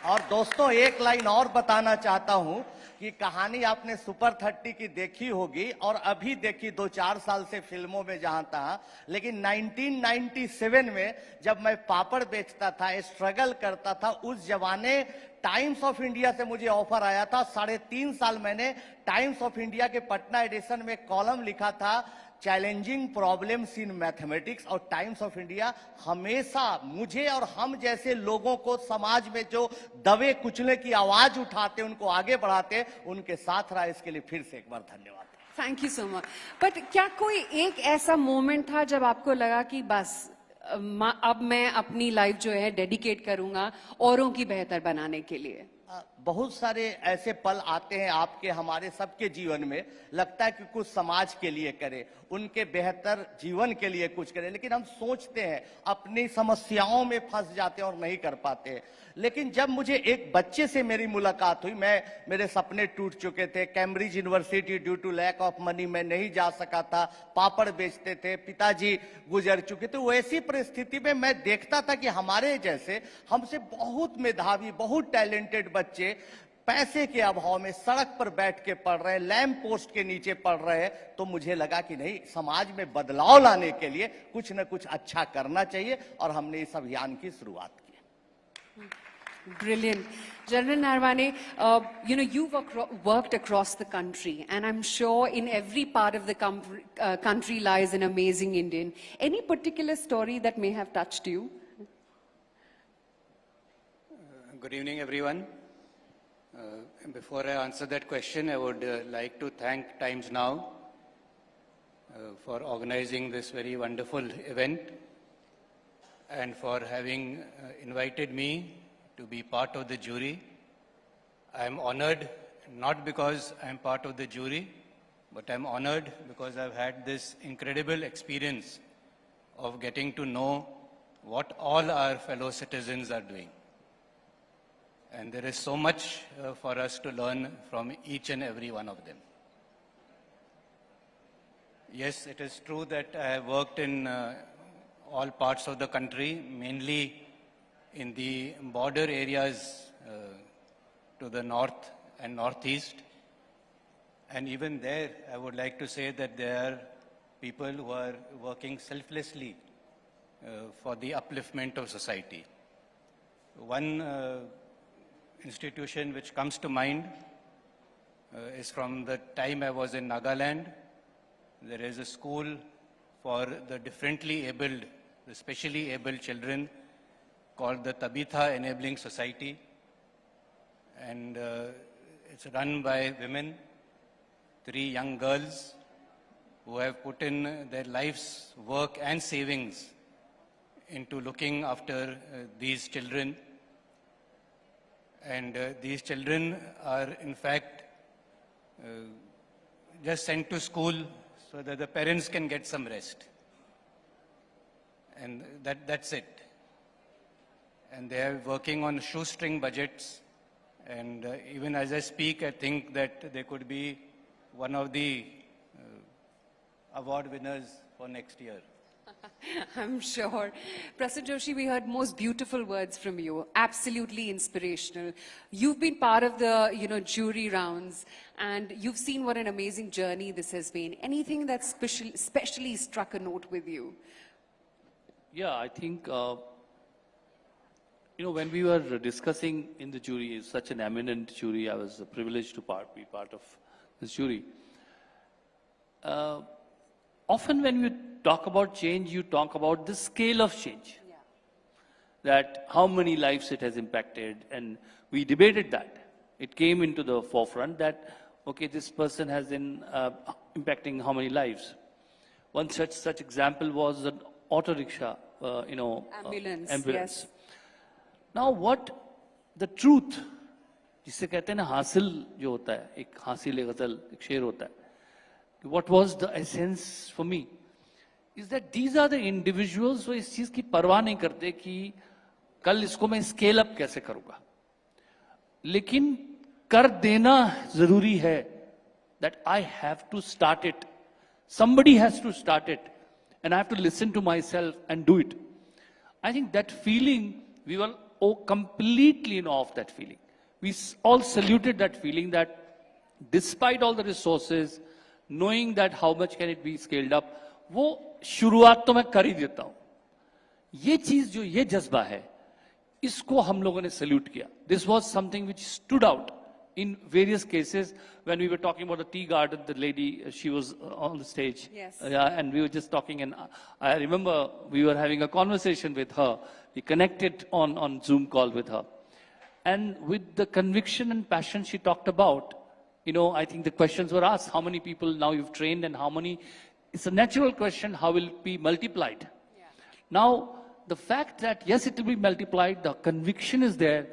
और दोस्तों, एक लाइन और बताना चाहता हूं कि कहानी आपने सुपर 30 की देखी होगी और अभी देखी 2-4 साल से फिल्मों में जहां था, लेकिन 1997 में जब मैं पापड़ बेचता था, स्ट्रगल करता था, उस जमाने टाइम्स ऑफ इंडिया से मुझे ऑफर आया था. 3.5 साल मैंने टाइम्स ऑफ इंडिया के पटना एडिशन में कॉलम लिखा था, चैलेंजिंग प्रॉब्लम्स इन मैथमेटिक्स. और टाइम्स ऑफ इंडिया हमेशा मुझे और हम जैसे लोगों को समाज में जो दबे कुचले की आवाज उठाते, उनको आगे बढ़ाते, उनके साथ रहा. इसके लिए फिर से एक बार धन्यवाद. Thank you so much. But क्या कोई एक ऐसा मोमेंट था जब आपको लगा कि बस अब मैं अपनी लाइफ जो है डेडिकेट करूंगा औरों की बेहतर बनाने के लिए? बहुत सारे ऐसे पल आते हैं आपके, हमारे सबके जीवन में. लगता है कि कुछ समाज के लिए करें, उनके बेहतर जीवन के लिए कुछ करें, लेकिन हम सोचते हैं, अपनी समस्याओं में फंस जाते हैं और नहीं कर पाते हैं. लेकिन जब मुझे एक बच्चे से मेरी मुलाकात हुई, मेरे सपने टूट चुके थे. Cambridge university due to lack of money मैं नहीं जा सका था, पापड़ बेचते थे, पिताजी गुजर चुके थे. वैसी परिस्थिति में मैं देखता था कि हमारे जैसे, हमसे बहुत मेधावी, बहुत टैलेंटेड बच्चे पैसे के अभाव में सड़क पर बैठ के पढ़ रहे हैं, लैंप पोस्ट के नीचे पढ़ रहे हैं. तो मुझे लगा कि नहीं, समाज में बदलाव लाने के लिए कुछ न कुछ अच्छा करना चाहिए, और हमने इस अभियान की शुरुआत की. Brilliant. General Narwane, you've worked across the country, and I'm sure in every part of the country lies an amazing Indian. Any particular story that may have touched you? Good evening, everyone. Before I answer that question, I would like to thank Times Now for organizing this very wonderful event and for having invited me to be part of the jury. I am honored, not because I am part of the jury, but I am honored because I've had this incredible experience of getting to know what all our fellow citizens are doing. And there is so much for us to learn from each and every one of them. Yes, it is true that I have worked in all parts of the country, mainly in the border areas to the north and northeast. And even there, I would like to say that there are people who are working selflessly for the upliftment of society. One institution which comes to mind is from the time I was in Nagaland. There is a school for the differently abled, the specially abled children called the Tabitha Enabling Society. And it's run by women, 3 young girls who have put in their life's work and savings into looking after these children. And these children are in fact just sent to school so that the parents can get some rest. And that's it. And they are working on shoestring budgets. And even as I speak, I think that they could be one of the award winners for next year. I'm sure. Prasid Joshi, we heard most beautiful words from you. Absolutely inspirational. You've been part of the, jury rounds, and you've seen what an amazing journey this has been. Anything that specially struck a note with you? Yeah, I think, when we were discussing in the jury, such an eminent jury, I was privileged to be part of this jury. Often when you talk about change, you talk about the scale of change. Yeah. That how many lives it has impacted, and we debated that. It came into the forefront that, okay, this person has been impacting how many lives. One such example was an auto rickshaw, ambulance. Yes. Now what the truth, जिसे कहते हैं ना हासिल जो होता है, एक हासिल एक गजल एक शेर होता है. What was the essence for me is that these are the individuals who इस चीज की परवाह नहीं करते कि कल इसको मैं स्केल अप कैसे करूंगा, लेकिन कर देना जरूरी है. That I have to start it. Somebody has to start it, and I have to listen to myself and do it. I think that feeling, we were completely in awe of that feeling. We all saluted that feeling that despite all the resources, knowing that how much can it be scaled up, वो शुरुआत तो मैं कर ही देता हूँ. ये चीज जो ये जज्बा है, इसको हम लोगों ने सल्यूट किया. This was something which stood out in various cases. When we were talking about the tea garden, the lady, she was on the stage. Yes. And we were just talking, and I remember we were having a conversation with her. We connected on Zoom call with her. And with the conviction and passion she talked about, I think the questions were asked, how many people now you've trained and how many, it's a natural question, how will it be multiplied? Yeah. Now, the fact that, yes, it will be multiplied, the conviction is there.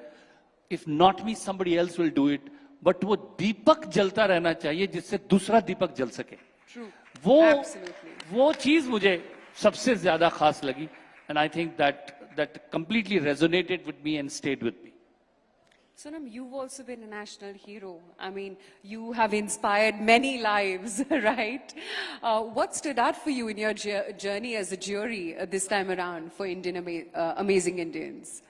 If not me, somebody else will do it. But वो दीपक जलता रहना चाहिए जिससे दूसरा दीपक जल सके. True. Absolutely. वो चीज मुझे सबसे ज्यादा खास लगी. And I think that completely resonated with me and stayed with me. Sonam, you've also been a national hero. I mean, you have inspired many lives, right? What stood out for you in your journey as a jury this time around for Amazing Indians?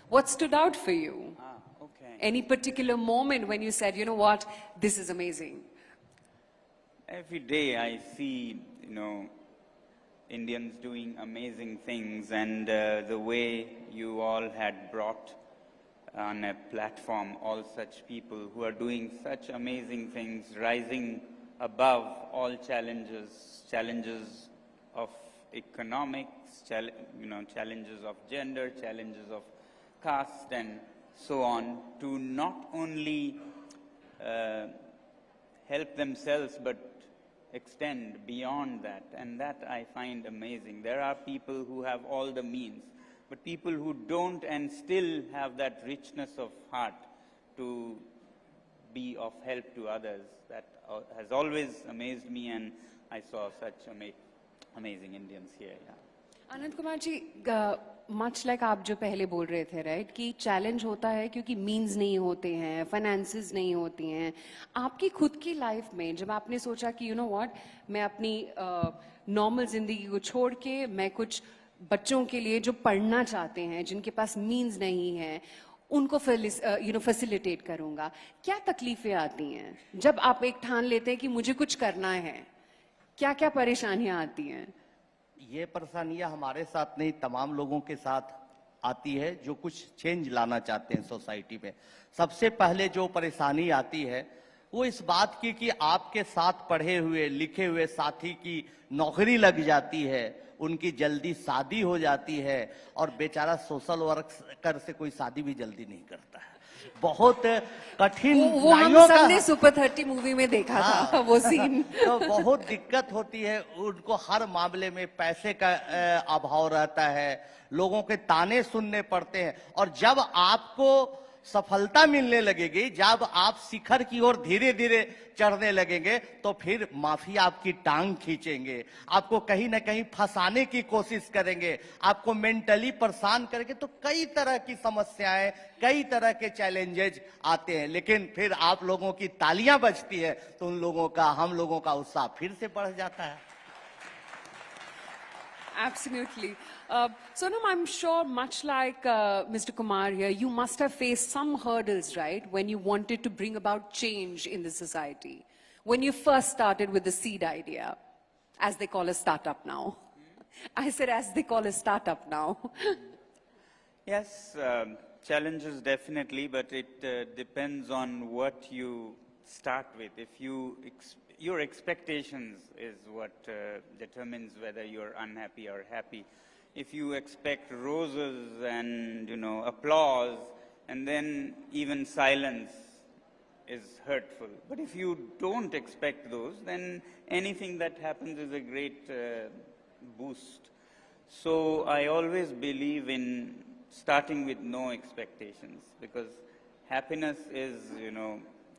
What stood out for you? Okay. Any particular moment when you said, you know what, this is amazing? Every day I see, Indians doing amazing things, and the way you all had brought on a platform all such people who are doing such amazing things, rising above all challenges of economics, challenges of gender, challenges of caste and so on, to not only help themselves but extend beyond that, and that I find amazing. There are people who have all the means, but people who don't and still have that richness of heart to be of help to others. That has always amazed me, and I saw such amazing Indians here. Yeah. Anand Kumar ji, much like आप जो पहले बोल रहे थे, right, कि challenge होता है क्योंकि मीन्स नहीं होते हैं, फाइनेंसेस नहीं होती हैं. आपकी खुद की लाइफ में जब आपने सोचा कि यू नो व्हाट, मैं अपनी नॉर्मल जिंदगी को छोड़ के मैं कुछ बच्चों के लिए जो पढ़ना चाहते हैं, जिनके पास मीन्स नहीं है, उनको फैसिलिटेट करूंगा, क्या तकलीफें आती हैं जब आप एक ठान लेते हैं कि मुझे कुछ करना है? क्या क्या परेशानियां आती हैं? ये परेशानियां हमारे साथ नहीं, तमाम लोगों के साथ आती है जो कुछ चेंज लाना चाहते हैं सोसाइटी में. सबसे पहले जो परेशानी आती है वो इस बात की कि आपके साथ पढ़े हुए लिखे हुए साथी की नौकरी लग जाती है, उनकी जल्दी शादी हो जाती है, और बेचारा सोशल वर्कर से कोई शादी भी जल्दी नहीं करता है. बहुत कठिन वो हम सबने सुपर 30 मूवी में देखा था वो सीन. तो बहुत दिक्कत होती है उनको, हर मामले में पैसे का अभाव रहता है, लोगों के ताने सुनने पड़ते हैं. और जब आपको सफलता मिलने लगेगी, जब आप शिखर की ओर धीरे धीरे चढ़ने लगेंगे, तो फिर माफिया आपकी टांग खींचेंगे, आपको कहीं ना कहीं फंसाने की कोशिश करेंगे, आपको मेंटली परेशान करेंगे. तो कई तरह की समस्याएं, कई तरह के चैलेंजेस आते हैं, लेकिन फिर आप लोगों की तालियां बजती है तो उन लोगों का, हम लोगों का उत्साह फिर से बढ़ जाता है. Absolutely. Sonam, I'm sure much like Mr. Kumar here, you must have faced some hurdles, right, when you wanted to bring about change in the society. When you first started with the seed idea, as they call a startup now. I said as they call a startup now. Yes, challenges definitely, but it depends on what you start with. If your expectations is what determines whether you're unhappy or happy. If you expect roses and, applause, and then even silence is hurtful. But if you don't expect those, then anything that happens is a great boost. So I always believe in starting with no expectations, because happiness is,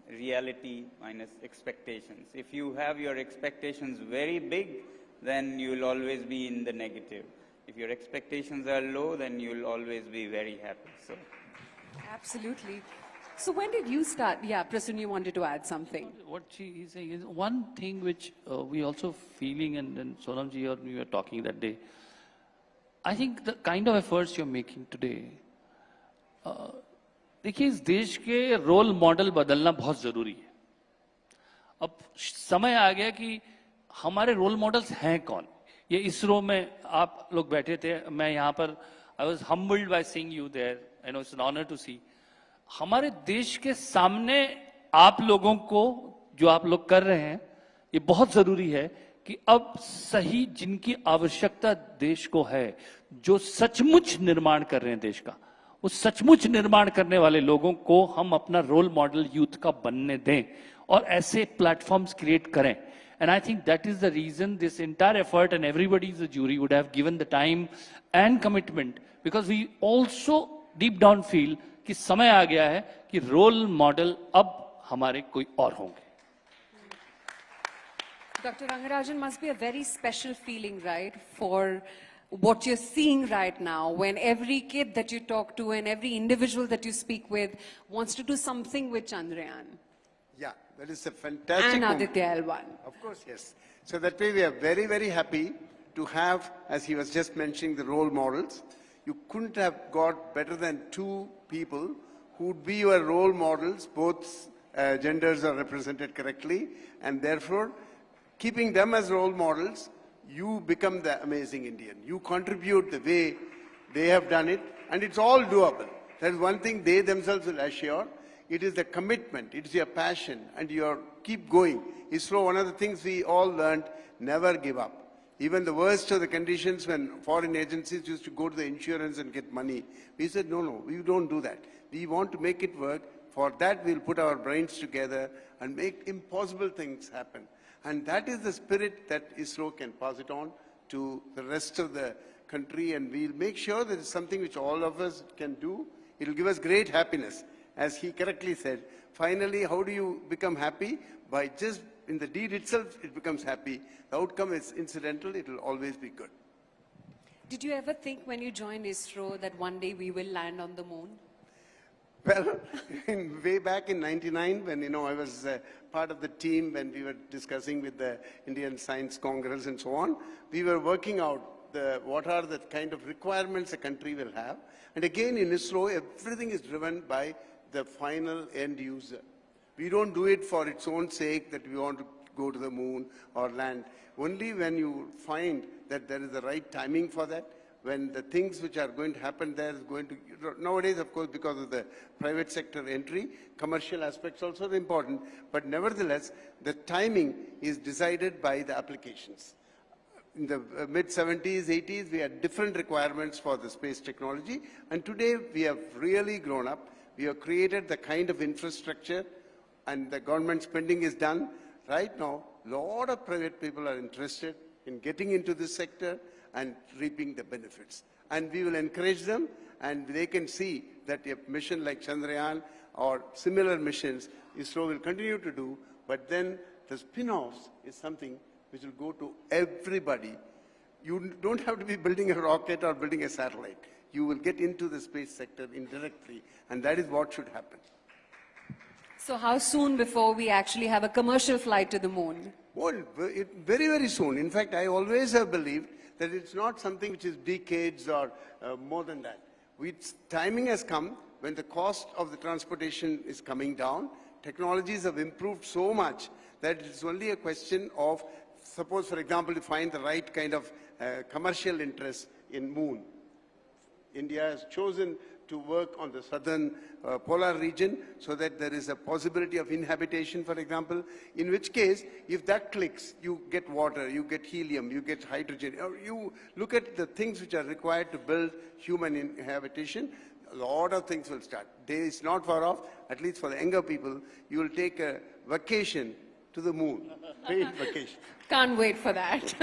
reality minus expectations. If you have your expectations very big, then you'll always be in the negative. If your expectations are low, then you'll always be very happy. So, absolutely. So when did you start? Yeah, Prasun, you wanted to add something. What she is saying is one thing which we also feeling, and Sonamji or we were talking that day. I think the kind of efforts you're making today, देखिए इस देश के role model बदलना बहुत जरूरी है. अब समय आ गया कि हमारे रोल मॉडल्स हैं कौन. ये इसरो में आप लोग बैठे थे, मैं यहाँ पर I was humbled by seeing you there, it's an honour to see. हमारे देश के सामने आप लोगों को जो आप लोग कर रहे हैं, ये बहुत जरूरी है कि अब सही जिनकी आवश्यकता देश को है, जो सचमुच निर्माण कर रहे हैं देश का, उस सचमुच निर्माण करने वाले लोगों को हम अपना रोल मॉडल यूथ का बनने दें और ऐसे प्लेटफॉर्म्स क्रिएट करें. And I think that is the reason this entire effort, and everybody is a jury, would have given the time and commitment, because we also deep down feel कि समय आ गया है कि रोल मॉडल अब हमारे कोई और होंगे. Dr. Rangarajan, must be a very special feeling, right, for what you're seeing right now, when every kid that you talk to and every individual that you speak with wants to do something with Chandrayaan. Yeah, that is a fantastic And moment. Aditya L1. Of course, yes. So that way we are very, very happy to have, as he was just mentioning, the role models. You couldn't have got better than two people who would be your role models. Both genders are represented correctly, and therefore, keeping them as role models, you become the amazing Indian. You contribute the way they have done it, and it's all doable. That is one thing they themselves will assure. It is the commitment, it's your passion, and your keep going. ISRO, one of the things we all learned, never give up. Even the worst of the conditions when foreign agencies used to go to the insurance and get money, we said, no, we don't do that. We want to make it work. For that, we'll put our brains together and make impossible things happen. And that is the spirit that ISRO can pass it on to the rest of the country, and we'll make sure that it's something which all of us can do. It'll give us great happiness. As he correctly said, finally, how do you become happy? By just, in the deed itself, it becomes happy. The outcome is incidental, it will always be good. Did you ever think when you joined ISRO that one day we will land on the moon? Well, way back in '99, when I was part of the team when we were discussing with the Indian Science Congress and so on, we were working out what are the kind of requirements a country will have. And again, in ISRO, everything is driven by the final end user. We don't do it for its own sake that we want to go to the moon or land. Only when you find that there is the right timing for that, when the things which are going to happen there is going to, nowadays, of course, because of the private sector entry, commercial aspects also are important, but nevertheless, the timing is decided by the applications. In the mid-70s, 80s, we had different requirements for the space technology, and today we have really grown up. We have created the kind of infrastructure, and the government spending is done. Right now, a lot of private people are interested in getting into this sector and reaping the benefits. And we will encourage them, and they can see that a mission like Chandrayaan or similar missions, ISRO will continue to do, but then the spin-offs is something which will go to everybody. You don't have to be building a rocket or building a satellite. You will get into the space sector indirectly, and that is what should happen. So how soon before we actually have a commercial flight to the moon? Well, very, very soon. In fact, I always have believed that it's not something which is decades or more than that. Timing has come when the cost of the transportation is coming down. Technologies have improved so much that it's only a question of, suppose, for example, to find the right kind of commercial interest in moon. India has chosen to work on the southern polar region so that there is a possibility of inhabitation, for example, in which case, if that clicks, you get water, you get helium, you get hydrogen, or you look at the things which are required to build human inhabitation, a lot of things will start. It's not far off, at least for the younger people, you will take a vacation to the moon, paid vacation. Can't wait for that.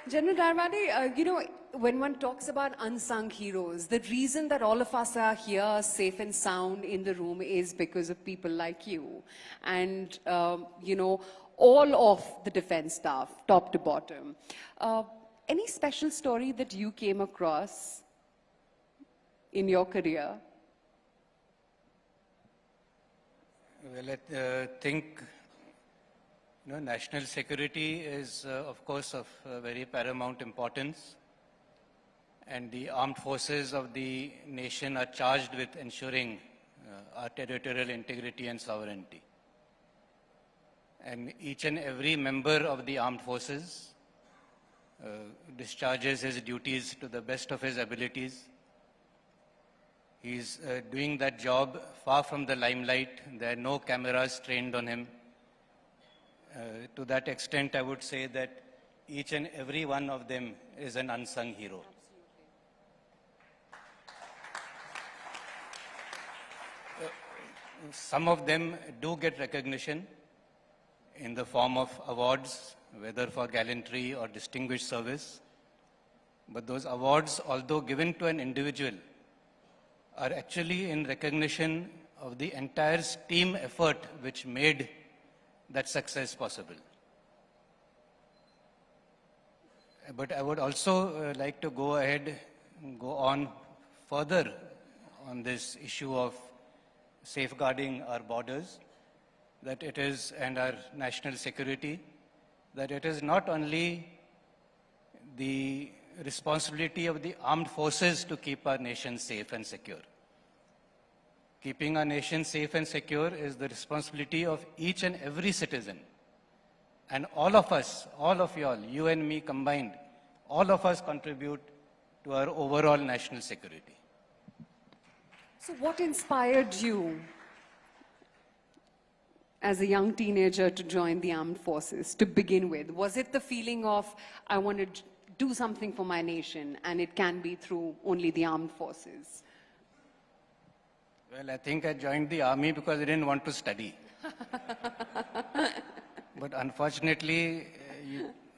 General Darwani, when one talks about unsung heroes, the reason that all of us are here safe and sound in the room is because of people like you. And, all of the defense staff, top to bottom. Any special story that you came across in your career? Well, I think national security is, of course, of very paramount importance. And the armed forces of the nation are charged with ensuring our territorial integrity and sovereignty. And each and every member of the armed forces discharges his duties to the best of his abilities. He's doing that job far from the limelight. There are no cameras trained on him. To that extent, I would say that each and every one of them is an unsung hero. Some of them do get recognition in the form of awards, whether for gallantry or distinguished service. But those awards, although given to an individual, are actually in recognition of the entire team effort which made that success possible. But I would also like to go on further on this issue of safeguarding our borders, that it is, and our national security, that it is not only the responsibility of the armed forces to keep our nation safe and secure. Keeping our nation safe and secure is the responsibility of each and every citizen. And all of us, all of y'all, you and me combined, all of us contribute to our overall national security. So what inspired you as a young teenager to join the armed forces to begin with? Was it the feeling of, I want to do something for my nation, and it can be through only the armed forces? Well, I think I joined the army because I didn't want to study. But unfortunately,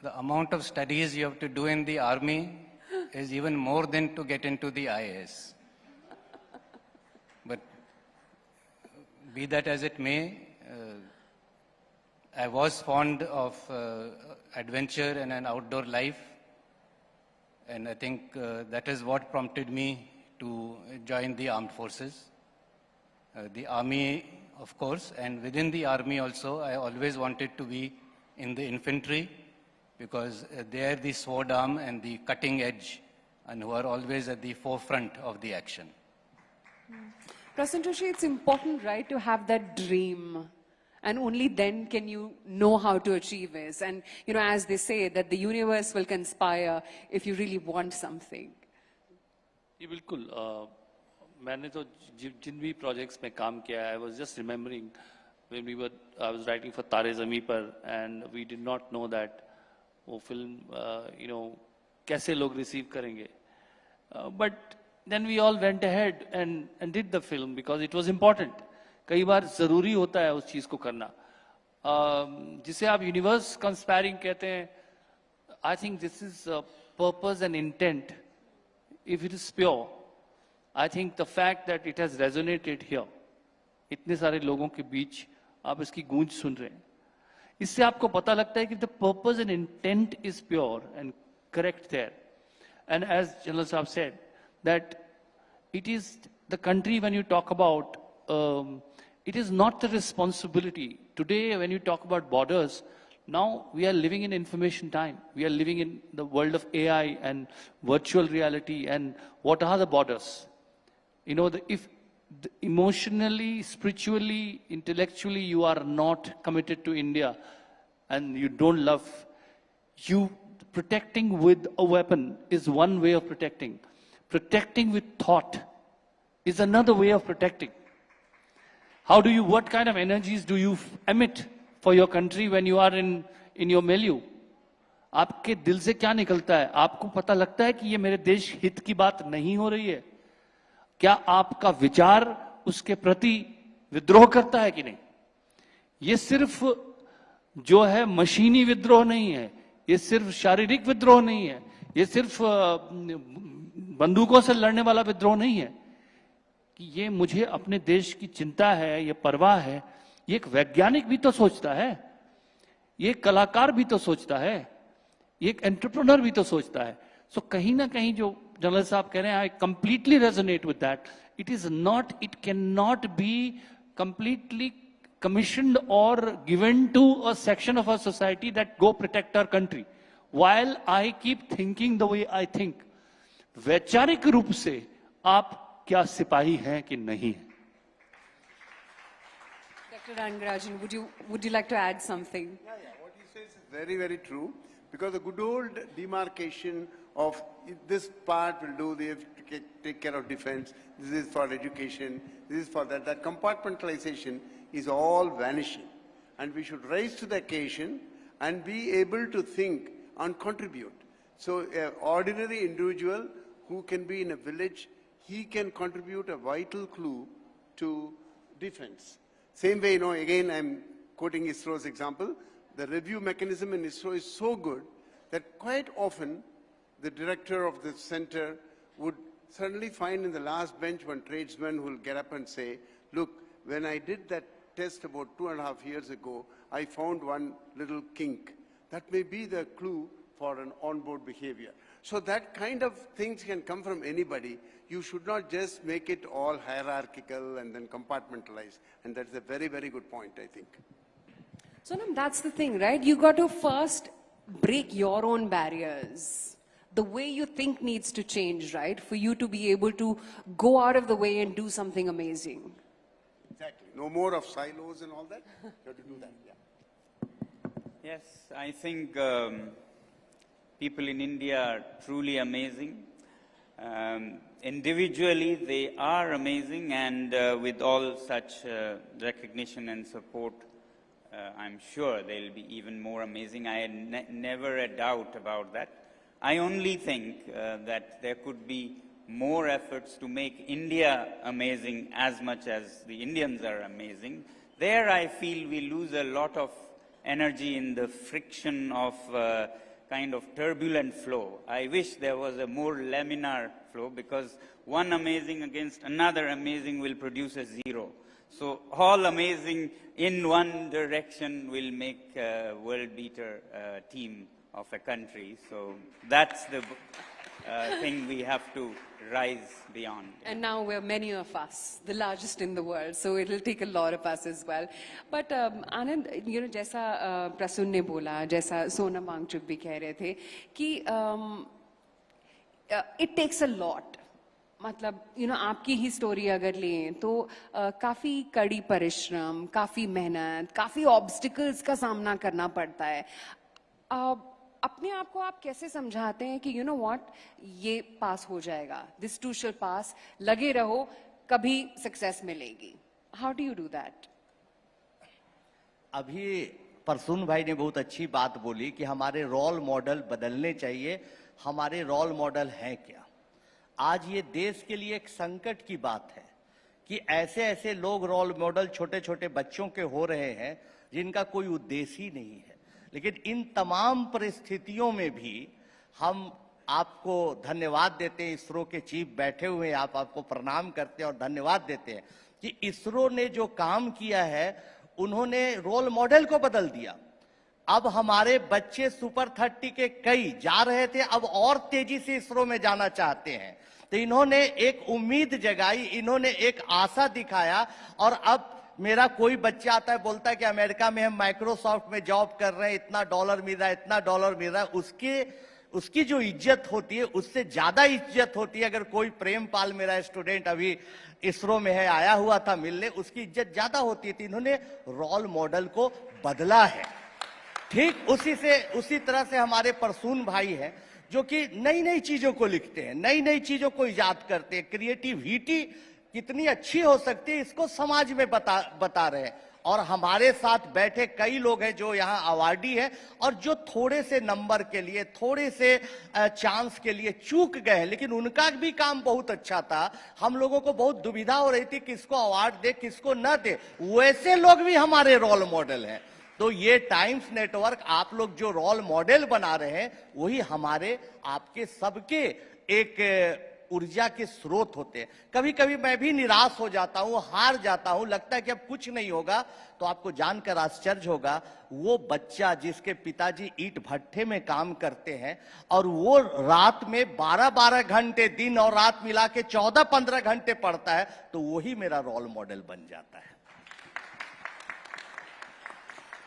the amount of studies you have to do in the army is even more than to get into the IAS. But be that as it may, I was fond of adventure and an outdoor life. and I think that is what prompted me to join the armed forces. The army, of course, and within the army also, I always wanted to be in the infantry, because they are the sword arm and the cutting edge, and who are always at the forefront of the action. Prasantoshi, it's important, right, to have that dream. And only then can you know how to achieve this. And, you know, as they say, that the universe will conspire if you really want something. जी बिल्कुल मैंने तो जिन भी projects में काम किया है, I was just remembering when I was writing for तारे ज़मीं पर, and we did not know that वो फिल्म you know कैसे लोग रिसीव करेंगे, but then we all went ahead and did the film because it was important. कई बार जरूरी होता है उस चीज को करना, जिसे आप यूनिवर्स कंस्पायरिंग कहते हैं. I think this is purpose and intent. If it is pure, I think the fact that it has resonated here, इतने सारे लोगों के बीच आप इसकी गूंज सुन रहे हैं, इससे आपको पता लगता है कि the purpose and intent is pure and correct there. And as general साहब said that it is the country when you talk about it is not the responsibility. Today, when you talk about borders, now we are living in information time. We are living in the world of AI and virtual reality. And what are the borders? You know, if emotionally, spiritually, intellectually, you are not committed to India and you don't love, you protecting with a weapon is one way of protecting. Protecting with thought is another way of protecting. How do you, what kind of energies do you emit for your country when you are in your milieu? आपके दिल से क्या निकलता है? आपको पता लगता है कि ये मेरे देश हित की बात नहीं हो रही है? क्या आपका विचार उसके प्रति विद्रोह करता है कि नहीं? ये सिर्फ जो है मशीनी विद्रोह नहीं है, ये सिर्फ शारीरिक विद्रोह नहीं है, ये सिर्फ बंदूकों से लड़ने वाला विद्रोह नहीं है कि ये मुझे अपने देश की चिंता है, ये परवाह है. ये एक वैज्ञानिक भी तो सोचता है, ये कलाकार भी तो सोचता है, ये एक एंटरप्रेन्योर भी तो सोचता है. सो कहीं ना कहीं जो जनरल साहब कह रहे हैं, I completely resonate with that. It is not, it can not be completely commissioned or given to a section of our society that go protect our country. While I keep thinking the way I think, वैचारिक रूप से आप क्या सिपाही हैं कि नहीं हैं? Dr. Rangarajan, would you like to add something? Yeah. What he says is very, very true. Because the good old demarcation of this part will do, they have to take care of defense, this is for education, this is for that. That compartmentalization is all vanishing. And we should rise to the occasion and be able to think and contribute. So an ordinary individual who can be in a village, he can contribute a vital clue to defense. Same way, you know, again I'm quoting ISRO's example, the review mechanism in ISRO is so good that quite often the director of the center would suddenly find in the last bench one tradesman who will get up and say, look, when I did that test about 2.5 years ago, I found one little kink. That may be the clue for an onboard behavior. So that kind of things can come from anybody. You should not just make it all hierarchical and then compartmentalized. And that's a very, very good point, I think. Sonam, that's the thing, right? You got to first break your own barriers. The way you think needs to change, right? For you to be able to go out of the way and do something amazing. Exactly. No more of silos and all that. You have to do that, yeah. Yes, I think people in India are truly amazing. Individually, they are amazing, and with all such recognition and support, I'm sure they'll be even more amazing. I had never a doubt about that. I only think that there could be more efforts to make India amazing as much as the Indians are amazing. There I feel we lose a lot of energy in the friction of kind of turbulent flow. I wish there was a more laminar flow, because one amazing against another amazing will produce a zero. So all amazing in one direction will make a world beater team of a country. So that's the... thing we have to rise beyond. And now we're many of us, the largest in the world, so it'll take a lot of us as well. But Anand, you know, जैसा प्रसून ने बोला, जैसा सोनम वांगचुक भी कह रहे थे कि it takes a lot. मतलब you know, आपकी ही स्टोरी अगर लें तो काफी कड़ी परिश्रम, काफी मेहनत, काफी ऑब्स्टिकल्स का सामना करना पड़ता है. अपने आप को आप कैसे समझाते हैं कि यू नो व्हाट, ये पास हो जाएगा, दिस टू शैल पास, लगे रहो, कभी सक्सेस मिलेगी? How do you do that? अभी परसून भाई ने बहुत अच्छी बात बोली कि हमारे रोल मॉडल बदलने चाहिए. हमारे रोल मॉडल हैं क्या? आज ये देश के लिए एक संकट की बात है कि ऐसे ऐसे लोग रोल मॉडल छोटे छोटे बच्चों के हो रहे हैं जिनका कोई उद्देश्य ही नहीं है. लेकिन इन तमाम परिस्थितियों में भी हम आपको धन्यवाद देते हैं. इसरो के चीफ बैठे हुए हैं, आपको प्रणाम करते हैं और धन्यवाद देते हैं कि इसरो ने जो काम किया है उन्होंने रोल मॉडल को बदल दिया. अब हमारे बच्चे सुपर 30 के कई जा रहे थे, अब और तेजी से इसरो में जाना चाहते हैं. तो इन्होंने एक उम्मीद जगाई, इन्होंने एक आशा दिखाया. और अब मेरा कोई बच्चा आता है, बोलता है कि अमेरिका में हम माइक्रोसॉफ्ट में जॉब कर रहे हैं, इतना डॉलर मिल रहा है, इतना डॉलर मिल रहा है. उसकी जो इज्जत होती है उससे ज्यादा इज्जत होती है अगर कोई प्रेमपाल, मेरा स्टूडेंट अभी इसरो में है, आया हुआ था मिलने, उसकी इज्जत ज्यादा होती है. तो इन्होंने रोल मॉडल को बदला है. ठीक उसी तरह से हमारे परसून भाई हैं जो कि नई नई चीजों को लिखते हैं, नई नई चीजों को इजाद करते हैं. क्रिएटिविटी कितनी अच्छी हो सकती है इसको समाज में बता रहे हैं. और हमारे साथ बैठे कई लोग हैं जो यहाँ अवार्डी हैं और जो थोड़े से नंबर के लिए, थोड़े से चांस के लिए चूक गए हैं, लेकिन उनका भी काम बहुत अच्छा था. हम लोगों को बहुत दुविधा हो रही थी किसको अवार्ड दे किसको न दे. वैसे लोग भी हमारे रोल मॉडल हैं. तो ये टाइम्स नेटवर्क, आप लोग जो रोल मॉडल बना रहे हैं वही हमारे आपके सबके एक ऊर्जा के स्रोत होते हैं. कभी कभी मैं भी निराश हो जाता हूं, हार जाता हूं, लगता है कि अब कुछ नहीं होगा. तो आपको जानकर आश्चर्य होगा, वो बच्चा जिसके पिताजी ईंट भट्ठे में काम करते हैं और वो रात में 12-12 घंटे, दिन और रात मिला के 14-15 घंटे पढ़ता है, तो वही मेरा रोल मॉडल बन जाता है.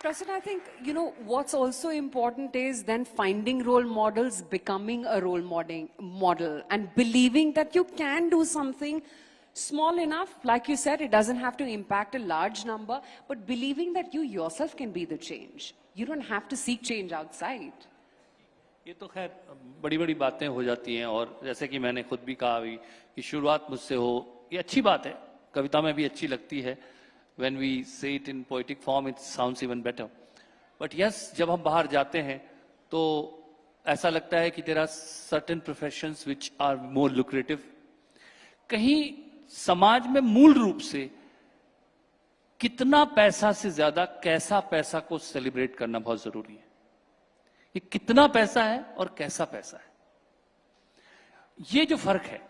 Prasan, I think, you know, what's also important is then finding role models, becoming a role model and believing that you can do something small enough. Like you said, it doesn't have to impact a large number, but believing that you yourself can be the change. You don't have to seek change outside. ये तो खैर बड़ी बड़ी बातें हो जाती हैं और जैसे कि मैंने खुद भी कहा अभी कि शुरुआत मुझसे हो, ये अच्छी बात है, कविता में भी अच्छी लगती है. When we say it in poetic form, it sounds even better. But yes, जब हम बाहर जाते हैं तो ऐसा लगता है कि there are certain professions which are more lucrative. कहीं समाज में मूल रूप से कितना पैसा से ज्यादा कैसा पैसा को सेलिब्रेट करना बहुत जरूरी है. ये कितना पैसा है और कैसा पैसा है, ये जो फर्क है,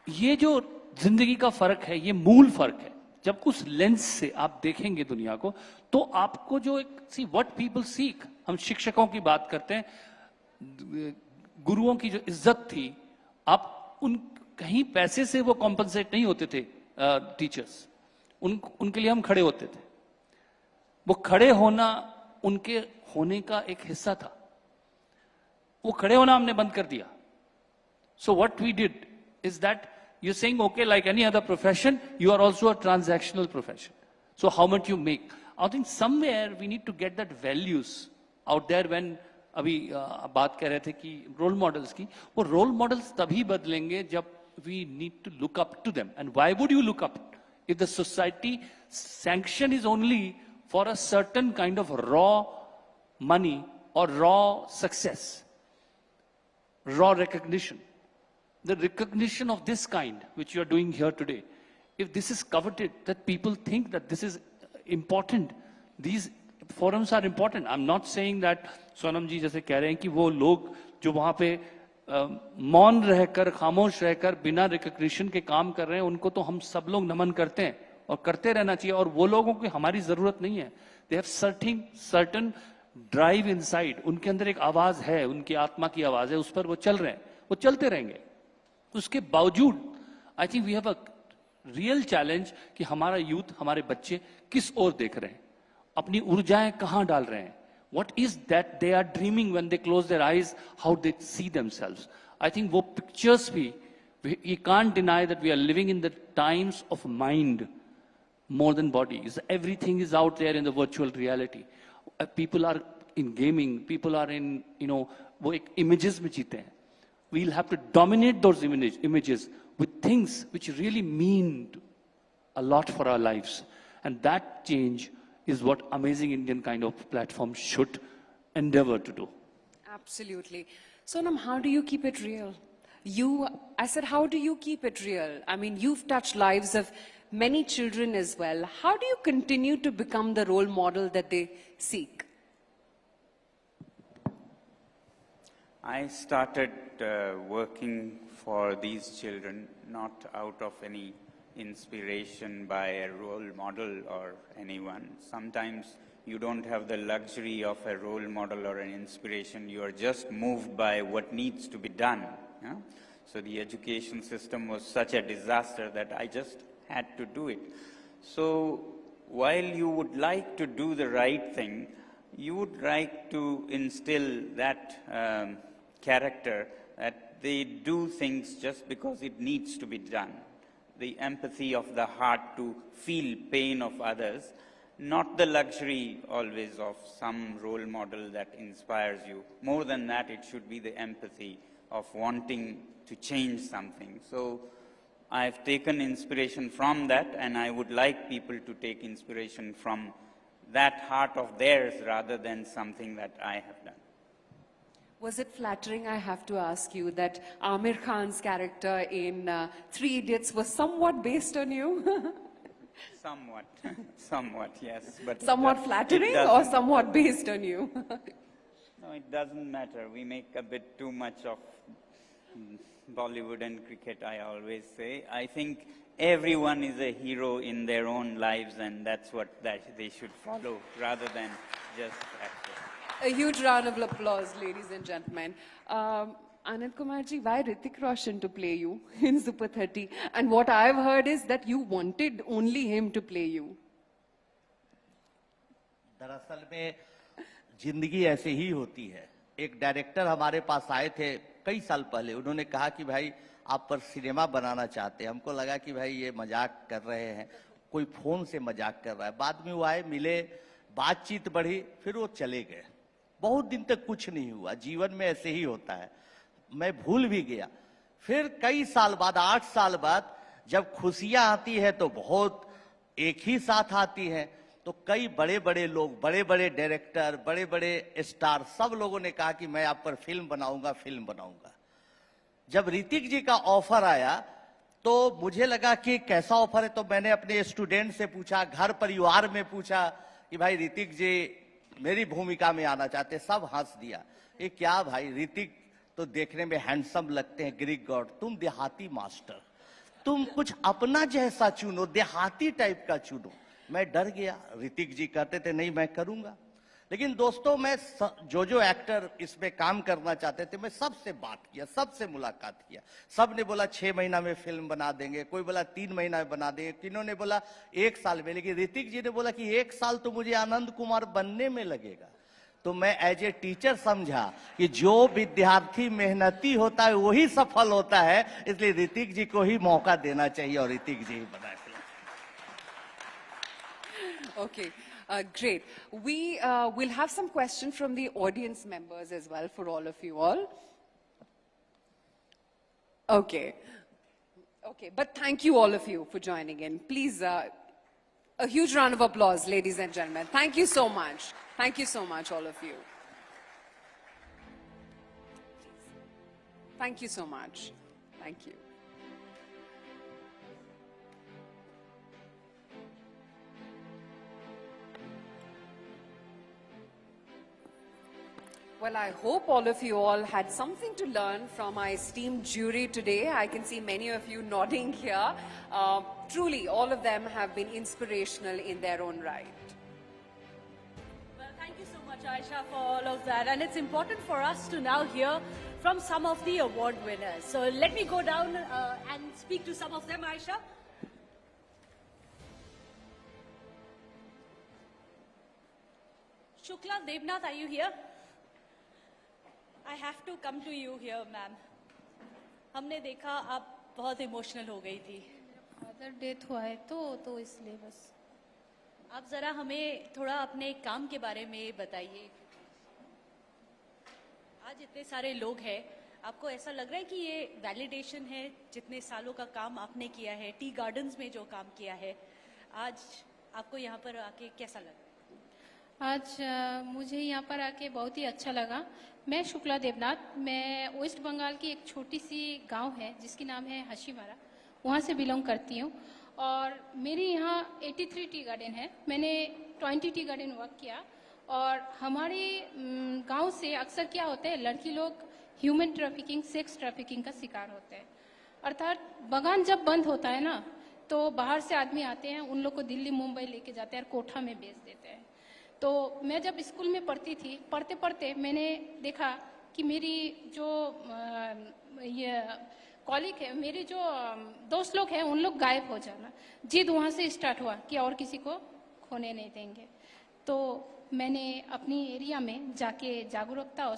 ये जो जिंदगी का फर्क है, ये मूल फर्क है. जब उस लेंस से आप देखेंगे दुनिया को तो आपको जो एक सी व्हाट पीपल सीक, हम शिक्षकों की बात करते हैं, गुरुओं की जो इज्जत थी, आप उन कहीं पैसे से वो कॉम्पनसेट नहीं होते थे. टीचर्स उनके लिए हम खड़े होते थे. वो खड़े होना उनके होने का एक हिस्सा था. वो खड़े होना हमने बंद कर दिया. So what we did is that you're saying, okay, like any other profession, you are also a transactional profession. So how much you make? I think somewhere we need to get that values out there. When अभी बात कर रहे थे कि role models की, वो role models तभी बदलेंगे जब we need to look up to them. And why would you look up? If the society sanction is only for a certain kind of raw money or raw success, raw recognition. The recognition of this kind, which you are doing here today, if this is coveted, that people think that this is important, these forums are important. I'm not saying that Sonam जी जैसे कह रहे हैं कि वो लोग जो वहां पे मौन रहकर, खामोश रहकर, बिना रिकग्निशन के काम कर रहे हैं, उनको तो हम सब लोग नमन करते हैं और करते रहना चाहिए. और वो लोगों की हमारी जरूरत नहीं है. They have certain drive inside, उनके अंदर एक आवाज है, उनकी आत्मा की आवाज है, उस पर वो चल रहे हैं, वो चलते रहेंगे। उसके बावजूद I think we have a real challenge कि हमारा यूथ, हमारे बच्चे किस ओर देख रहे हैं, अपनी ऊर्जाएं कहां डाल रहे हैं, what is that they are dreaming when they close their eyes, how they see themselves. I think वो pictures भी, we can't deny that we are living in the times of mind more than bodies. Everything is out there in the virtual reality. People are in gaming, people are in, वो एक images में जीते हैं. We'll have to dominate those images with things which really mean a lot for our lives. And that change is what Amazing Indian kind of platform should endeavor to do. Absolutely. Sonam, how do you keep it real? I said, how do you keep it real? I mean, you've touched lives of many children as well. How do you continue to become the role model that they seek? I started working for these children not out of any inspiration by a role model or anyone. Sometimes you don't have the luxury of a role model or an inspiration. You are just moved by what needs to be done. Yeah? So the education system was such a disaster that I just had to do it. So while you would like to do the right thing, you would like to instill that character that they do things just because it needs to be done. The empathy of the heart to feel pain of others, not the luxury always of some role model that inspires you. More than that, it should be the empathy of wanting to change something. So I've taken inspiration from that, and I would like people to take inspiration from that heart of theirs rather than something that I have done. Was it flattering, I have to ask you, that Amir Khan's character in Three Idiots was somewhat based on you? Somewhat, somewhat, yes. But somewhat flattering or somewhat based on you? No, it doesn't matter. We make a bit too much of Bollywood and cricket, I always say. I think everyone is a hero in their own lives, and that's what they should follow rather than just acting. A huge round of applause, ladies and gentlemen. Anand Kumarji, why Hrithik Roshan to play you in Super 30? And what I've heard is that you wanted only him to play you. दरअसल में जिंदगी ऐसे ही होती है। एक director हमारे पास आए थे कई साल पहले, उन्होंने कहा कि भाई आप पर सिनेमा बनाना चाहते हैं। हमको लगा कि भाई ये मजाक कर रहे हैं, कोई फोन से मजाक कर रहा है। बाद में वो आए, मिले, बातचीत बढ़ी, फिर वो चले गए। बहुत दिन तक कुछ नहीं हुआ। जीवन में ऐसे ही होता है, मैं भूल भी गया। फिर कई साल बाद, 8 साल बाद, जब खुशियां आती है तो बहुत एक ही साथ आती हैं। तो कई बड़े बड़े लोग, बड़े बड़े डायरेक्टर, बड़े बड़े स्टार, सब लोगों ने कहा कि मैं आप पर फिल्म बनाऊंगा, फिल्म बनाऊंगा। जब ऋतिक जी का ऑफर आया तो मुझे लगा कि कैसा ऑफर है। तो मैंने अपने स्टूडेंट से पूछा, घर परिवार में पूछा कि भाई ऋतिक जी मेरी भूमिका में आना चाहते। सब हंस दिया। ये क्या भाई, ऋतिक तो देखने में हैंडसम लगते हैं, ग्रीक गॉड, तुम देहाती मास्टर, तुम कुछ अपना जैसा चुनो, देहाती टाइप का चुनो। मैं डर गया। ऋतिक जी कहते थे नहीं मैं करूंगा। लेकिन दोस्तों, मैं जो एक्टर इसमें काम करना चाहते थे, मैं सबसे बात किया, सबसे मुलाकात किया। सब ने बोला 6 महीना में फिल्म बना देंगे, कोई बोला 3 महीना में बना देंगे, किन्होंने बोला 1 साल में। लेकिन ऋतिक जी ने बोला कि 1 साल तो मुझे आनंद कुमार बनने में लगेगा। तो मैं एज ए टीचर समझा कि जो विद्यार्थी मेहनती होता है वही सफल होता है, इसलिए ऋतिक जी को ही मौका देना चाहिए और ऋतिक जी ही बनाए। Okay, great. We will have some questions from the audience members as well for all of you all. Okay. Okay, but thank you all of you for joining in. Please, a huge round of applause, ladies and gentlemen. Thank you so much. Thank you so much, all of you. Thank you so much. Thank you. Well, I hope all of you all had something to learn from our esteemed jury today. I can see many of you nodding here. Truly, all of them have been inspirational in their own right. Well, thank you so much, much, Aisha, for all of that. And it's important for us to now hear from some of the award winners. So let me go down and speak to some of them, Aisha. Shukla Devnath, are you here? I have to come to you here, ma'am. हमने देखा आप बहुत emotional हो गई थी. Father death हुआ है तो इसलिए बस. आप जरा हमें थोड़ा अपने काम के बारे में बताइए. आज इतने सारे लोग हैं, आपको ऐसा लग रहा है कि ये वैलिडेशन है जितने सालों का काम आपने किया है, टी गार्डन्स में जो काम किया है, आज आपको यहाँ पर आके कैसा लगा? आज मुझे यहाँ पर आके बहुत ही अच्छा लगा. मैं शुक्ला देवनाथ, मैं वेस्ट बंगाल की एक छोटी सी गांव है जिसकी नाम है हशीमारा, वहाँ से बिलोंग करती हूँ. और मेरी यहाँ 83 टी गार्डन है. मैंने 20 टी गार्डन वर्क किया. और हमारे गांव से अक्सर क्या होता है, लड़की लोग ह्यूमन ट्रैफिकिंग, सेक्स ट्रैफिकिंग का शिकार होते हैं. अर्थात बगान जब बंद होता है ना, तो बाहर से आदमी आते हैं, उन लोग को दिल्ली मुंबई लेके जाते हैं और कोठा में बेच देते हैं. तो मैं जब स्कूल में पढ़ती थी, पढ़ते पढ़ते मैंने देखा कि मेरी जो ये कॉलीग है, मेरे जो दोस्त लोग हैं, उन लोग गायब हो जाना. जिद वहाँ से स्टार्ट हुआ कि और किसी को खोने नहीं देंगे. तो मैंने अपनी एरिया में जाके जागरूकता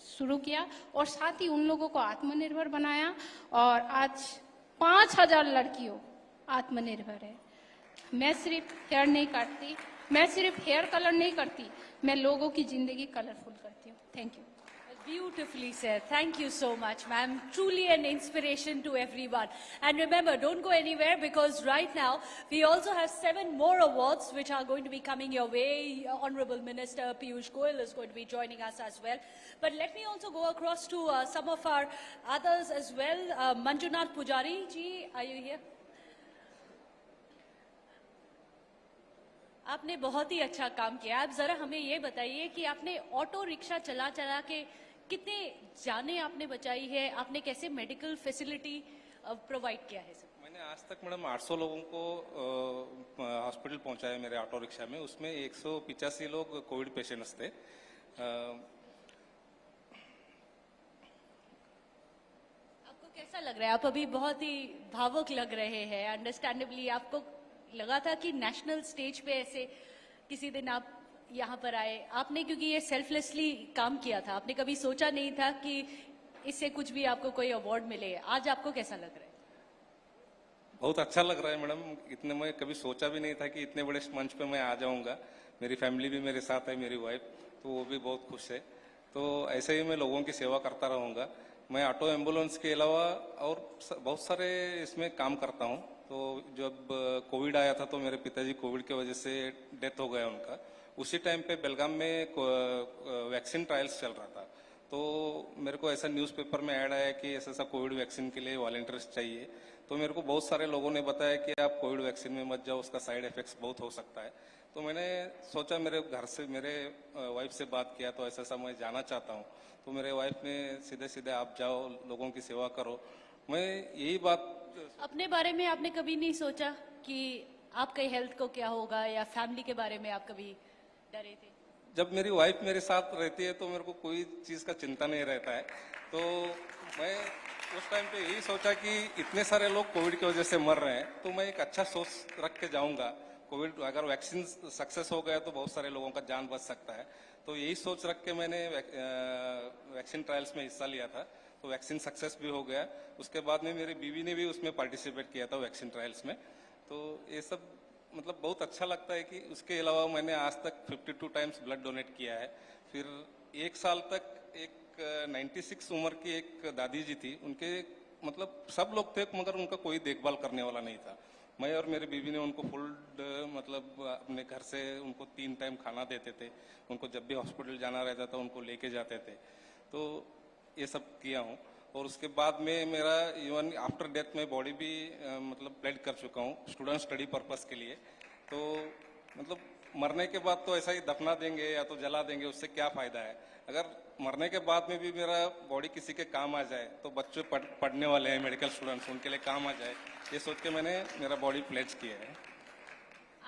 शुरू किया और साथ ही उन लोगों को आत्मनिर्भर बनाया. और आज 5000 लड़कियों आत्मनिर्भर है. मैं सिर्फ हेयर नहीं काटती, मैं सिर्फ हेयर कलर नहीं करती, मैं लोगों की जिंदगी कलरफुल करती हूँ. Thank you. Beautifully said. Thank you so much, ma'am. Truly an inspiration to everyone. And remember, don't go anywhere, because right now we also have 7 more awards which are going to be coming your way. Honorable Minister Piyush Goyal is going to be joining us as well. But let me also go across to some of our others as well. Manjunath Pujari ji, are you here? आपने बहुत ही अच्छा काम किया. आप जरा हमें ये बताइए कि आपने ऑटो रिक्शा चला चला के कितने जाने आपने बचाई है, आपने कैसे मेडिकल फैसिलिटी प्रोवाइड किया है? सर, मैंने आज तक मैडम 800 लोगों को हॉस्पिटल पहुंचाया मेरे ऑटो रिक्शा में. उसमें 185 लोग कोविड पेशेंट्स थे. आपको कैसा लग रहा है? आप अभी बहुत ही भावुक लग रहे हैं. अंडरस्टैंडेबली आपको लगा था कि नेशनल स्टेज पे ऐसे किसी दिन आप यहाँ पर आए. आपने क्योंकि ये सेल्फलेसली काम किया था, आपने कभी सोचा नहीं था कि इससे कुछ भी आपको कोई अवार्ड मिले. आज आपको कैसा लग रहा है? बहुत अच्छा लग रहा है मैडम. इतने मैं कभी सोचा भी नहीं था कि इतने बड़े मंच पे मैं आ जाऊंगा. मेरी फैमिली भी मेरे साथ है, मेरी वाइफ, तो वो भी बहुत खुश है. तो ऐसे ही मैं लोगों की सेवा करता रहूंगा. मैं ऑटो एम्बुलेंस के अलावा और बहुत सारे इसमें काम करता हूँ. तो जब कोविड आया था तो मेरे पिताजी कोविड की वजह से डेथ हो गया उनका. उसी टाइम पे बेलगाम में वैक्सीन ट्रायल्स चल रहा था. तो मेरे को ऐसा न्यूज़पेपर में ऐड आया कि ऐसा कोविड वैक्सीन के लिए वॉलंटियर्स चाहिए. तो मेरे को बहुत सारे लोगों ने बताया कि आप कोविड वैक्सीन में मत जाओ, उसका साइड इफेक्ट्स बहुत हो सकता है. तो मैंने सोचा, मेरे घर से मेरे वाइफ से बात किया, तो ऐसा मैं जाना चाहता हूँ. तो मेरे वाइफ ने सीधे सीधे आप जाओ, लोगों की सेवा करो. मैं यही बात. अपने बारे में आपने कभी नहीं सोचा कि आपके हेल्थ को क्या होगा, या फैमिली के बारे में आप कभी डरे थे? जब मेरी वाइफ मेरे साथ रहती है तो मेरे को कोई चीज का चिंता नहीं रहता है. तो मैं उस टाइम पे यही सोचा कि इतने सारे लोग कोविड की वजह से मर रहे हैं, तो मैं एक अच्छा सोच रख के जाऊंगा. कोविड अगर वैक्सीन सक्सेस हो गया तो बहुत सारे लोगों का जान बच सकता है. तो यही सोच रख के मैंने वैक्सीन ट्रायल्स में हिस्सा लिया था. तो वैक्सीन सक्सेस भी हो गया. उसके बाद में मेरी बीवी ने भी उसमें पार्टिसिपेट किया था वैक्सीन ट्रायल्स में. तो ये सब मतलब बहुत अच्छा लगता है कि उसके अलावा मैंने आज तक 52 टाइम्स ब्लड डोनेट किया है. फिर 1 साल तक एक 96 उम्र की एक दादी जी थी, उनके मतलब सब लोग थे मगर उनका कोई देखभाल करने वाला नहीं था. मैं और मेरी बीवी ने उनको फुल मतलब अपने घर से उनको 3 टाइम खाना देते थे. उनको जब भी हॉस्पिटल जाना रहता था उनको लेके जाते थे. तो ये सब किया हूँ. और उसके बाद में मेरा इवन आफ्टर डेथ में बॉडी भी मतलब प्लेड कर चुका हूँ स्टूडेंट स्टडी पर्पस के लिए. तो मतलब मरने के बाद तो ऐसा ही दफना देंगे या तो जला देंगे, उससे क्या फायदा है. अगर मरने के बाद में भी मेरा बॉडी किसी के काम आ जाए, तो बच्चे पढ़ने वाले हैं, मेडिकल स्टूडेंट्स, उनके लिए काम आ जाए, ये सोच के मैंने मेरा बॉडी प्लेज किया है.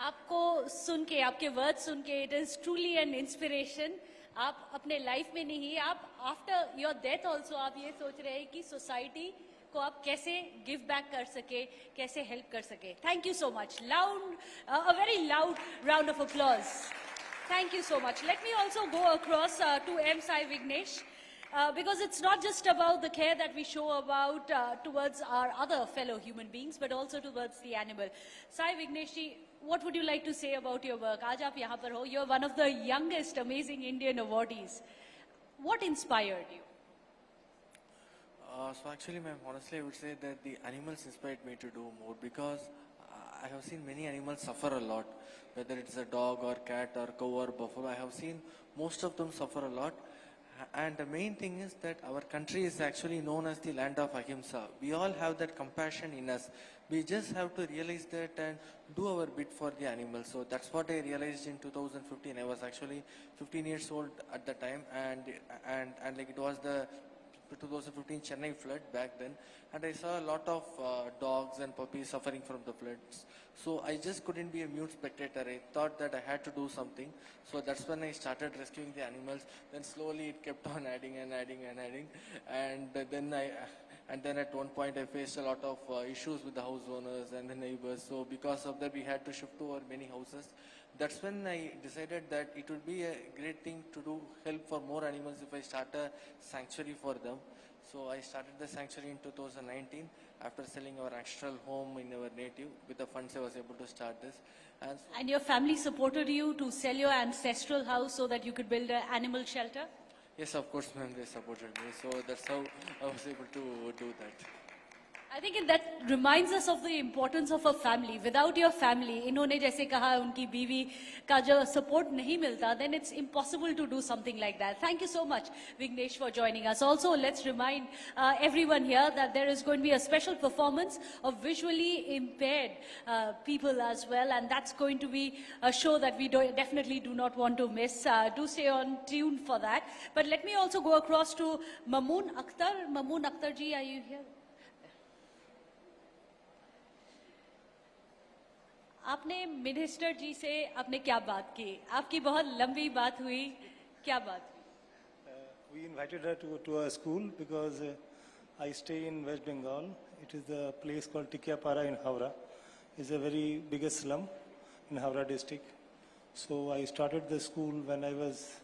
आपको सुन के, आपके वर्ड सुन के, it is truly an inspiration. आप अपने लाइफ में नहीं, आप आफ्टर योर डेथ ऑल्सो आप ये सोच रहे हैं कि सोसाइटी को आप कैसे गिव बैक कर सके, कैसे हेल्प कर सके. Thank you so much. A very loud round of applause. Thank you so much. Let me also go across to M. Sai Vignesh, because it's not just about the care that we show about towards our other fellow human beings, but also towards the animal. Sai Vignesh ji, what would you like to say about your work? Aaj aap yahan par ho. You're one of the youngest Amazing Indian awardees. What inspired you? So actually, ma'am, honestly, I would say that the animals inspired me to do more, because I have seen many animals suffer a lot, whether it's a dog or cat or cow or buffalo. I have seen most of them suffer a lot. And the main thing is that our country is actually known as the land of ahimsa. We all have that compassion in us. We just have to realize that and do our bit for the animals. So that's what I realized in 2015. I was actually 15 years old at the time, and like it was the 2015 Chennai flood back then, and I saw a lot of dogs and puppies suffering from the floods. So I just couldn't be a mute spectator. I thought that I had to do something. So that's when I started rescuing the animals. Then slowly it kept on adding and adding and adding. And then at one point I faced a lot of issues with the house owners and the neighbors. So because of that, we had to shift to our many houses. That's when I decided that it would be a great thing to do help for more animals if I start a sanctuary for them. So I started the sanctuary in 2019 after selling our ancestral home in our native. With the funds I was able to start this. And your family supported you to sell your ancestral house so that you could build an animal shelter? Yes, of course, ma'am, they supported me. So that's how I was able to do that. I think that reminds us of the importance of a family. Without your family, इन्होंने जैसे कहा उनकी बीवी का जो support नहीं मिलता, then it's impossible to do something like that. Thank you so much, Vignesh, for joining us. Also, let's remind everyone here that there is going to be a special performance of visually impaired people as well, and that's going to be a show that we definitely do not want to miss. Do stay on tune for that. But let me also go across to Mamoon Akhtar. Mamoon Akhtar ji, are you here? आपने minister जी से आपने क्या बात की? आपकी बहुत लंबी बात हुई, क्या बात हुई? We invited her to our school because I stay in West Bengal. It is a place called Tikiapara in Howrah. It's a very biggest slum in Howrah district. So I started the school when I was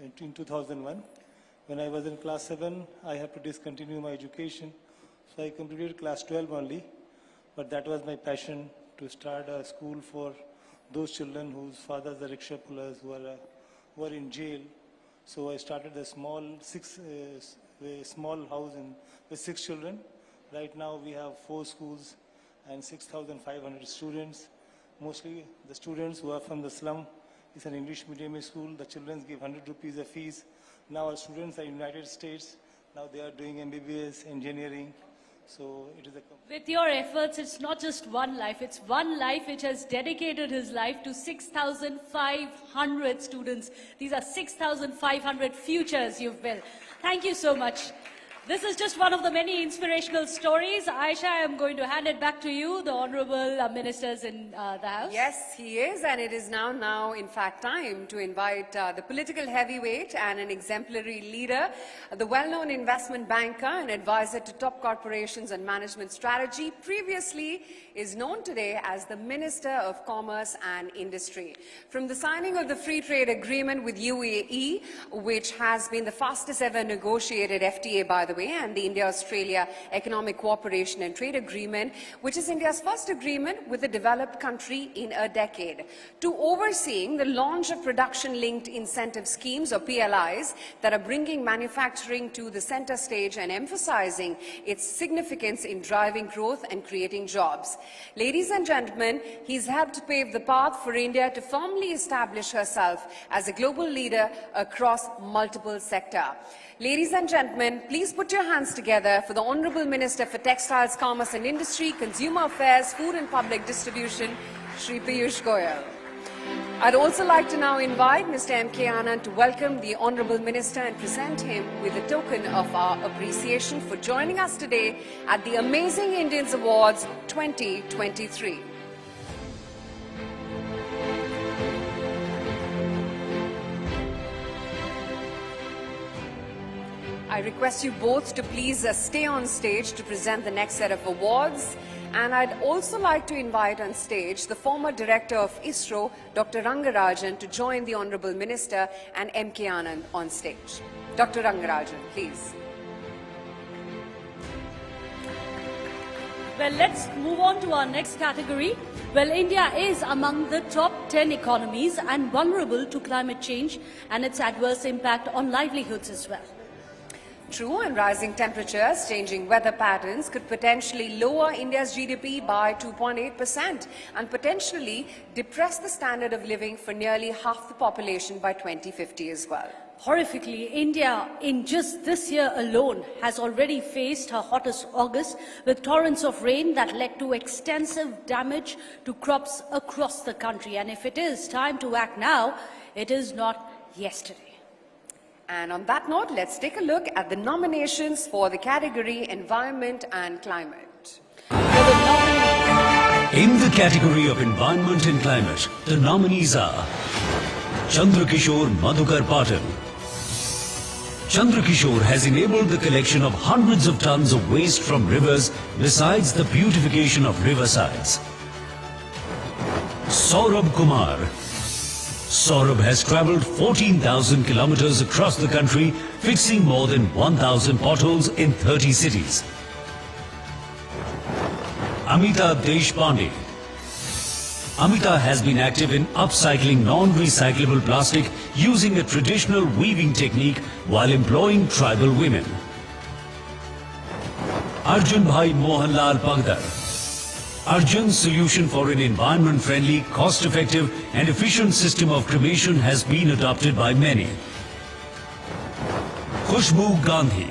in 2001. When I was in class 7, I had to discontinue my education. So I completed class 12 only. But that was my passion, to start a school for those children whose fathers are rickshaw pullers, who are in jail. So I started a small house with 6 children. Right now we have 4 schools and 6,500 students. Mostly the students who are from the slum. It's an English medium school. The children give 100 rupees a fees. Now our students are in United States. Now they are doing MBBS, engineering. So it is a... With your efforts, it's not just one life, it's one life which has dedicated his life to 6,500 students. These are 6,500 futures you've built. Thank you so much. This is just one of the many inspirational stories. Aisha, I am going to hand it back to you, the honorable ministers in the House. Yes, he is, and it is now in fact time to invite the political heavyweight and an exemplary leader, the well-known investment banker and advisor to top corporations and management strategy, previously is known today as the Minister of Commerce and Industry. From the signing of the free trade agreement with UAE, which has been the fastest ever negotiated FTA, by the way, and the India-Australia Economic Cooperation and Trade Agreement, which is India's first agreement with a developed country in a decade, to overseeing the launch of production-linked incentive schemes, or PLIs, that are bringing manufacturing to the center stage and emphasizing its significance in driving growth and creating jobs. Ladies and gentlemen, he's helped pave the path for India to firmly establish herself as a global leader across multiple sectors. Ladies and gentlemen, please put your hands together for the Honourable Minister for Textiles, Commerce and Industry, Consumer Affairs, Food and Public Distribution, Shri Piyush Goyal. I'd also like to now invite Mr. M.K. Anand to welcome the Honourable Minister and present him with a token of our appreciation for joining us today at the Amazing Indians Awards 2023. I request you both to please stay on stage to present the next set of awards. And I'd also like to invite on stage the former director of ISRO, Dr. Rangarajan, to join the Honorable Minister and M.K. Anand on stage. Dr. Rangarajan, please. Well, let's move on to our next category. Well, India is among the top 10 economies and vulnerable to climate change and its adverse impact on livelihoods as well. True, and rising temperatures, changing weather patterns could potentially lower India's GDP by 2.8% and potentially depress the standard of living for nearly half the population by 2050 as well. Horrifically, India, in just this year alone, has already faced her hottest August with torrents of rain that led to extensive damage to crops across the country. And if it is time to act now, it is not yesterday. And on that note, let's take a look at the nominations for the category Environment and Climate. In the category of Environment and Climate, the nominees are Chandrakishore Madhukar Patil. Chandrakishore has enabled the collection of hundreds of tons of waste from rivers besides the beautification of riversides. Saurabh Kumar. Saurabh has travelled 14,000 kilometers across the country, fixing more than 1,000 potholes in 30 cities. Amita Deshpande. Amita has been active in upcycling non-recyclable plastic using a traditional weaving technique while employing tribal women. Arjun Bhai Mohanlal Pagdar. Arjun's solution for an environment-friendly, cost-effective and efficient system of cremation has been adopted by many. Khushbu Gandhi.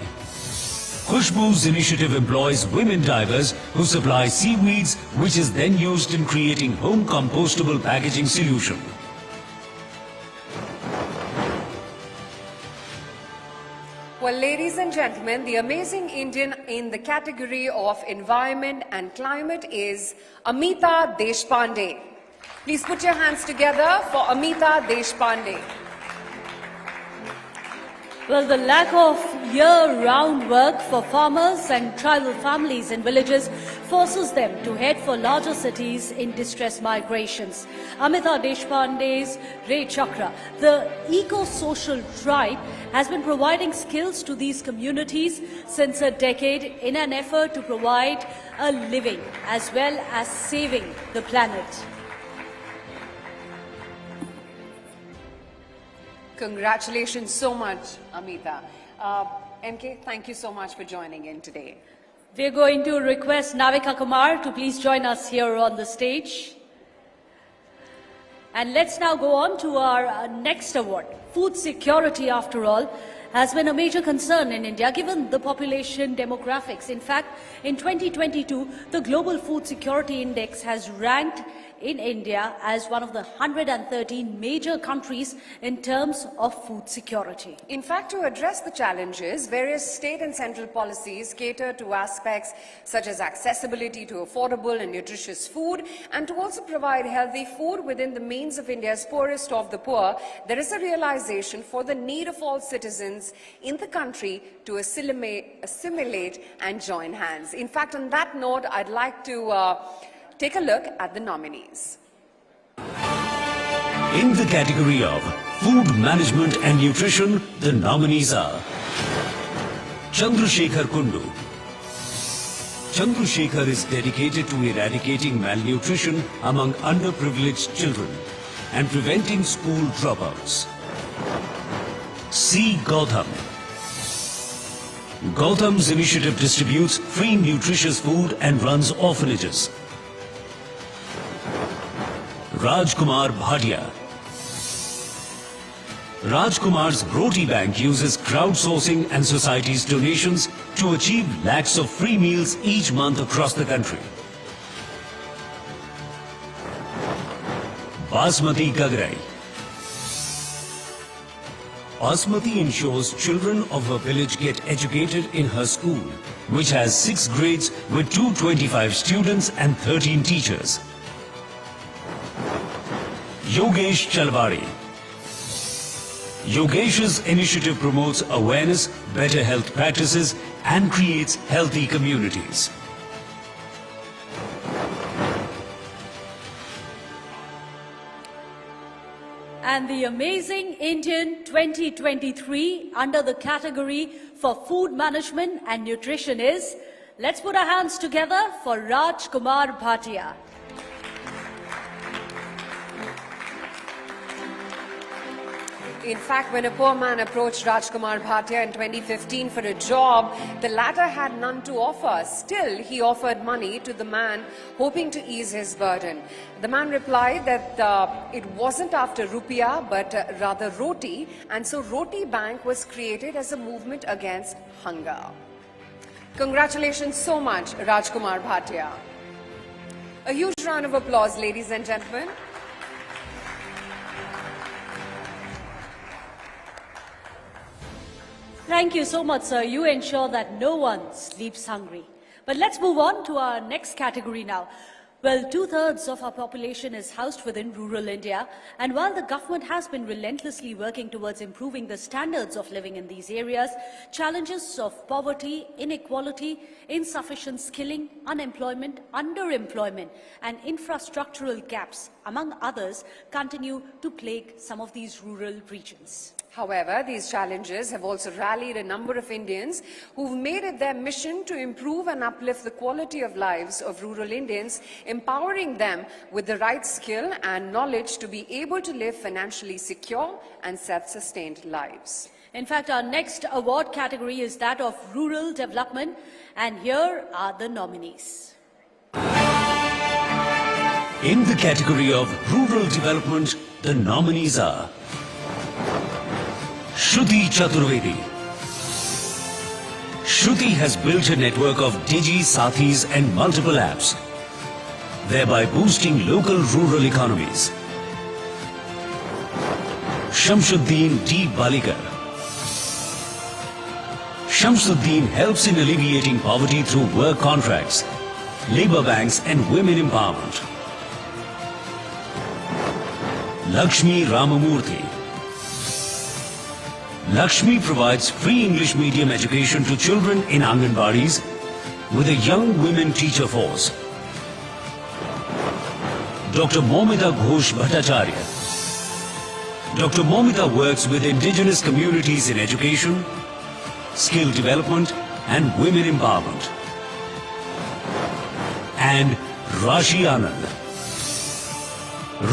Khushbu's initiative employs women divers who supply seaweeds, which is then used in creating home compostable packaging solution. Well, ladies and gentlemen, the amazing Indian in the category of Environment and Climate is Amita Deshpande. Please put your hands together for Amita Deshpande. Well, the lack of year-round work for farmers and tribal families in villages forces them to head for larger cities in distress migrations. Amita Deshpande's Ray Chakra, the eco-social tribe, has been providing skills to these communities since a decade in an effort to provide a living as well as saving the planet. Congratulations so much, Amita. MK, thank you so much for joining in today. We're going to request Navika Kumar to please join us here on the stage. And let's now go on to our next award. Food security, after all, has been a major concern in India given the population demographics. In fact, in 2022, the Global Food Security Index has ranked in India as one of the 113 major countries in terms of food security. In fact, to address the challenges, various state and central policies cater to aspects such as accessibility to affordable and nutritious food, and to also provide healthy food within the means of India's poorest of the poor. There is a realization for the need of all citizens in the country to assimilate and join hands. In fact, on that note, I'd like to take a look at the nominees. In the category of Food Management and Nutrition, the nominees are Chandrasekhar Kundu. Chandrasekhar is dedicated to eradicating malnutrition among underprivileged children and preventing school dropouts. C. Gautam. Gautam's initiative distributes free nutritious food and runs orphanages. Rajkumar Bhatia. Rajkumar's Roti Bank uses crowdsourcing and society's donations to achieve lakhs of free meals each month across the country. Basmati Gagrai. Basmati ensures children of her village get educated in her school, which has 6 grades with 225 students and 13 teachers. Yogesh Chalwari. Yogesh's initiative promotes awareness, better health practices, and creates healthy communities. And the Amazing Indian 2023 under the category for food management and nutrition is, let's put our hands together for Rajkumar Bhatia. In fact, when a poor man approached Rajkumar Bhatia in 2015 for a job, the latter had none to offer. Still, he offered money to the man, hoping to ease his burden. The man replied that it wasn't after rupiah, but rather roti, and so Roti Bank was created as a movement against hunger. Congratulations so much, Rajkumar Bhatia. A huge round of applause, ladies and gentlemen. Thank you so much, sir. You ensure that no one sleeps hungry. But let's move on to our next category now. Well, 2/3 of our population is housed within rural India, and while the government has been relentlessly working towards improving the standards of living in these areas, challenges of poverty, inequality, insufficient skilling, unemployment, underemployment, and infrastructural gaps, among others, continue to plague some of these rural regions. However, these challenges have also rallied a number of Indians who've made it their mission to improve and uplift the quality of lives of rural Indians, empowering them with the right skill and knowledge to be able to live financially secure and self-sustained lives. In fact, our next award category is that of rural development, and here are the nominees. In the category of rural development, the nominees are Shruti Chaturvedi. Shruti has built a network of Digi, Sathis and multiple apps, thereby boosting local rural economies. Shamsuddin D. Balikar. Shamsuddin helps in alleviating poverty through work contracts, labor banks and women empowerment. Lakshmi Ramamurthy. Lakshmi provides free English medium education to children in Anganwadis with a young women teacher force. Dr. Momita Ghosh Bhattacharya. Dr. Momita works with indigenous communities in education, skill development and women empowerment. And Rashi Anand.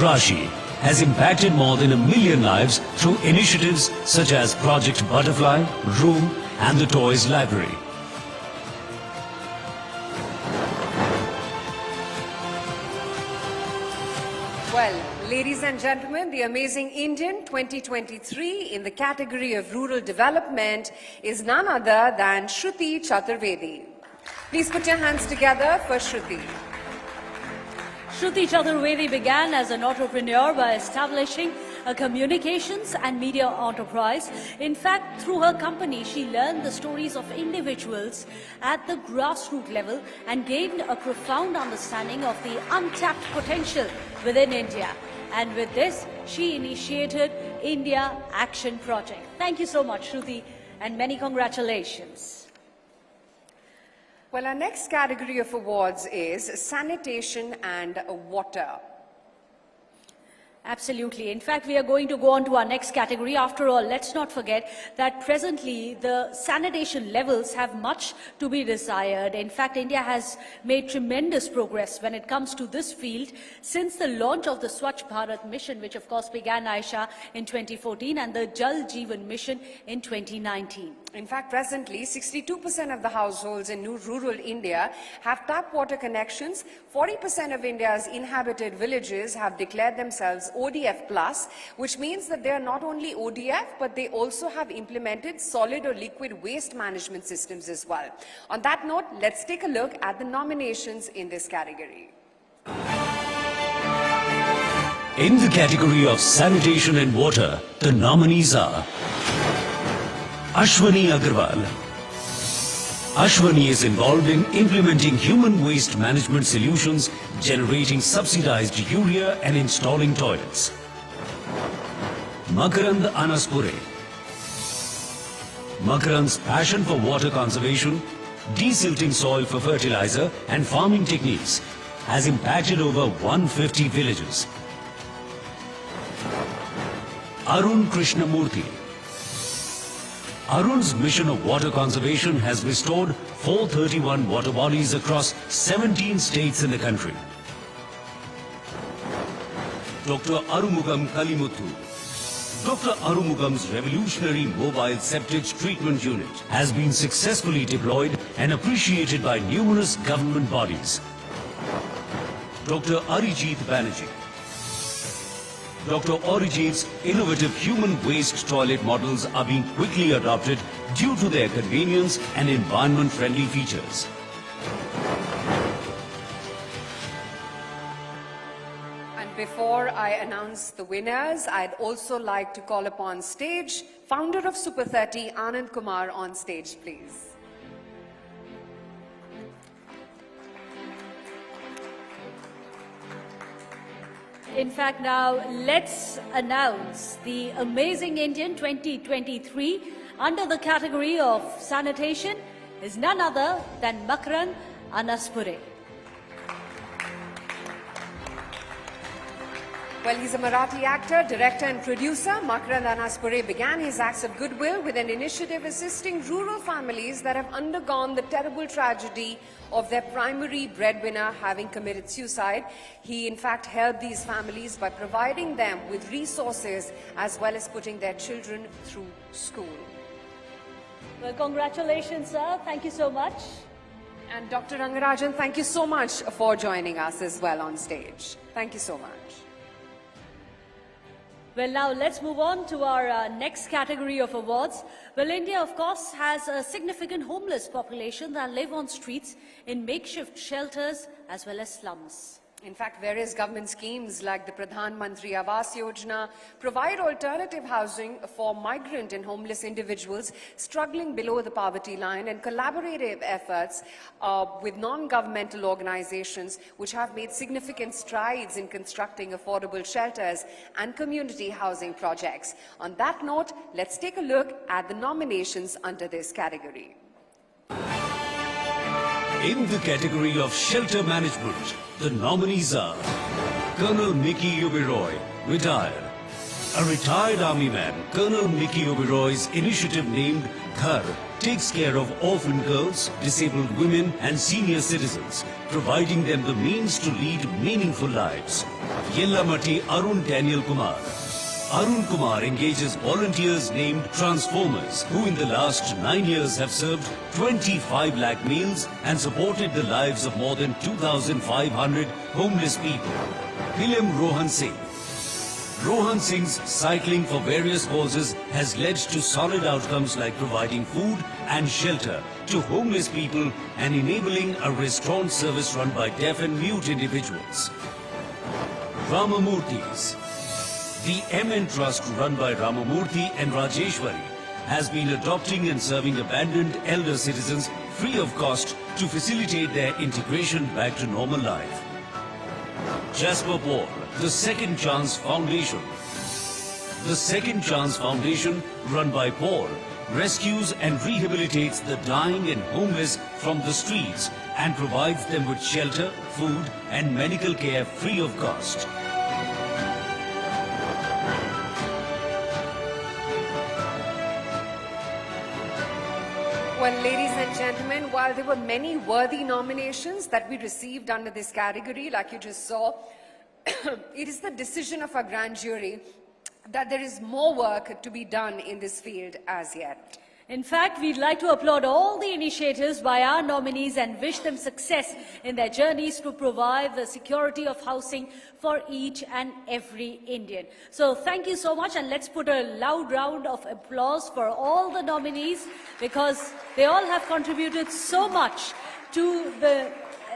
Rashi has impacted more than 1 million lives through initiatives such as Project Butterfly, Room and the Toys Library. Well, ladies and gentlemen, the Amazing Indian 2023 in the category of rural development is none other than Shruti Chaturvedi. Please put your hands together for Shruti. Shruti Chaturvedi began as an entrepreneur by establishing a communications and media enterprise. In fact, through her company, she learned the stories of individuals at the grassroots level and gained a profound understanding of the untapped potential within India. And with this, she initiated India Action Project. Thank you so much, Shruti, and many congratulations. Well, our next category of awards is sanitation and water. Absolutely. In fact, we are going to go on to our next category. After all, let's not forget that presently the sanitation levels have much to be desired. In fact, India has made tremendous progress when it comes to this field since the launch of the Swachh Bharat mission, which of course began, Aisha, in 2014, and the Jal Jeevan mission in 2019. In fact, presently, 62% of the households in rural India have tap water connections. 40% of India's inhabited villages have declared themselves ODF+, which means that they are not only ODF, but they also have implemented solid or liquid waste management systems as well. On that note, let's take a look at the nominations in this category. In the category of sanitation and water, the nominees are Ashwani Agarwal. Ashwani is involved in implementing human waste management solutions, generating subsidized urea and installing toilets. Makarand Anaspure. Makarand's passion for water conservation, desilting soil for fertilizer and farming techniques has impacted over 150 villages. Arun Krishnamurthy. Arun's mission of water conservation has restored 431 water bodies across 17 states in the country. Dr. Arumugam Kalimuthu. Dr. Arumugam's revolutionary mobile septage treatment unit has been successfully deployed and appreciated by numerous government bodies. Dr. Arijit Banerjee. Dr. Arijit's innovative human waste toilet models are being quickly adopted due to their convenience and environment-friendly features. Before I announce the winners, I'd also like to call upon stage founder of Super 30, Anand Kumar, on stage, please. In fact, now let's announce the Amazing Indian 2023 under the category of sanitation is none other than Makarand Anaspure. Well, he's a Marathi actor, director and producer. Makarand Anaspure began his acts of goodwill with an initiative assisting rural families that have undergone the terrible tragedy of their primary breadwinner having committed suicide. He, in fact, helped these families by providing them with resources as well as putting their children through school. Well, congratulations, sir. Thank you so much. And Dr. Rangarajan, thank you so much for joining us as well on stage. Thank you so much. Well, now let's move on to our next category of awards. Well, India, of course, has a significant homeless population that live on streets in makeshift shelters as well as slums. In fact, various government schemes like the Pradhan Mantri Awas Yojana provide alternative housing for migrant and homeless individuals struggling below the poverty line, and collaborative efforts with non-governmental organizations which have made significant strides in constructing affordable shelters and community housing projects. On that note, let's take a look at the nominations under this category. In the category of shelter management, the nominees are Colonel Mickey Oberoi, retired. A retired army man, Colonel Mickey Oberoi's initiative named Ghar takes care of orphan girls, disabled women and senior citizens, providing them the means to lead meaningful lives. Yellamati Arun Daniel Kumar. Arun Kumar engages volunteers named Transformers, who in the last 9 years have served 25 lakh meals and supported the lives of more than 2,500 homeless people. Willem Rohan Singh. Rohan Singh's cycling for various causes has led to solid outcomes like providing food and shelter to homeless people and enabling a restaurant service run by deaf and mute individuals. Ramamurthy's. The MN Trust run by Ramamurthy and Rajeshwari has been adopting and serving abandoned elder citizens free of cost to facilitate their integration back to normal life. Jasper Paul, the Second Chance Foundation. The Second Chance Foundation, run by Paul, rescues and rehabilitates the dying and homeless from the streets and provides them with shelter, food and medical care free of cost. Well, ladies and gentlemen, while there were many worthy nominations that we received under this category, like you just saw, it is the decision of our grand jury that there is more work to be done in this field as yet. In fact, we'd like to applaud all the initiatives by our nominees and wish them success in their journeys to provide the security of housing for each and every Indian. So thank you so much, and let's put a loud round of applause for all the nominees because they all have contributed so much to the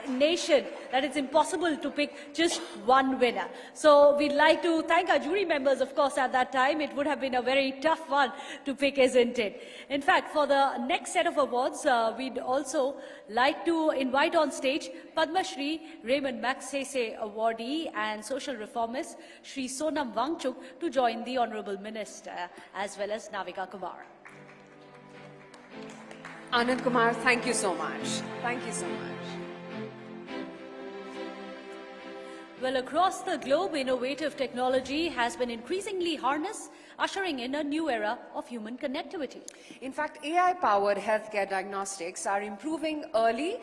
nation that it's impossible to pick just one winner. So we'd like to thank our jury members, of course, at that time. It would have been a very tough one to pick, isn't it? In fact, for the next set of awards, we'd also like to invite on stage Padma Shri Raymond Magsaysay awardee and social reformist Shri Sonam Wangchuk to join the Honourable Minister as well as Navika Kumar. Anand Kumar, thank you so much. Thank you so much. Well, across the globe, innovative technology has been increasingly harnessed, ushering in a new era of human connectivity. In fact, AI-powered healthcare diagnostics are improving early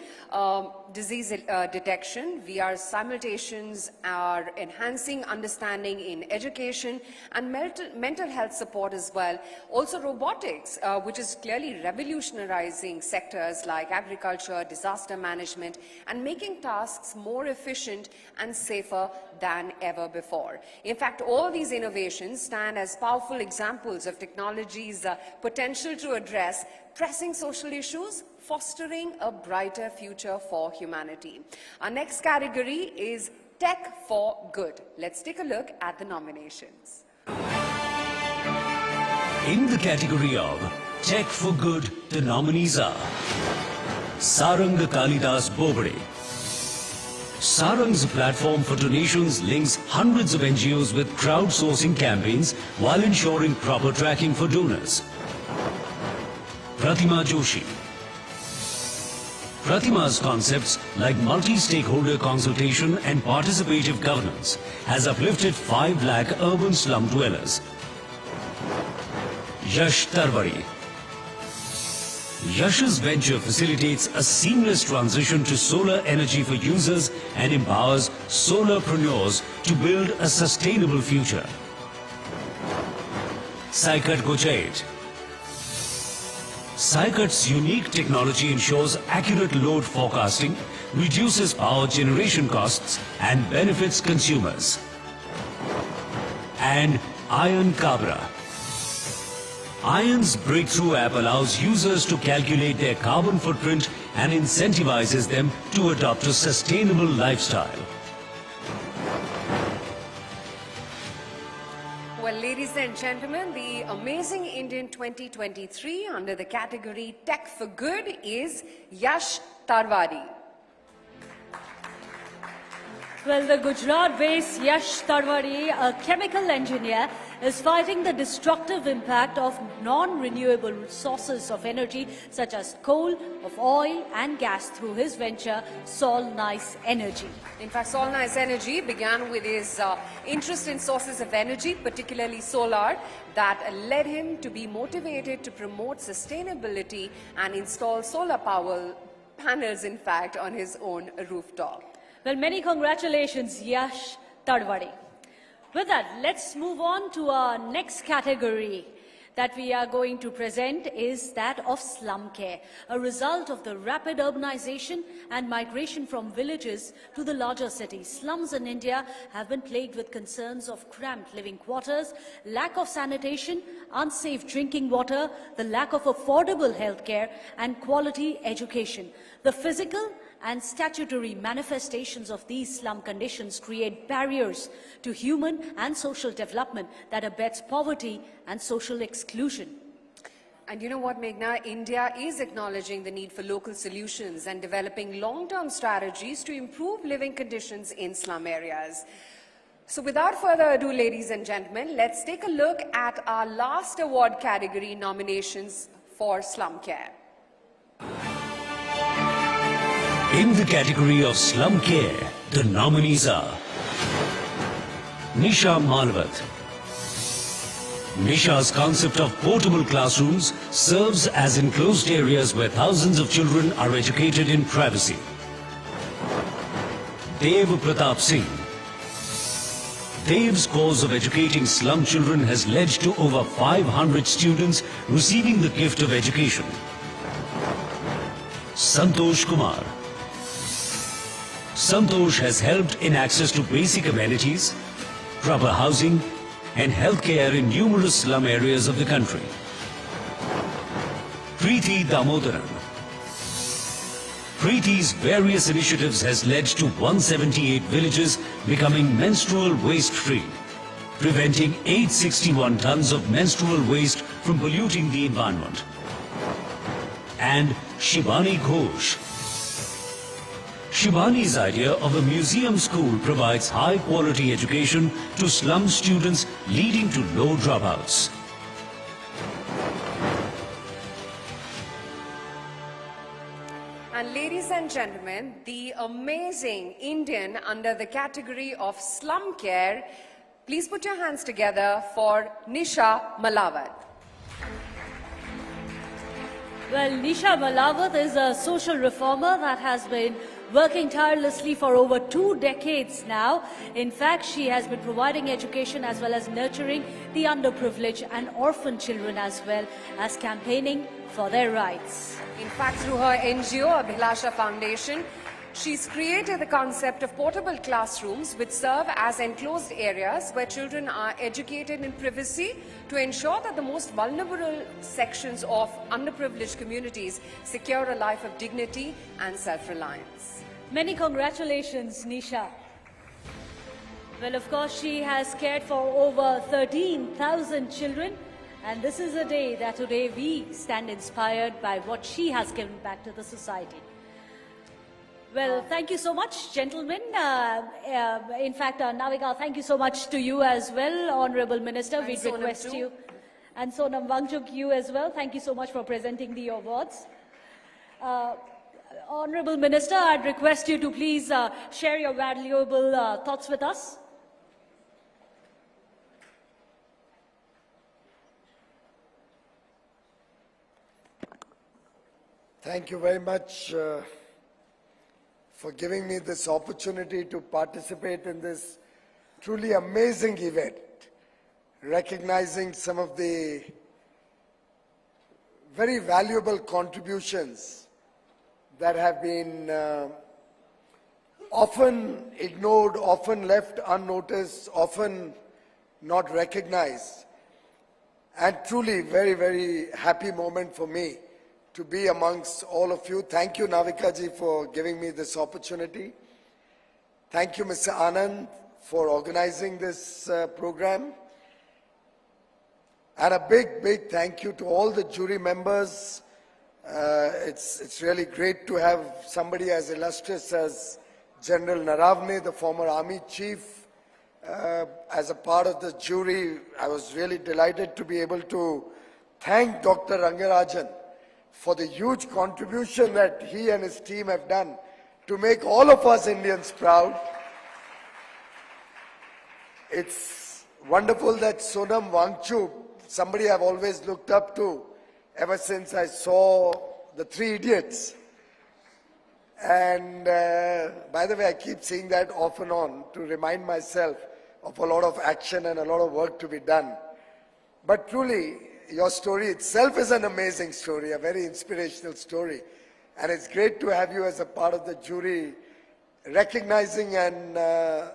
disease detection. VR simulations are enhancing understanding in education and mental health support as well. Also robotics, which is clearly revolutionizing sectors like agriculture, disaster management, and making tasks more efficient and safer than ever before. In fact, all these innovations stand as powerful examples of technology's potential to address pressing social issues, fostering a brighter future for humanity. Our next category is Tech for Good. Let's take a look at the nominations. In the category of Tech for Good, the nominees are Sarang Kalidas Bobade. Sarang's platform for donations links hundreds of NGOs with crowdsourcing campaigns while ensuring proper tracking for donors. Pratima Joshi. Pratima's concepts like multi-stakeholder consultation and participative governance has uplifted 5 lakh urban slum dwellers. Yash Tarwari. Yash's venture facilitates a seamless transition to solar energy for users and empowers solarpreneurs to build a sustainable future. Saikat Gochait. Saikat's unique technology ensures accurate load forecasting, reduces power generation costs and benefits consumers. And Ayan Kabra. Ayan's breakthrough app allows users to calculate their carbon footprint and incentivizes them to adopt a sustainable lifestyle. Well, ladies and gentlemen, the Amazing Indian 2023 under the category Tech for Good is Yash Tarwari. Well, the Gujarat-based Yash Tarwari, a chemical engineer, is fighting the destructive impact of non-renewable sources of energy such as coal, of oil and gas through his venture Sol Nice Energy. In fact, Sol Nice Energy began with his interest in sources of energy, particularly solar, that led him to be motivated to promote sustainability and install solar power panels, in fact, on his own rooftop. Well, many congratulations, Yash Tarwari. With that, let's move on to our next category that we are going to present is that of slum care, a result of the rapid urbanization and migration from villages to the larger cities. Slums in India have been plagued with concerns of cramped living quarters, lack of sanitation, unsafe drinking water, the lack of affordable health care and quality education. The physical and statutory manifestations of these slum conditions create barriers to human and social development that abets poverty and social exclusion. And you know what, Meghna? India is acknowledging the need for local solutions and developing long-term strategies to improve living conditions in slum areas. So without further ado, ladies and gentlemen, let's take a look at our last award category nominations for slum care. In the category of slum care, the nominees are Nisha Malvat. Nisha's concept of portable classrooms serves as enclosed areas where thousands of children are educated in privacy. Dev Pratap Singh. Dev's cause of educating slum children has led to over 500 students receiving the gift of education. Santosh Kumar. Santosh has helped in access to basic amenities, proper housing and healthcare in numerous slum areas of the country. Preeti Damodaran. Preeti's various initiatives has led to 178 villages becoming menstrual waste free, preventing 861 tons of menstrual waste from polluting the environment. And Shibani Ghosh. Shibani's idea of a museum school provides high-quality education to slum students, leading to low dropouts. And ladies and gentlemen, the amazing Indian under the category of slum care. Please put your hands together for Nisha Malawat. Well, Nisha Malawat is a social reformer that has been working tirelessly for over 2 decades now. In fact, she has been providing education as well as nurturing the underprivileged and orphan children as well as campaigning for their rights. In fact, through her NGO, Abhilasha Foundation, she's created the concept of portable classrooms which serve as enclosed areas where children are educated in privacy to ensure that the most vulnerable sections of underprivileged communities secure a life of dignity and self-reliance. Many congratulations, Nisha. Well, of course, she has cared for over 13,000 children. And this is a day that today we stand inspired by what she has given back to the society. Well, thank you so much, gentlemen. In fact, Navika, thank you so much to you as well, Honorable Minister. We'd request you. And Sonam Wangchuk, you as well. Thank you so much for presenting the awards. Honorable Minister, I'd request you to please share your valuable thoughts with us. Thank you very much for giving me this opportunity to participate in this truly amazing event, recognizing some of the very valuable contributions that have been often ignored, often left unnoticed, often not recognized. And truly very, very happy moment for me to be amongst all of you. Thank you, Navika ji, for giving me this opportunity. Thank you, Mr. Anand, for organizing this program. And a big, big thank you to all the jury members. It's really great to have somebody as illustrious as General Naravne, the former army chief, as a part of the jury. I was really delighted to be able to thank Dr. Rangarajan for the huge contribution that he and his team have done to make all of us Indians proud. It's wonderful that Sonam Wangchuk, somebody I've always looked up to ever since I saw the Three Idiots. And by the way, I keep seeing that off and on to remind myself of a lot of action and a lot of work to be done. But truly, your story itself is an amazing story, a very inspirational story. And it's great to have you as a part of the jury, recognizing and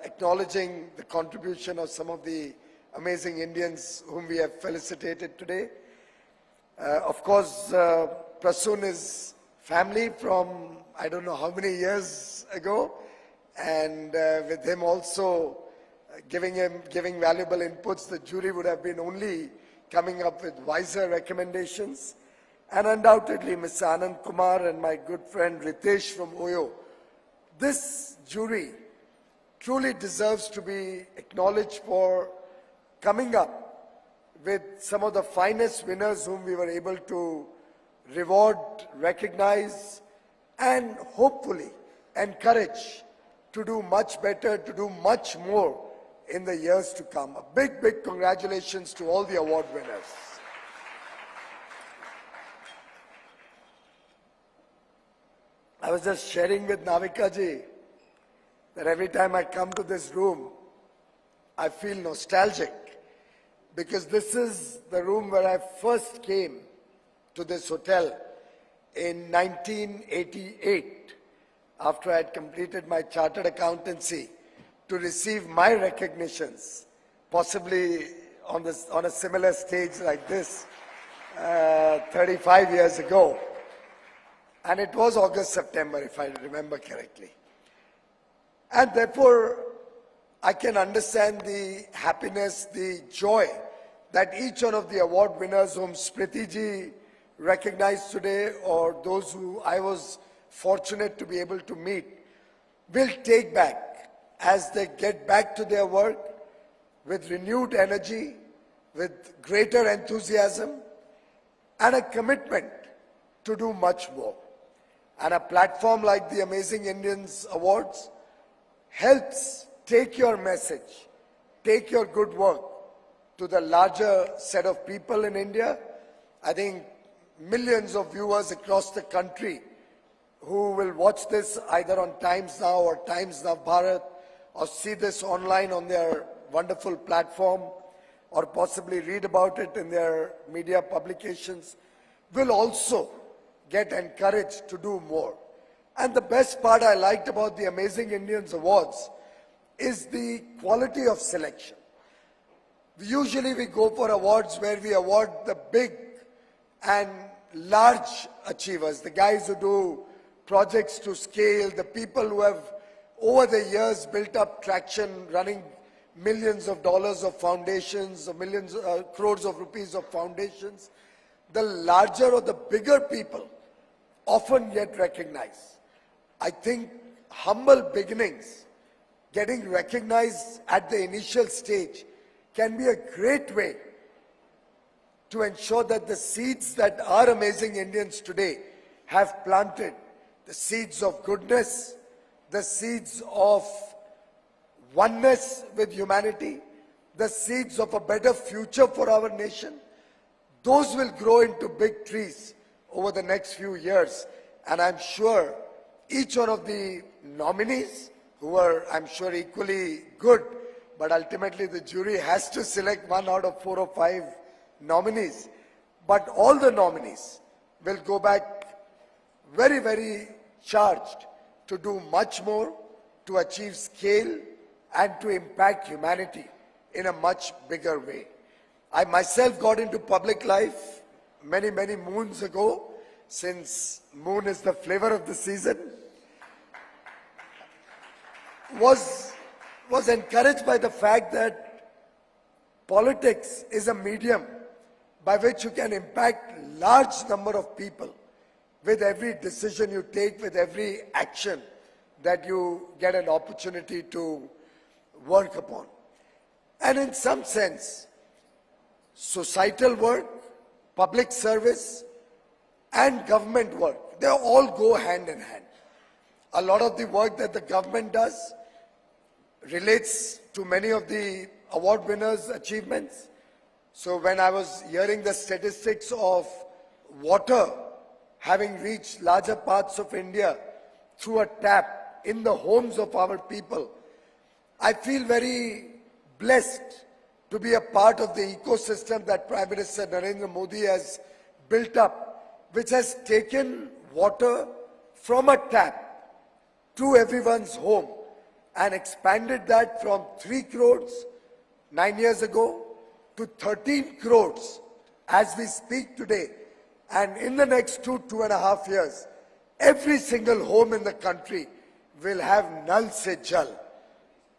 acknowledging the contribution of some of the amazing Indians whom we have felicitated today. Of course, Prasoon is family from I don't know how many years ago, and with him also giving valuable inputs, the jury would have been only coming up with wiser recommendations. And undoubtedly, Mr. Anand Kumar and my good friend Ritesh from OYO. This jury truly deserves to be acknowledged for coming up with some of the finest winners whom we were able to reward, recognize, and hopefully encourage to do much better, to do much more in the years to come. A big, big congratulations to all the award winners. I was just sharing with Navika ji that every time I come to this room, I feel nostalgic because this is the room where I first came to this hotel in 1988 after I had completed my chartered accountancy, to receive my recognitions, possibly on a similar stage like this 35 years ago. And it was August, September, if I remember correctly. And therefore, I can understand the happiness, the joy that each one of the award winners whom Smriti ji recognized today, or those who I was fortunate to be able to meet, will take back as they get back to their work with renewed energy, with greater enthusiasm, and a commitment to do much more. And a platform like the Amazing Indians Awards helps take your message, take your good work to the larger set of people in India. I think millions of viewers across the country who will watch this either on Times Now or Times Now Bharat, or see this online on their wonderful platform, or possibly read about it in their media publications, will also get encouraged to do more. And the best part I liked about the Amazing Indians Awards is the quality of selection. Usually we go for awards where we award the big and large achievers, the guys who do projects to scale, the people who have over the years built up traction, running millions of dollars of foundations, or millions, crores of rupees of foundations. The larger or the bigger people often get recognized. I think humble beginnings, getting recognized at the initial stage, can be a great way to ensure that the seeds that our Amazing Indians today have planted, the seeds of goodness, the seeds of oneness with humanity, the seeds of a better future for our nation, those will grow into big trees over the next few years. And I'm sure each one of the nominees, who are, I'm sure, equally good, but ultimately the jury has to select 1 out of 4 or 5 nominees. But all the nominees will go back very, very charged to do much more, to achieve scale, and to impact humanity in a much bigger way. I myself got into public life many, many moons ago, since moon is the flavor of the season. Was encouraged by the fact that politics is a medium by which you can impact large number of people with every decision you take, with every action that you get an opportunity to work upon. And in some sense, societal work, public service, and government work, they all go hand in hand. A lot of the work that the government does relates to many of the award winners' achievements. So when I was hearing the statistics of water having reached larger parts of India through a tap in the homes of our people, I feel very blessed to be a part of the ecosystem that Prime Minister Narendra Modi has built up, which has taken water from a tap to everyone's home and expanded that from 3 crores 9 years ago to 13 crores as we speak today. And in the next 2.5 years, every single home in the country will have Nal Se Jal,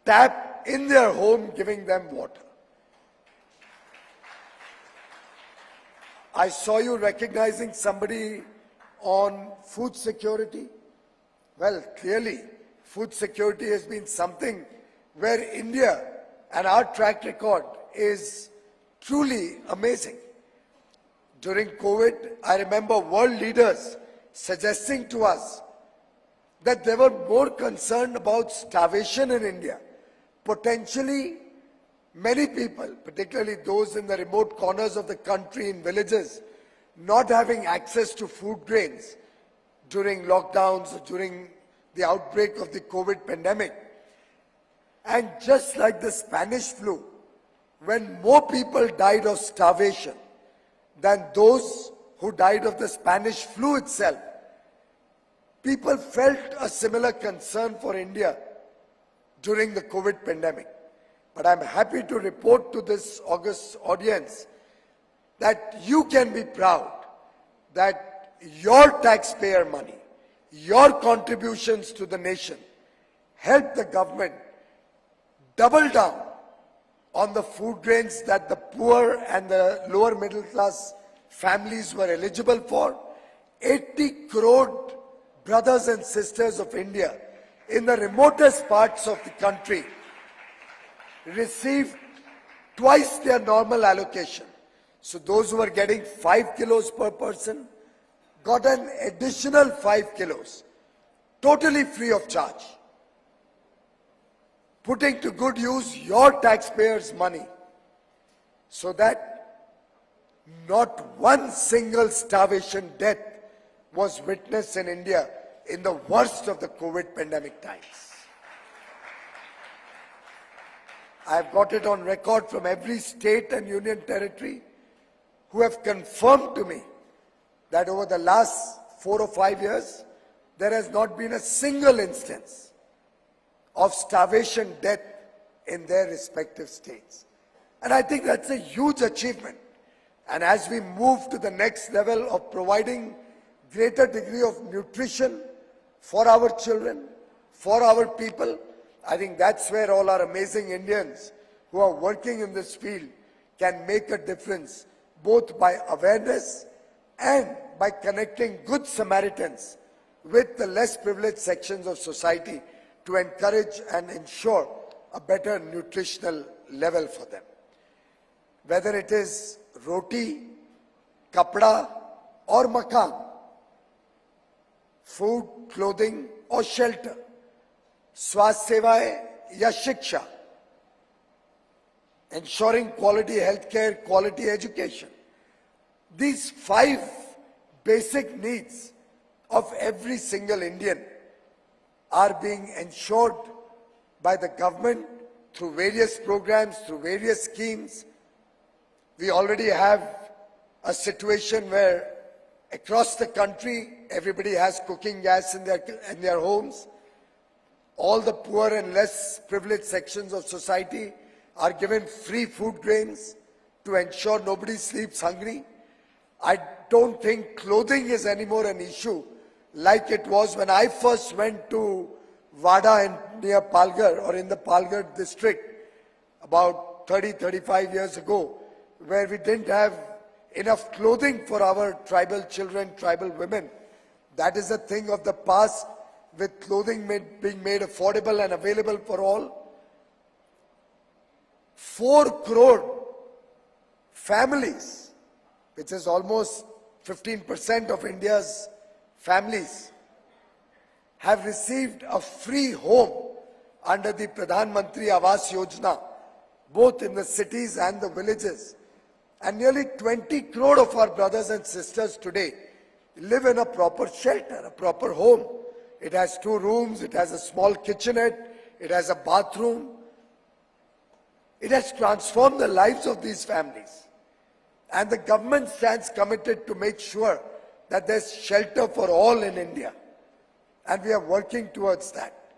tap in their home, giving them water. I saw you recognizing somebody on food security. Well, clearly, food security has been something where India and our track record is truly amazing. During COVID, I remember world leaders suggesting to us that they were more concerned about starvation in India. Potentially, many people, particularly those in the remote corners of the country, in villages, not having access to food grains during lockdowns or during the outbreak of the COVID pandemic. And just like the Spanish flu, when more people died of starvation than those who died of the Spanish flu itself, people felt a similar concern for India during the COVID pandemic. But I'm happy to report to this august audience that you can be proud that your taxpayer money, your contributions to the nation, help the government double down on the food grains that the poor and the lower middle class families were eligible for. 80 crore brothers and sisters of India in the remotest parts of the country received twice their normal allocation. So those who were getting 5 kilos per person got an additional 5 kilos, totally free of charge. Putting to good use your taxpayers' money so that not one single starvation death was witnessed in India in the worst of the COVID pandemic times. I've got it on record from every state and union territory who have confirmed to me that over the last 4 or 5 years, there has not been a single instance of starvation death in their respective states. And I think that's a huge achievement. And as we move to the next level of providing greater degree of nutrition for our children, for our people, I think that's where all our amazing Indians who are working in this field can make a difference, both by awareness and by connecting good Samaritans with the less privileged sections of society to encourage and ensure a better nutritional level for them. Whether it is roti, kapda or makan, food, clothing or shelter, swasthya sevaएं या शिक्षा, ensuring quality healthcare, quality education. These 5 basic needs of every single Indian are being ensured by the government through various programs, through various schemes. We already have a situation where across the country, everybody has cooking gas in their homes. All the poor and less privileged sections of society are given free food grains to ensure nobody sleeps hungry. I don't think clothing is anymore an issue like it was when I first went to Vada near Palghar or in the Palghar district about 30-35 years ago, where we didn't have enough clothing for our tribal children, tribal women. That is a thing of the past, with clothing being made affordable and available for all. 4 crore families, which is almost 15% of India's families, have received a free home under the Pradhan Mantri Awas Yojana, both in the cities and the villages. And nearly 20 crore of our brothers and sisters today live in a proper shelter, a proper home. It has 2 rooms, it has a small kitchenette, it has a bathroom. It has transformed the lives of these families. And the government stands committed to make sure that there's shelter for all in India. And we are working towards that.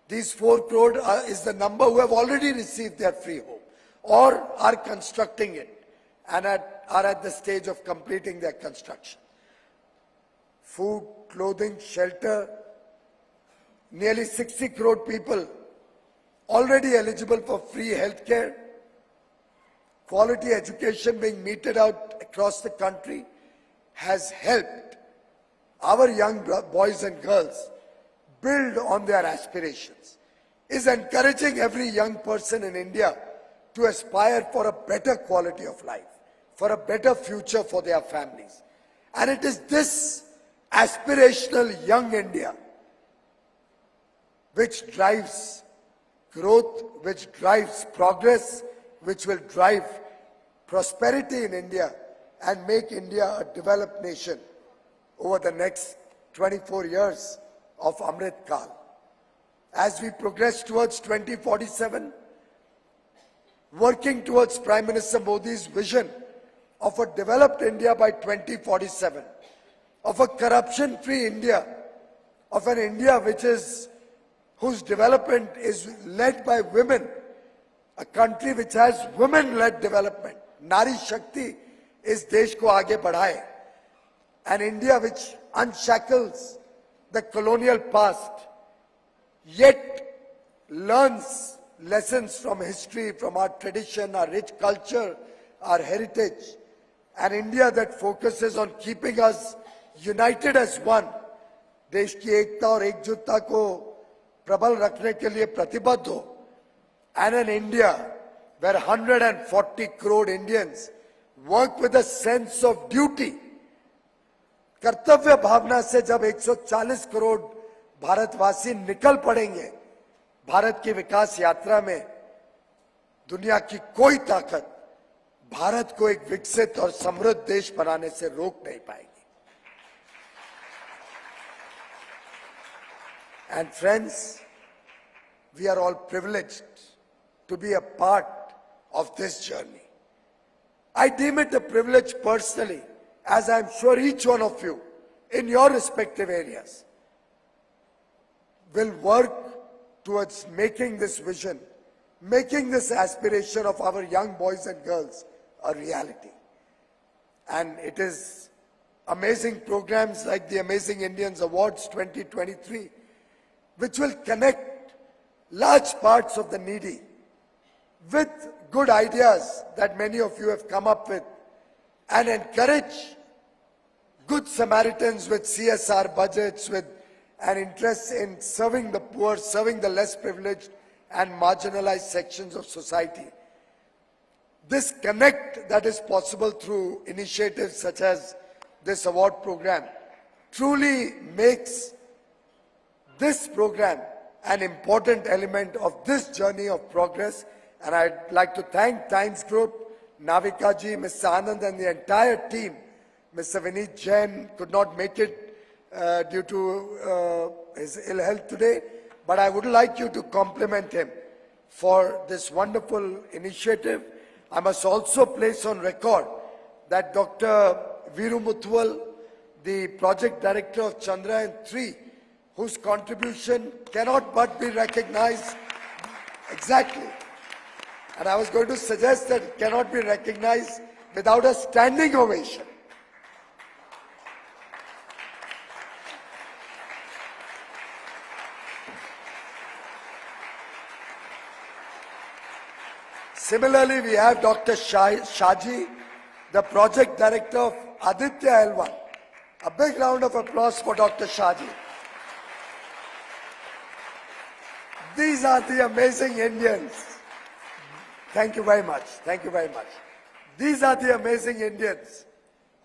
These 4 crore is the number who have already received their free home or are constructing it and are at the stage of completing their construction. Food, clothing, shelter, nearly 60 crore people already eligible for free healthcare, quality education being meted out across the country has helped our young boys and girls build on their aspirations, is encouraging every young person in India to aspire for a better quality of life, for a better future for their families. And it is this aspirational young India which drives growth, which drives progress, which will drive prosperity in India and make India a developed nation over the next 24 years of Amrit Kal. As we progress towards 2047, working towards Prime Minister Modi's vision of a developed India by 2047, of a corruption-free India, of an India whose development is led by women, a country which has women-led development. Nari Shakti is desh ko aage badhaye. an India which unshackles the colonial past, yet learns lessons from history, from our tradition, our rich culture, our heritage, an India that focuses on keeping us united as one, देश की एकता और एकजुटता को प्रबल रखने के लिए प्रतिबद्ध हो, and an India where 140 crore Indians work with a sense of duty, कर्तव्य भावना से जब 140 करोड़ भारतवासी निकल पड़ेंगे भारत की विकास यात्रा में, दुनिया की कोई ताकत भारत को एक विकसित और समृद्ध देश बनाने से रोक नहीं पाएगी. And friends, we are all privileged to be a part of this journey. I deem it a privilege personally, as I am sure each one of you in your respective areas will work towards making this vision, making this aspiration of our young boys and girls a reality. And it is amazing programs like the Amazing Indians Awards 2023, which will connect large parts of the needy with good ideas that many of you have come up with, and encourage good Samaritans with CSR budgets, with an interest in serving the poor, serving the less privileged and marginalized sections of society. This connect that is possible through initiatives such as this award program truly makes this program an important element of this journey of progress. And I'd like to thank Times Group, Navika ji, Mr. Anand and the entire team. Mr. Vineet Jain could not make it due to his ill health today, but I would like you to compliment him for this wonderful initiative. I must also place on record that Dr. Veeru Muthwal, the project director of Chandrayaan-3, whose contribution cannot but be recognized. Exactly. And I was going to suggest that it cannot be recognized without a standing ovation. Similarly, we have Dr. Shaji, the project director of Aditya L1. A big round of applause for Dr. Shaji. These are the amazing Indians. Thank you very much. Thank you very much. These are the amazing Indians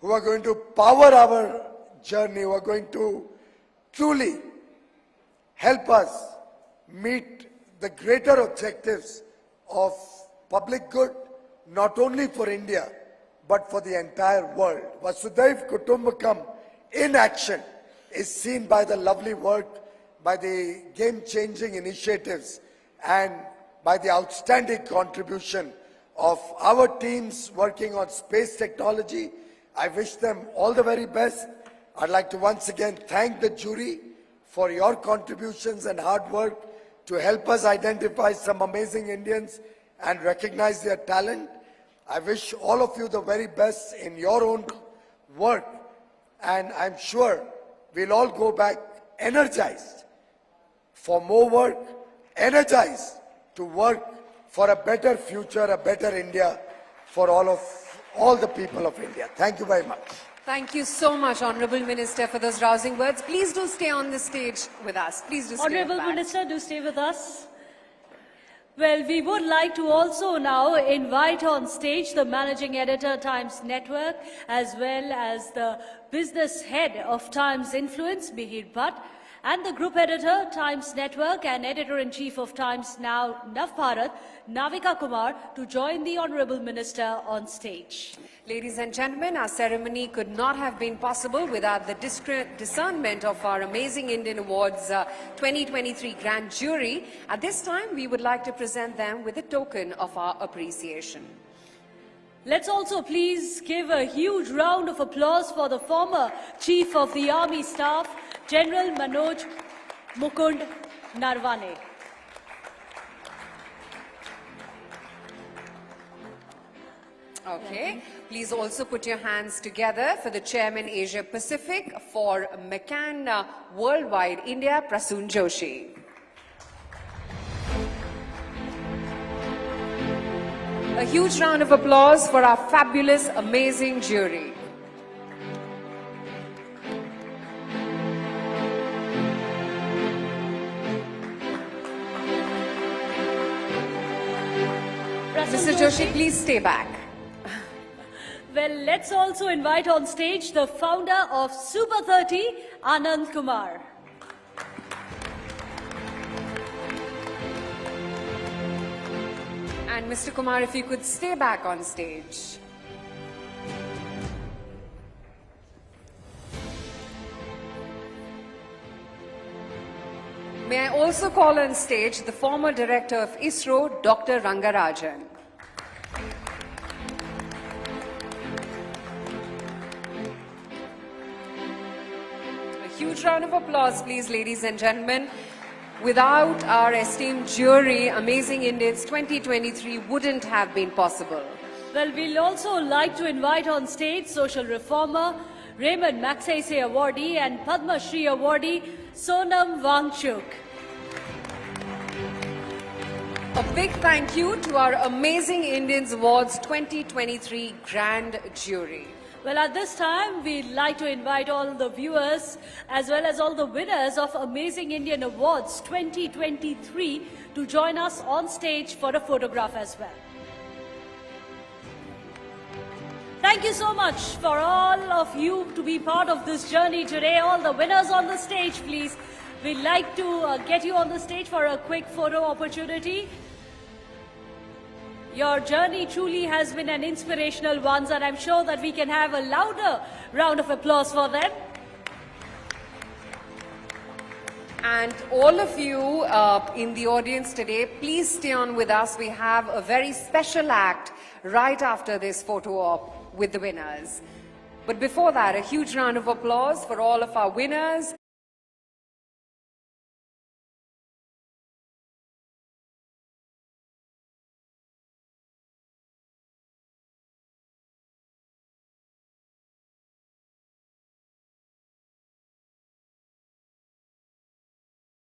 who are going to power our journey, who are going to truly help us meet the greater objectives of public good, not only for India, but for the entire world. Vasudhaiv Kutumbakam in action is seen by the lovely work, by the game-changing initiatives, and by the outstanding contribution of our teams working on space technology. I wish them all the very best. I'd like to once again thank the jury for your contributions and hard work to help us identify some amazing Indians and recognize their talent. I wish all of you the very best in your own work, and I'm sure we'll all go back energized for more work, energized to work for a better future, a better India for all the people of India. Thank you very much. Thank you so much, Honourable Minister, for those rousing words. Please do stay on the stage with us. Please do stay. Honourable Minister, do stay with us. Well, we would like to also now invite on stage the Managing Editor, Times Network, as well as the Business Head of Times Influence, Mihir Bhatt, and the Group Editor, Times Network, and Editor-in-Chief of Times Now, Navbharat, Navika Kumar, to join the Honourable Minister on stage. Ladies and gentlemen, our ceremony could not have been possible without the discernment of our Amazing Indian Awards 2023 Grand Jury. At this time, we would like to present them with a token of our appreciation. Let's also please give a huge round of applause for the former Chief of the Army Staff, General Manoj Mukund Narwane. Okay. Please also put your hands together for the Chairman Asia Pacific for McCann Worldwide India, Prasoon Joshi. A huge round of applause for our fabulous, amazing jury. Mr. Joshi, please stay back. Well, let's also invite on stage the founder of Super 30, Anand Kumar. And Mr. Kumar, if you could stay back on stage. May I also call on stage the former director of ISRO, Dr. Rangarajan. A huge round of applause, please, ladies and gentlemen. Without our esteemed jury, Amazing Indians 2023 wouldn't have been possible. Well, we'll also like to invite on stage social reformer, Raymond Magsaysay awardee and Padma Shri awardee, Sonam Wangchuk. A big thank you to our Amazing Indians Awards 2023 Grand Jury. Well, at this time, we'd like to invite all the viewers as well as all the winners of Amazing Indian Awards 2023 to join us on stage for a photograph as well. Thank you so much for all of you to be part of this journey today. All the winners on the stage, please. We'd like to get you on the stage for a quick photo opportunity. Your journey truly has been an inspirational one, and I'm sure that we can have a louder round of applause for them. And all of you in the audience today, please stay on with us. We have a very special act right after this photo op with the winners. But before that, a huge round of applause for all of our winners.